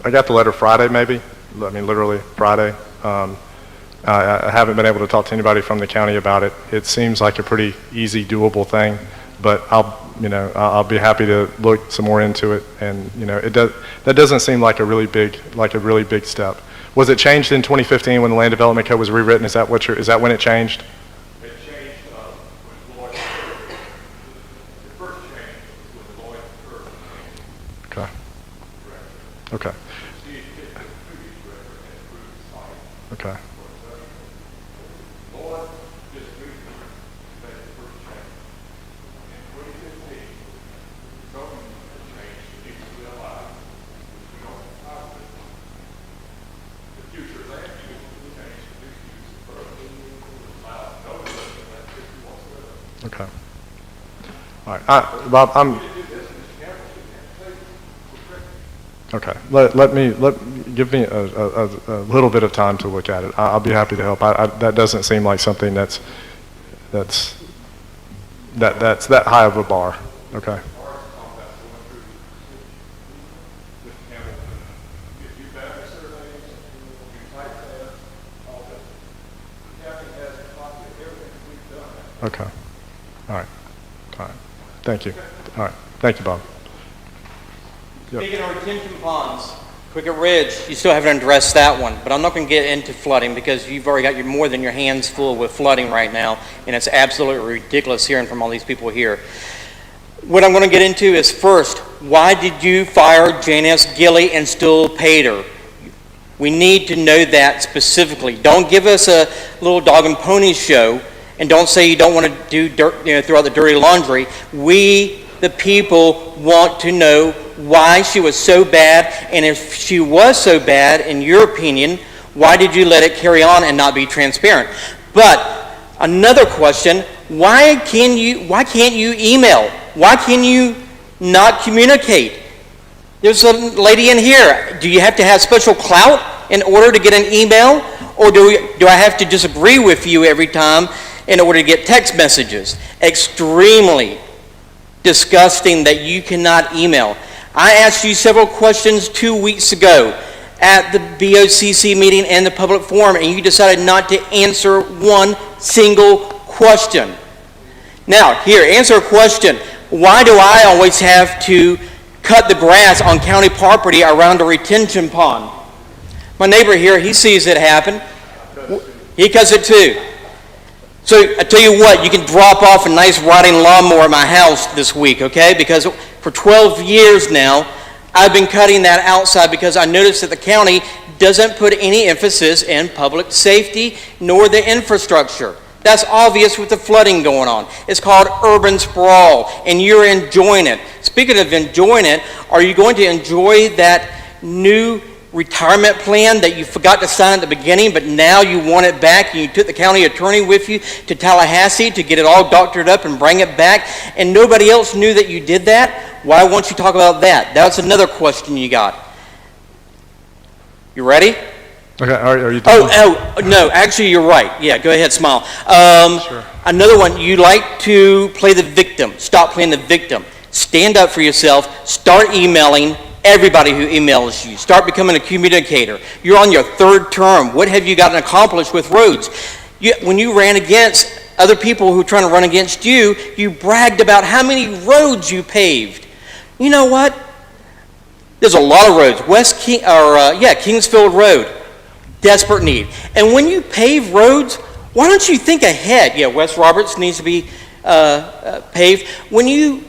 I got the letter Friday, maybe. I mean, literally Friday. I haven't been able to talk to anybody from the county about it. It seems like a pretty easy, doable thing, but I'll be happy to look some more into it. And that doesn't seem like a really big step. Was it changed in 2015 when the Land Development Code was rewritten? Is that when it changed? It changed when Lloyd, the first change was when Lloyd Kirk. Okay. Okay. Okay. Lloyd just recently made the first change. In 2015, the government changed needs to realize we don't have the future land use will change the mixed use approach. Allow no resident activity whatsoever. Okay. All right. Bob, okay. Give me a little bit of time to look at it. I'll be happy to help. That doesn't seem like something that's that high of a bar. Okay. Okay. All right. All right. Thank you. All right. Thank you, Bob. Yep. Speaking of retention ponds, Cricket Ridge, you still haven't addressed that one, but I'm not going to get into flooding because you've already got more than your hands full with flooding right now, and it's absolutely ridiculous hearing from all these people here. What I'm going to get into is first, why did you fire Janice Gilley and still paid her? We need to know that specifically. Don't give us a little dog and pony show, and don't say you don't want to do dirt, throw out the dirty laundry. We, the people, want to know why she was so bad, and if she was so bad, in your opinion, why did you let it carry on and not be transparent? But another question, why can't you email? Why can you not communicate? There's a lady in here. Do you have to have special clout in order to get an email? Or do I have to disagree with you every time in order to get text messages? Extremely disgusting that you cannot email. I asked you several questions 2 weeks ago at the BOCC meeting and the public forum, and you decided not to answer one single question. Now, here, answer a question. Why do I always have to cut the grass on county property around a retention pond? My neighbor here, he sees it happen. He cuts it too. So I tell you what, you can drop off a nice rotting lawnmower at my house this week, okay? Because for 12 years now, I've been cutting that outside because I noticed that the county doesn't put any emphasis in public safety nor the infrastructure. That's obvious with the flooding going on. It's called urban sprawl, and you're enjoying it. Speaking of enjoying it, are you going to enjoy that new retirement plan that you forgot to sign at the beginning, but now you want it back, and you took the county attorney with you to Tallahassee to get it all doctored up and bring it back, and nobody else knew that you did that? Why won't you talk about that? That's another question you got. You ready? Okay, are you done? Oh, no, actually you're right. Yeah, go ahead, smile. Sure. Another one, you like to play the victim. Stop playing the victim. Stand up for yourself. Start emailing everybody who emails you. Start becoming a communicator. You're on your third term. What have you gotten accomplished with roads? When you ran against other people who were trying to run against you, you bragged about how many roads you paved. You know what? There's a lot of roads. Kingsfield Road. Desperate need. And when you pave roads, why don't you think ahead? Yeah, West Roberts needs to be paved. When you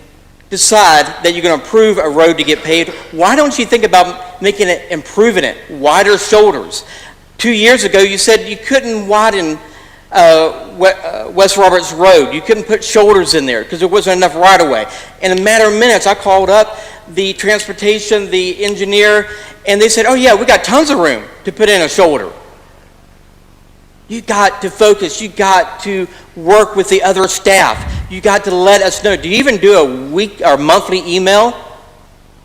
decide that you're going to approve a road to get paved, why don't you think about improving it, wider shoulders? 2 years ago, you said you couldn't widen West Roberts Road. You couldn't put shoulders in there because there wasn't enough right-of-way. In a matter of minutes, I called up the transportation, the engineer, and they said, oh yeah, we got tons of room to put in a shoulder. You got to focus. You got to work with the other staff. You got to let us know. Do you even do a week or monthly email?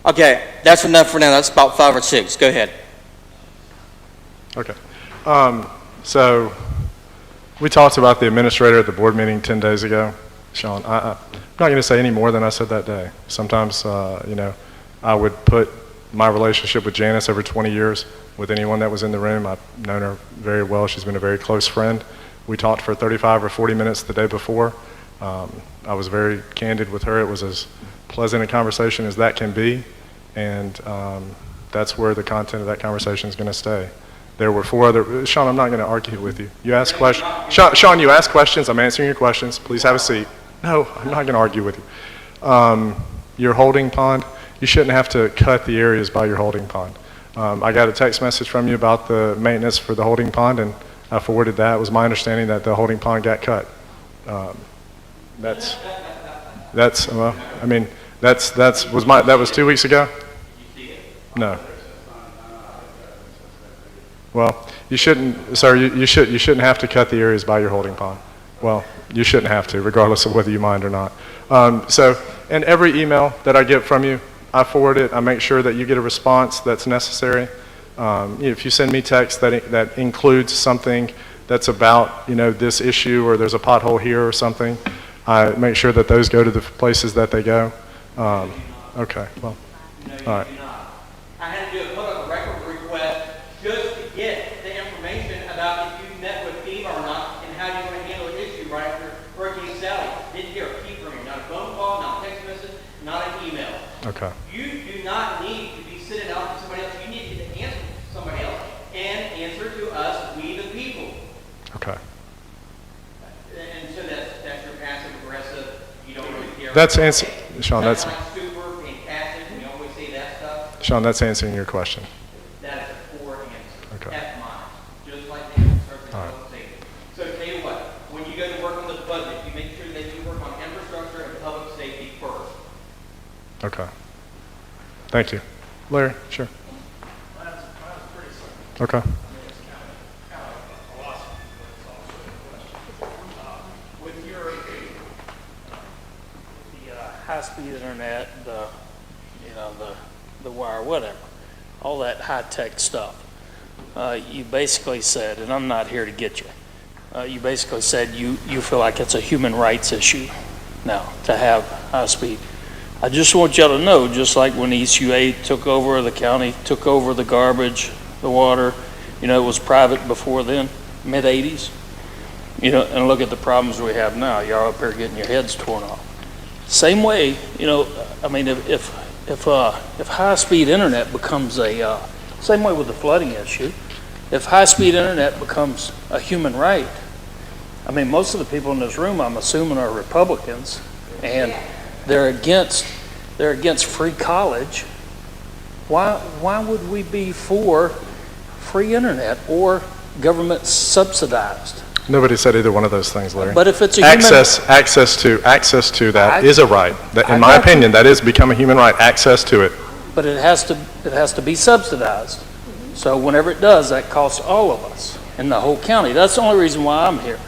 Okay, that's enough for now. That's about 5 or 6. Go ahead. Okay. So we talked about the administrator at the board meeting 10 days ago. Sean, I'm not going to say any more than I said that day. Sometimes, I would put my relationship with Janice over 20 years with anyone that was in the room. I've known her very well. She's been a very close friend. We talked for 35 or 40 minutes the day before. I was very candid with her. It was as pleasant a conversation as that can be, and that's where the content of that conversation is going to stay. There were 4 other, Sean, I'm not going to argue with you. You asked questions. Sean, you asked questions. I'm answering your questions. Please have a seat. No, I'm not going to argue with you. Your holding pond, you shouldn't have to cut the areas by your holding pond. I got a text message from you about the maintenance for the holding pond, and I forwarded that. It was my understanding that the holding pond got cut. Well, I mean, that was 2 weeks ago? No. Well, you shouldn't, sir, you shouldn't have to cut the areas by your holding pond. Well, you shouldn't have to, regardless of whether you mind or not. And every email that I get from you, I forward it. I make sure that you get a response that's necessary. If you send me text that includes something that's about, this issue, or there's a pothole here or something, I make sure that those go to the places that they go. Okay, well, all right. I had to do a public record request just to get the information about if you met with FEMA or not and how you're going to handle the issue right after Hurricane Sally. Didn't hear a peep from you, not a phone call, not a text message, not an email. Okay. You do not need to be sitting out to somebody else. You need to get the answer to somebody else and answer to us, we the people. Okay. And so that's your passive aggressive. You don't really care. That's answer, Sean. That's super fantastic. We always say that stuff. Sean. That's answering your question. That is a poor answer. Okay. F minus. Just like the infrastructure All right. and public safety. So tell you what, when you go to work on the budget, you make sure that you work on infrastructure and public safety first. Okay. Thank you. Larry, sure. Okay. With your, high-speed internet, the wire, whatever, all that high-tech stuff, you basically said, and I'm not here to get you, you basically said you feel like it's a human rights issue now to have high-speed. I just want y'all to know, just like when ECUA took over, the county took over the garbage, the water, it was private before then, mid-'80s, and look at the problems we have now. Y'all up here getting your heads torn off. Same way, if high-speed internet becomes same way with the flooding issue, if high-speed internet becomes a human right, most of the people in this room, I'm assuming, are Republicans, and they're against free college. Why would we be for free internet or government subsidized? Nobody said either one of those things, Larry. But if it's a access to that is a right. In my opinion, that is become a human right. Access to it. But it has to be subsidized. So whenever it does, that costs all of us in the whole county. That's the only reason why I'm here.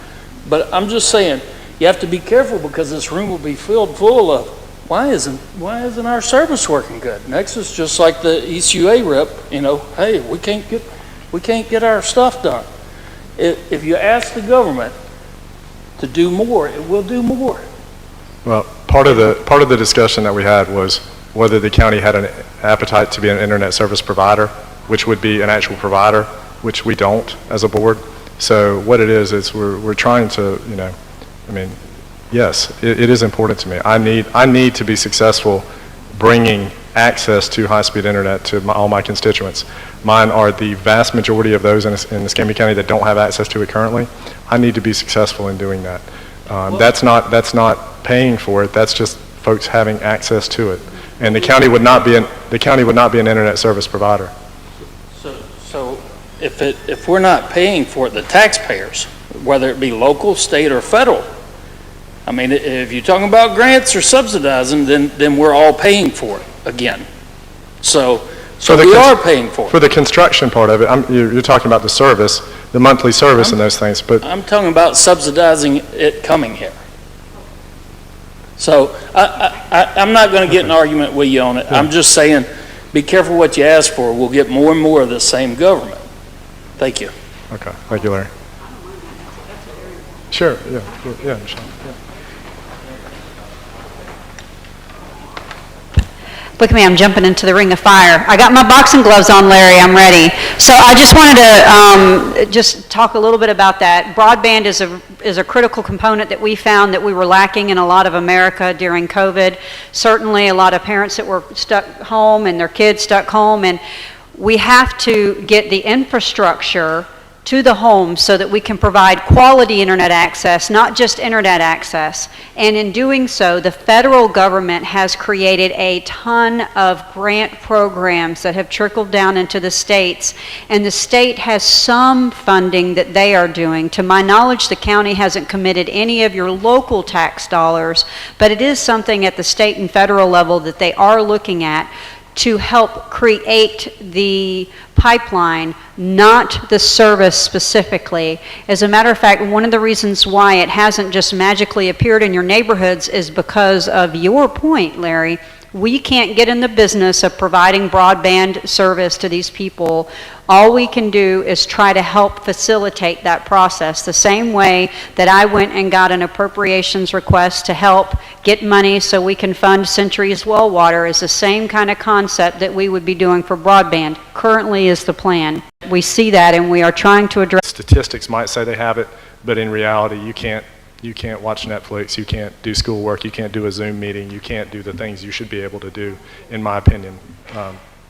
But I'm just saying, you have to be careful because this room will be filled full of, why isn't our service working good? Next is just like the ECUA rep, hey, we can't get our stuff done. If you ask the government to do more, it will do more. Well, part of the discussion that we had was whether the county had an appetite to be an internet service provider, which would be an actual provider, which we don't as a board. So what it is we're trying to, yes, it is important to me. I need to be successful bringing access to high-speed internet to all my constituents. Mine are the vast majority of those in Escambia County that don't have access to it currently. I need to be successful in doing that. That's not paying for it. That's just folks having access to it. And the county would not be an internet service provider. So if we're not paying for it, the taxpayers, whether it be local, state, or federal, if you're talking about grants or subsidizing, then we're all paying for it again. So we are paying for it. For the construction part of it, you're talking about the service, the monthly service and those things. But I'm talking about subsidizing it coming here. So I'm not going to get an argument with you on it. I'm just saying, be careful what you ask for. We'll get more and more of the same government. Thank you. Okay. Thank you, Larry. Sure. Yeah. Michelle. Yeah. Look at me, I'm jumping into the ring of fire. I got my boxing gloves on, Larry, I'm ready. So I just wanted to just talk a little bit about that. Broadband is a critical component that we found that we were lacking in a lot of America during COVID. Certainly a lot of parents that were stuck home and their kids stuck home, and we have to get the infrastructure to the home so that we can provide quality internet access, not just internet access. And in doing so, the federal government has created a ton of grant programs that have trickled down into the states, and the state has some funding that they are doing. To my knowledge, the county hasn't committed any of your local tax dollars, but it is something at the state and federal level that they are looking at to help create the pipeline, not the service specifically. As a matter of fact, one of the reasons why it hasn't just magically appeared in your neighborhoods is because of your point, Larry. We can't get in the business of providing broadband service to these people. All we can do is try to help facilitate that process. The same way that I went and got an appropriations request to help get money so we can fund Century's well water is the same kind of concept that we would be doing for broadband. Currently is the plan. We see that and we are trying to address. Statistics might say they have it, but in reality, you can't watch Netflix, you can't do schoolwork, you can't do a Zoom meeting, you can't do the things you should be able to do, in my opinion.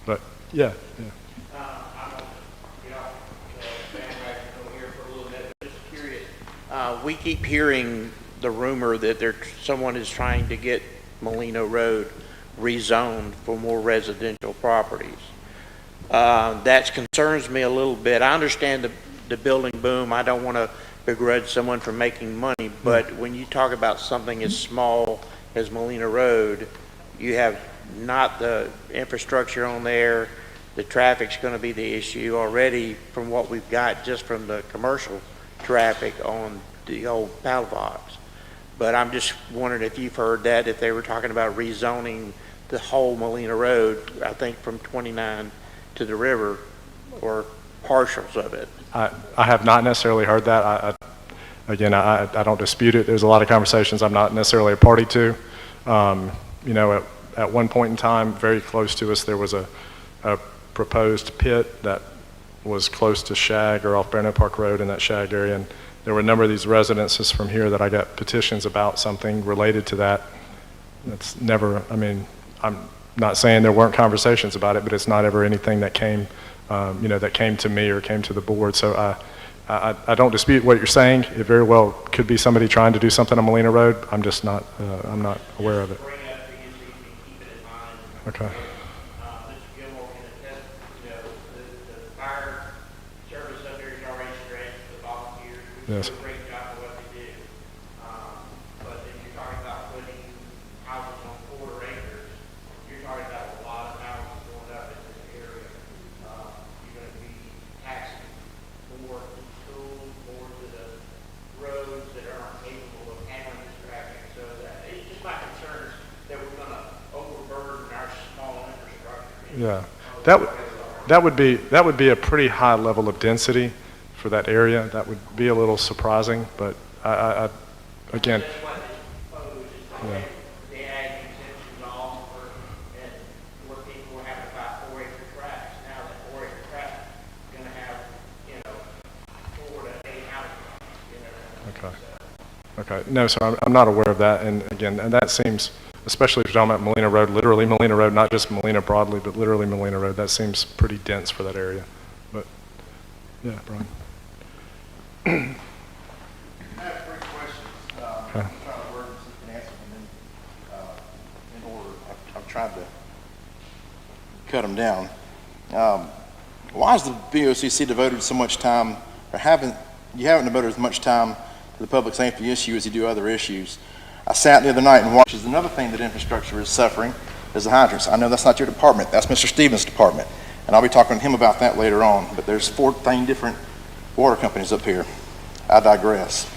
But yeah. We keep hearing the rumor that someone is trying to get Molino Road rezoned for more residential properties. That concerns me a little bit. I understand the building boom. I don't want to begrudge someone for making money, but when you talk about something as small as Molina Road, you have not the infrastructure on there. The traffic's going to be the issue already from what we've got just from the commercial traffic on the old paddle box. But I'm just wondering if you've heard that, if they were talking about rezoning the whole Molina Road, I think from 29 to the river, or partials of it. I have not necessarily heard that. I don't dispute it. There's a lot of conversations I'm not necessarily a party to. You know, at one point in time, very close to us, there was a proposed pit that was close to Shag or off Barnett Park Road in that Shag area. And there were a number of these residences from here that I got petitions about something related to that. That's never, I mean, I'm not saying there weren't conversations about it, but it's not ever anything that came that came to me or came to the board. So I don't dispute what you're saying. It very well could be somebody trying to do something on Molina Road. I'm just not, I'm not aware of it. Okay. Yes. Yeah, that would be a pretty high level of density for that area. That would be a little surprising, but I again, yeah. Okay. No, so I'm not aware of that, and again, and that seems, especially if you're talking about Molina Road, literally Molina Road, not just Molina broadly, but literally Molina Road, that seems pretty dense for that area. But, yeah, Brian. I have 3 questions. I'm trying to word this and answer them in order. I've tried to cut them down. Why has the VOCC devoted so much time, or haven't devoted as much time to the public safety issue as you do other issues? I sat the other night and watched. Another thing that infrastructure is suffering is the hydrants. I know that's not your department. That's Mr. Stevens' department. And I'll be talking to him about that later on. But there's 14 different water companies up here. I digress.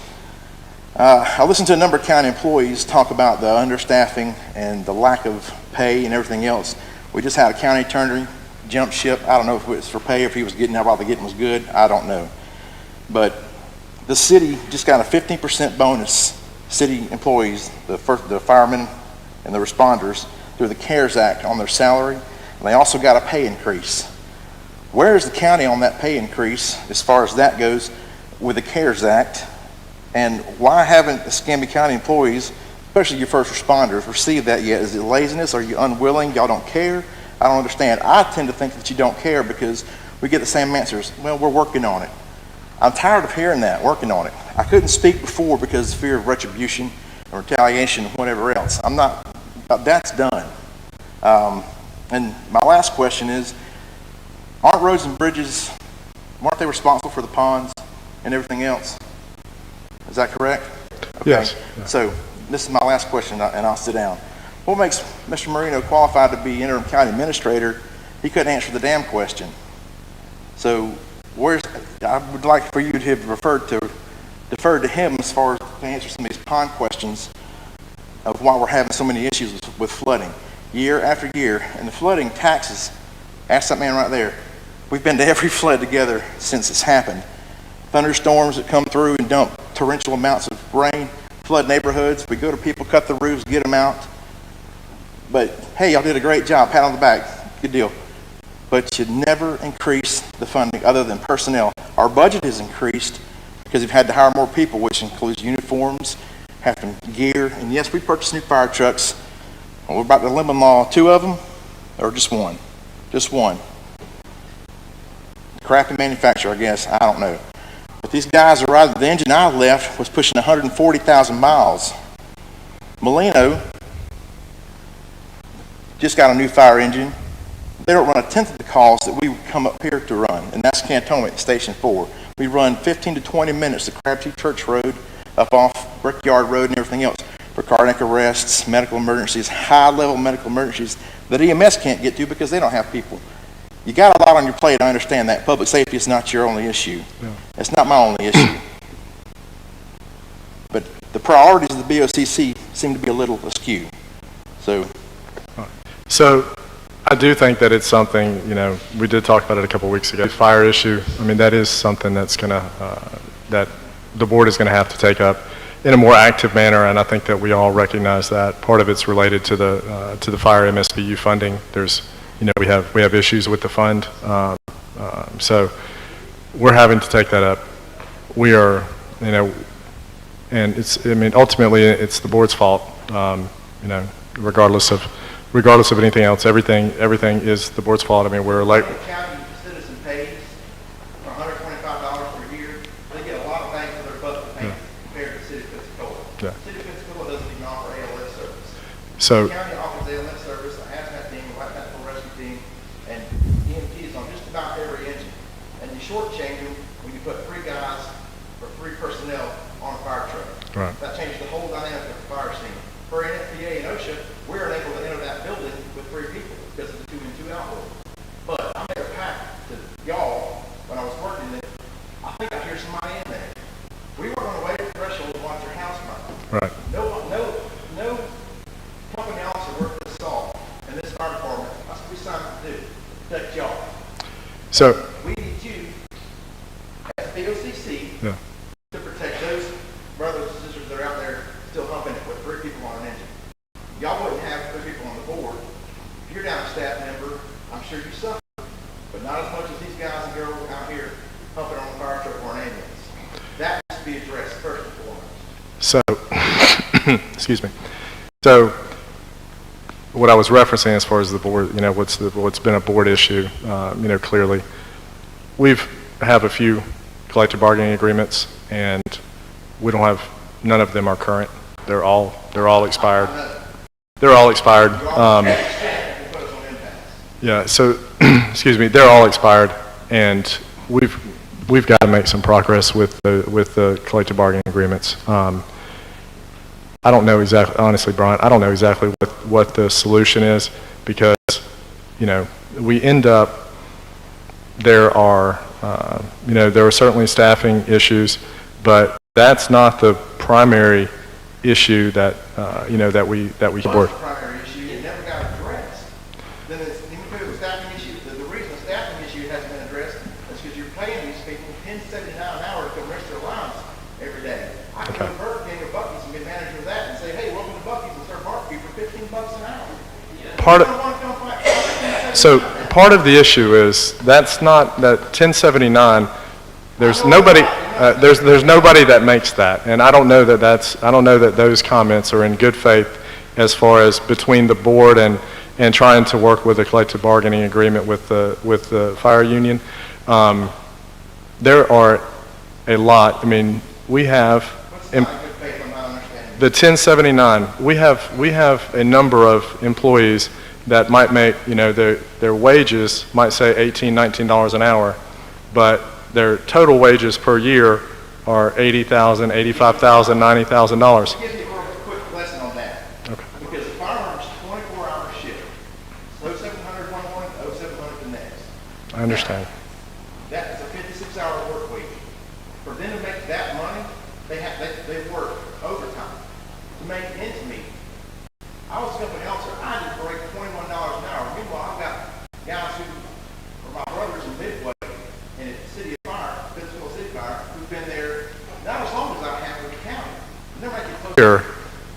I listened to a number of county employees talk about the understaffing and the lack of pay and everything else. We just had a county attorney jump ship. I don't know if it was for pay, if he was getting out while the getting was good. I don't know. But the city just got a 15% bonus. City employees, the firemen and the responders, through the CARES Act on their salary, and they also got a pay increase. Where is the county on that pay increase as far as that goes with the CARES Act? And why haven't the Escambia County employees, especially your first responders, received that yet? Is it laziness? Are you unwilling? Y'all don't care? I don't understand. I tend to think that you don't care because we get the same answers. Well, we're working on it. I'm tired of hearing that, working on it. I couldn't speak before because of fear of retribution or retaliation or whatever else. I'm not, that's done. And my last question is, aren't roads and bridges, aren't they responsible for the ponds and everything else? Is that correct? Okay. Yes. So this is my last question, and I'll sit down. What makes Mr. Marino qualified to be interim county administrator? He couldn't answer the damn question. So I would like for you to have deferred to him as far as to answer some of these pond questions of why we're having so many issues with flooding year after year. And the flooding taxes, ask that man right there. We've been to every flood together since it's happened. Thunderstorms that come through and dump torrential amounts of rain, flood neighborhoods. We go to people, cut the roofs, get them out. But hey, y'all did a great job, pat on the back, good deal. But you never increase the funding other than personnel. Our budget has increased because we've had to hire more people, which includes uniforms, having gear, and yes, we purchased new fire trucks. We're about to limit law, 2 of them, or just one? Just one. Crappy manufacturer, I guess, I don't know. But these guys are riding, the engine I left was pushing 140,000 miles. Molino just got a new fire engine. They don't run a tenth of the cost that we would come up here to run, and that's Cantonment Station 4. We run 15 to 20 minutes to Crabtree Church Road, up off Brickyard Road and everything else for cardiac arrests, medical emergencies, high-level medical emergencies that EMS can't get to because they don't have people. You got a lot on your plate, I understand that. Public safety is not your only issue. Yeah. It's not my only issue. But the priorities of the BOCC seem to be a little askew. So I do think that it's something, we did talk about it a couple weeks ago. The fire issue, that is something that's that the board is going to have to take up in a more active manner, and I think that we all recognize that. Part of it's related to the fire MSBU funding. There's, we have issues with the fund, so we're having to take that up. We are, and it's, ultimately it's the board's fault, regardless of anything else. Everything is the board's fault. We're like. The county citizen pays for $125 per year. They get a lot of bang for their buck compared to the city of Pensacola. Yeah. The city of Pensacola doesn't even offer ALS service. So. The county offers ALS service, a hazmat team, a light medical rescue team, and EMTs on just about every engine. And you shortchange them when you put 3 guys or 3 personnel on a fire truck. Right. That changes the whole dynamic of the fire scene. For NFPA and OSHA, we're unable to enter that building with 3 people because of the 2 in 2 out rule. But I made a pact to y'all when I was working that I think I hear somebody in there. We weren't going to wait at the threshold and watch their house burn. Right. No company officer worth this salt in this fire department. That's what we signed up to do, to protect y'all. So. We need you as BOCC Yeah. to protect those brothers and sisters that are out there still humping it with 3 people on an engine. Y'all wouldn't have 3 people on the board. If you're down a staff member, I'm sure you suffer, but not as much as these guys and girls out here humping on a fire truck or an ambulance. That needs to be addressed first and foremost. So, excuse me. So, what I was referencing as far as the board, what's been a board issue, clearly, we have a few collective bargaining agreements, and none of them are current. They're all expired. They're all expired. Yeah. So, excuse me. They're all expired, and we've got to make some progress with the collective bargaining agreements. I don't know exactly, honestly, Brian. I don't know exactly what the solution is because, we end up. There are certainly staffing issues, but that's not the primary issue that that we support. The primary issue, it never got addressed. Then the staffing issue. The reason the staffing issue hasn't been addressed is because you're paying these people $10.79 an hour to come rest their lives every day. I can go to Burger King or Buc-ee's and be manager of that and say, hey, welcome to Buc-ee's and serve barbecue for $15 an hour. So part of the issue is that's not that 1079. There's nobody. There's nobody that makes that, and I don't know that those comments are in good faith as far as between the board and trying to work with a collective bargaining agreement with the fire union. There are a lot. I mean, we have the 1079. We have a number of employees that might make, their wages might say $18, $19 an hour, but their total wages per year are $80,000, $85,000, $90,000. Give you a quick lesson on that. Okay. Because the firearms 24-hour shift. 0700 one morning, 0700 the next. I understand. That is a 56-hour work week. For them to make that money, they work overtime to make ends meet. I was a company officer. I just break $21 an hour. Meanwhile, I've got guys who are my brothers in Midway and at City of Fire, Pensacola City Fire, who've been there not as long as I have with the county. And they're making close. Here,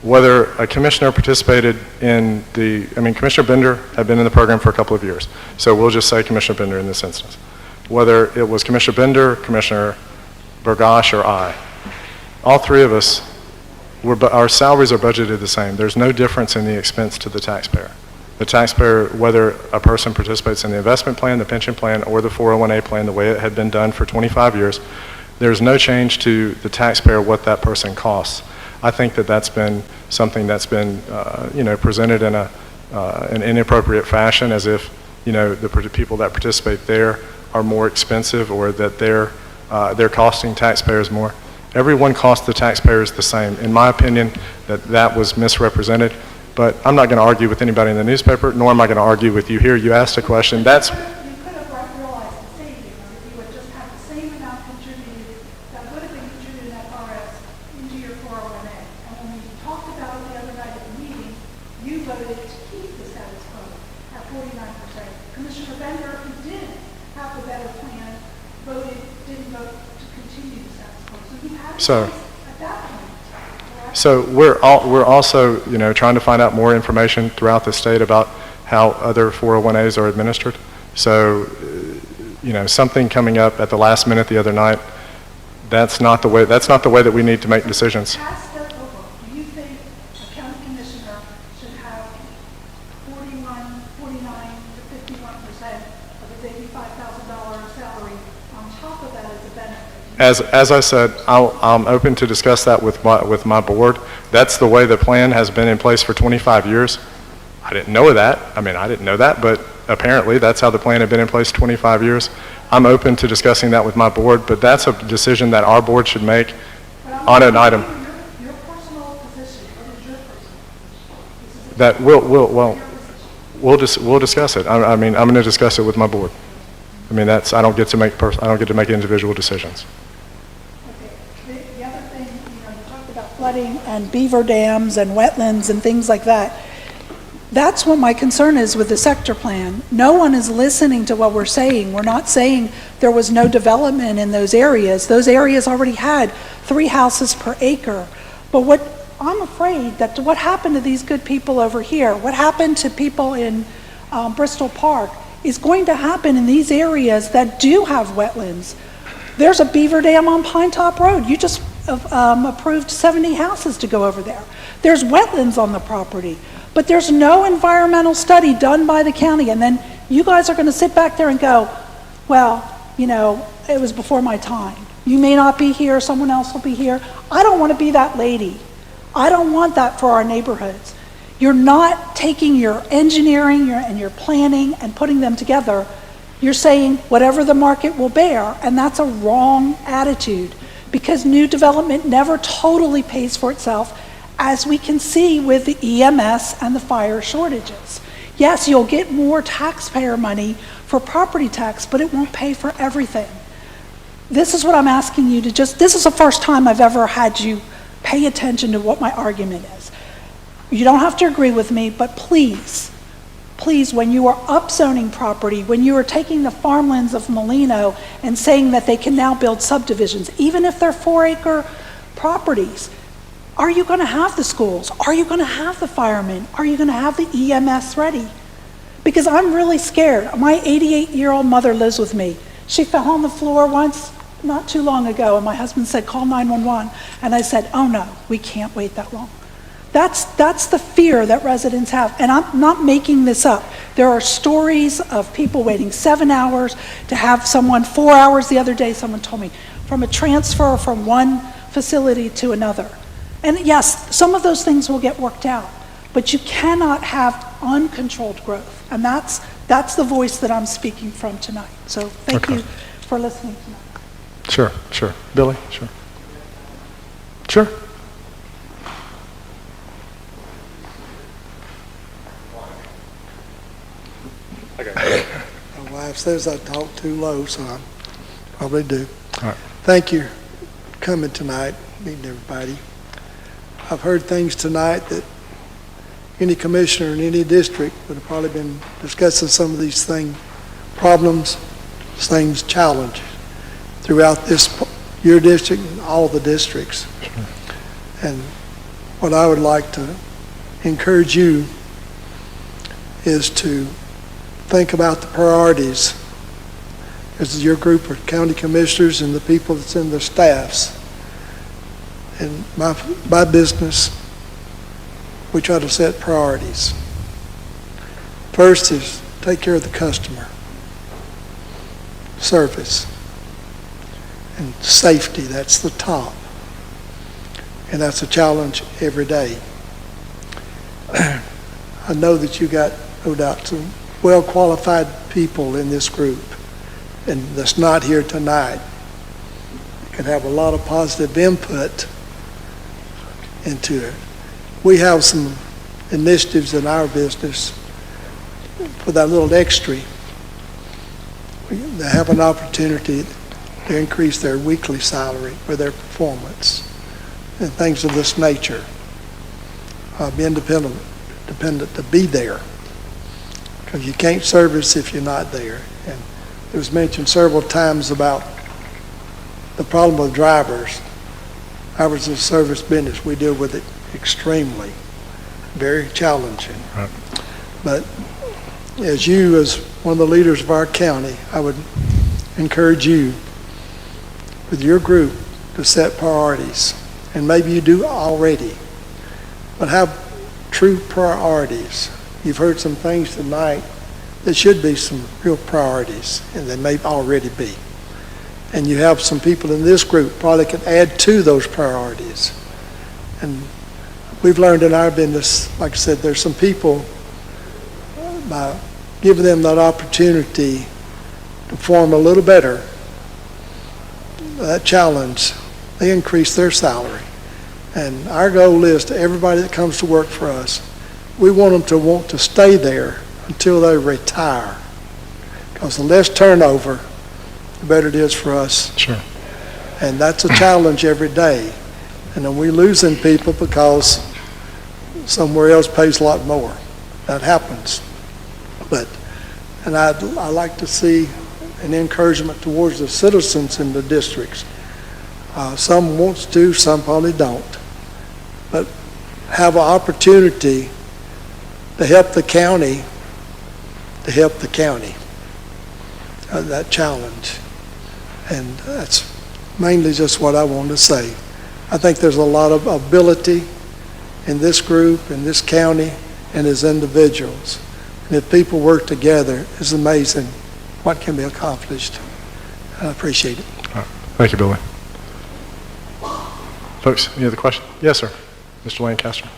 whether a commissioner participated in Commissioner Bender had been in the program for a couple of years. So we'll just say Commissioner Bender in this instance. Whether it was Commissioner Bender, Commissioner Burgash, or I, all three of us, our salaries are budgeted the same. There's no difference in the expense to the taxpayer. The taxpayer, whether a person participates in the investment plan, the pension plan, or the 401A plan, the way it had been done for 25 years, there's no change to the taxpayer what that person costs. I think that that's been something that's been, presented in an inappropriate fashion, as if, the people that participate there are more expensive, or that they're costing taxpayers more. Everyone costs the taxpayers the same. In my opinion, that was misrepresented. But I'm not going to argue with anybody in the newspaper, nor am I going to argue with you here. You asked a question. That's. You could have realized the savings if you would just have the same amount contributed that would have been contributed in FRS into your 401A. And when we talked about it the other night at the meeting, you voted to keep the status quo at 49%. Commissioner Bender, who did have the better plan, didn't vote to continue the status quo. So you had a choice at that point. So we're also, trying to find out more information throughout the state about how other 401As are administered. So, something coming up at the last minute the other night, that's not the way that we need to make decisions. Pass that over. Do you think a county commissioner should have 49 to 51% of his $85,000 salary on top of that as a benefit? As I said, I'm open to discuss that with my board. That's the way the plan has been in place for 25 years. I didn't know that. I didn't know that, but apparently that's how the plan had been in place 25 years. I'm open to discussing that with my board, but that's a decision that our board should make on an item. Your personal position, what is your personal position? That we'll discuss it. I'm going to discuss it with my board. I don't get to make individual decisions. The other thing, you talked about flooding and beaver dams and wetlands and things like that. That's what my concern is with the sector plan. No one is listening to what we're saying. We're not saying there was no development in those areas. Those areas already had 3 houses per acre. But what I'm afraid that what happened to these good people over here, what happened to people in Bristol Park, is going to happen in these areas that do have wetlands. There's a beaver dam on Pine Top Road. You just approved 70 houses to go over there. There's wetlands on the property, but there's no environmental study done by the county. And then you guys are going to sit back there and go, well, it was before my time. You may not be here, someone else will be here. I don't want to be that lady. I don't want that for our neighborhoods. You're not taking your engineering and your planning and putting them together. You're saying whatever the market will bear, and that's a wrong attitude, because new development never totally pays for itself, as we can see with the EMS and the fire shortages. Yes, you'll get more taxpayer money for property tax, but it won't pay for everything. This is what I'm asking you to this is the first time I've ever had you pay attention to what my argument is. You don't have to agree with me, but please, when you are upzoning property, when you are taking the farmlands of Molino and saying that they can now build subdivisions, even if they're 4-acre properties, Are you going to have the schools? Are you going to have the firemen? Are you going to have the EMS ready? Because I'm really scared. My 88-year-old mother lives with me. She fell on the floor once not too long ago, and my husband said, call 911. And I said, oh no, we can't wait that long. That's the fear that residents have. And I'm not making this up. There are stories of people waiting 7 hours to have someone, 4 hours the other day, someone told me, from a transfer from one facility to another. And yes, some of those things will get worked out, but you cannot have uncontrolled growth. And that's the voice that I'm speaking from tonight. So thank you for listening tonight. Sure. Billy, sure. Sure. My wife says I talk too low, so I probably do. All right. Thank you for coming tonight, meeting everybody. I've heard things tonight that any commissioner in any district would have probably been discussing some of these problems, challenges throughout your district and all the districts. And what I would like to encourage you is to think about the priorities as your group of county commissioners and the people that's in their staffs. In my business, we try to set priorities. First is take care of the customer, service, and safety. That's the top. And that's a challenge every day. I know that you got, no doubt, some well-qualified people in this group, and that's not here tonight. You can have a lot of positive input into it. We have some initiatives in our business for that little extra. They have an opportunity to increase their weekly salary for their performance and things of this nature. Be independent to be there, because you can't service if you're not there. And it was mentioned several times about the problem with drivers. Ours is a service business. We deal with it extremely, very challenging. Right. But as one of the leaders of our county, I would encourage you with your group to set priorities. And maybe you do already, but have true priorities. You've heard some things tonight that should be some real priorities, and they may already be. And you have some people in this group probably can add to those priorities. And we've learned in our business, like I said, there's some people, by giving them that opportunity to perform a little better, that challenge, they increase their salary. And our goal is to everybody that comes to work for us, we want them to want to stay there until they retire. Because the less turnover, the better it is for us. Sure. And that's a challenge every day. And then we're losing people because somewhere else pays a lot more. That happens. And I like to see an encouragement towards the citizens in the districts. Some wants to, some probably don't. But have an opportunity to help the county, that challenge. And that's mainly just what I want to say. I think there's a lot of ability in this group, in this county, and as individuals. And if people work together, it's amazing what can be accomplished. I appreciate it. All right. Thank you, Billy. Folks, any other questions? Yes, sir. Mr. Lancaster.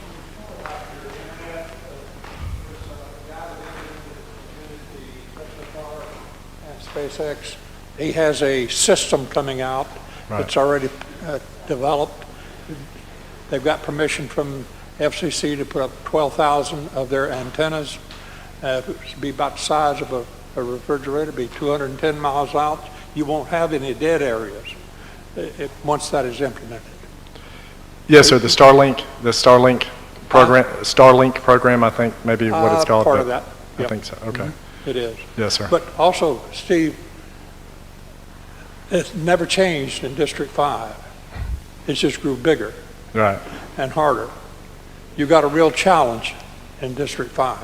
SpaceX, he has a system coming out that's already developed. They've got permission from FCC to put up 12,000 of their antennas. It would be about the size of a refrigerator, be 210 miles out. You won't have any dead areas once that is implemented. Yes, sir. The Starlink program, I think, maybe what it's called. Part of that. I think so. Okay. Mm-hmm. It is. Yes, sir. But also, Steve, it's never changed in District 5. It just grew bigger. Right. and harder. You got a real challenge in District 5.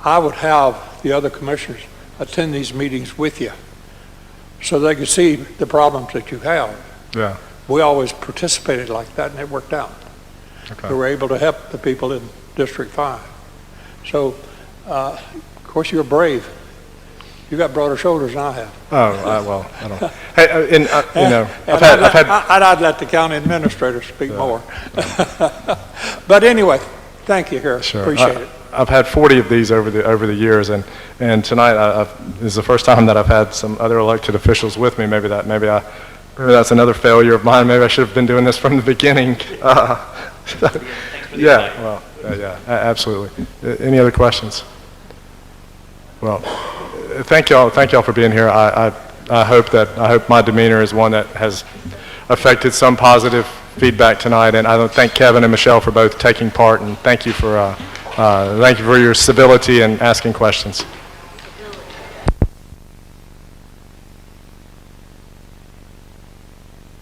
I would have the other commissioners attend these meetings with you so they could see the problems that you have. Yeah. We always participated like that, and it worked out. Okay. We were able to help the people in District 5. So, of course, you're brave. You got broader shoulders than I have. Oh, well, I don't. Hey, you know, I'd let the county administrator speak more. But anyway, thank you, Harris. Sure. Appreciate it. I've had 40 of these over the years, and tonight is the first time that I've had some other elected officials with me. Maybe that's another failure of mine. Maybe I should have been doing this from the beginning. Yeah, well, yeah, absolutely. Any other questions? Well, thank y'all for being here. I hope my demeanor is one that has affected some positive feedback tonight, and I thank Kevin and Michelle for both taking part, and thank you for your civility and asking questions.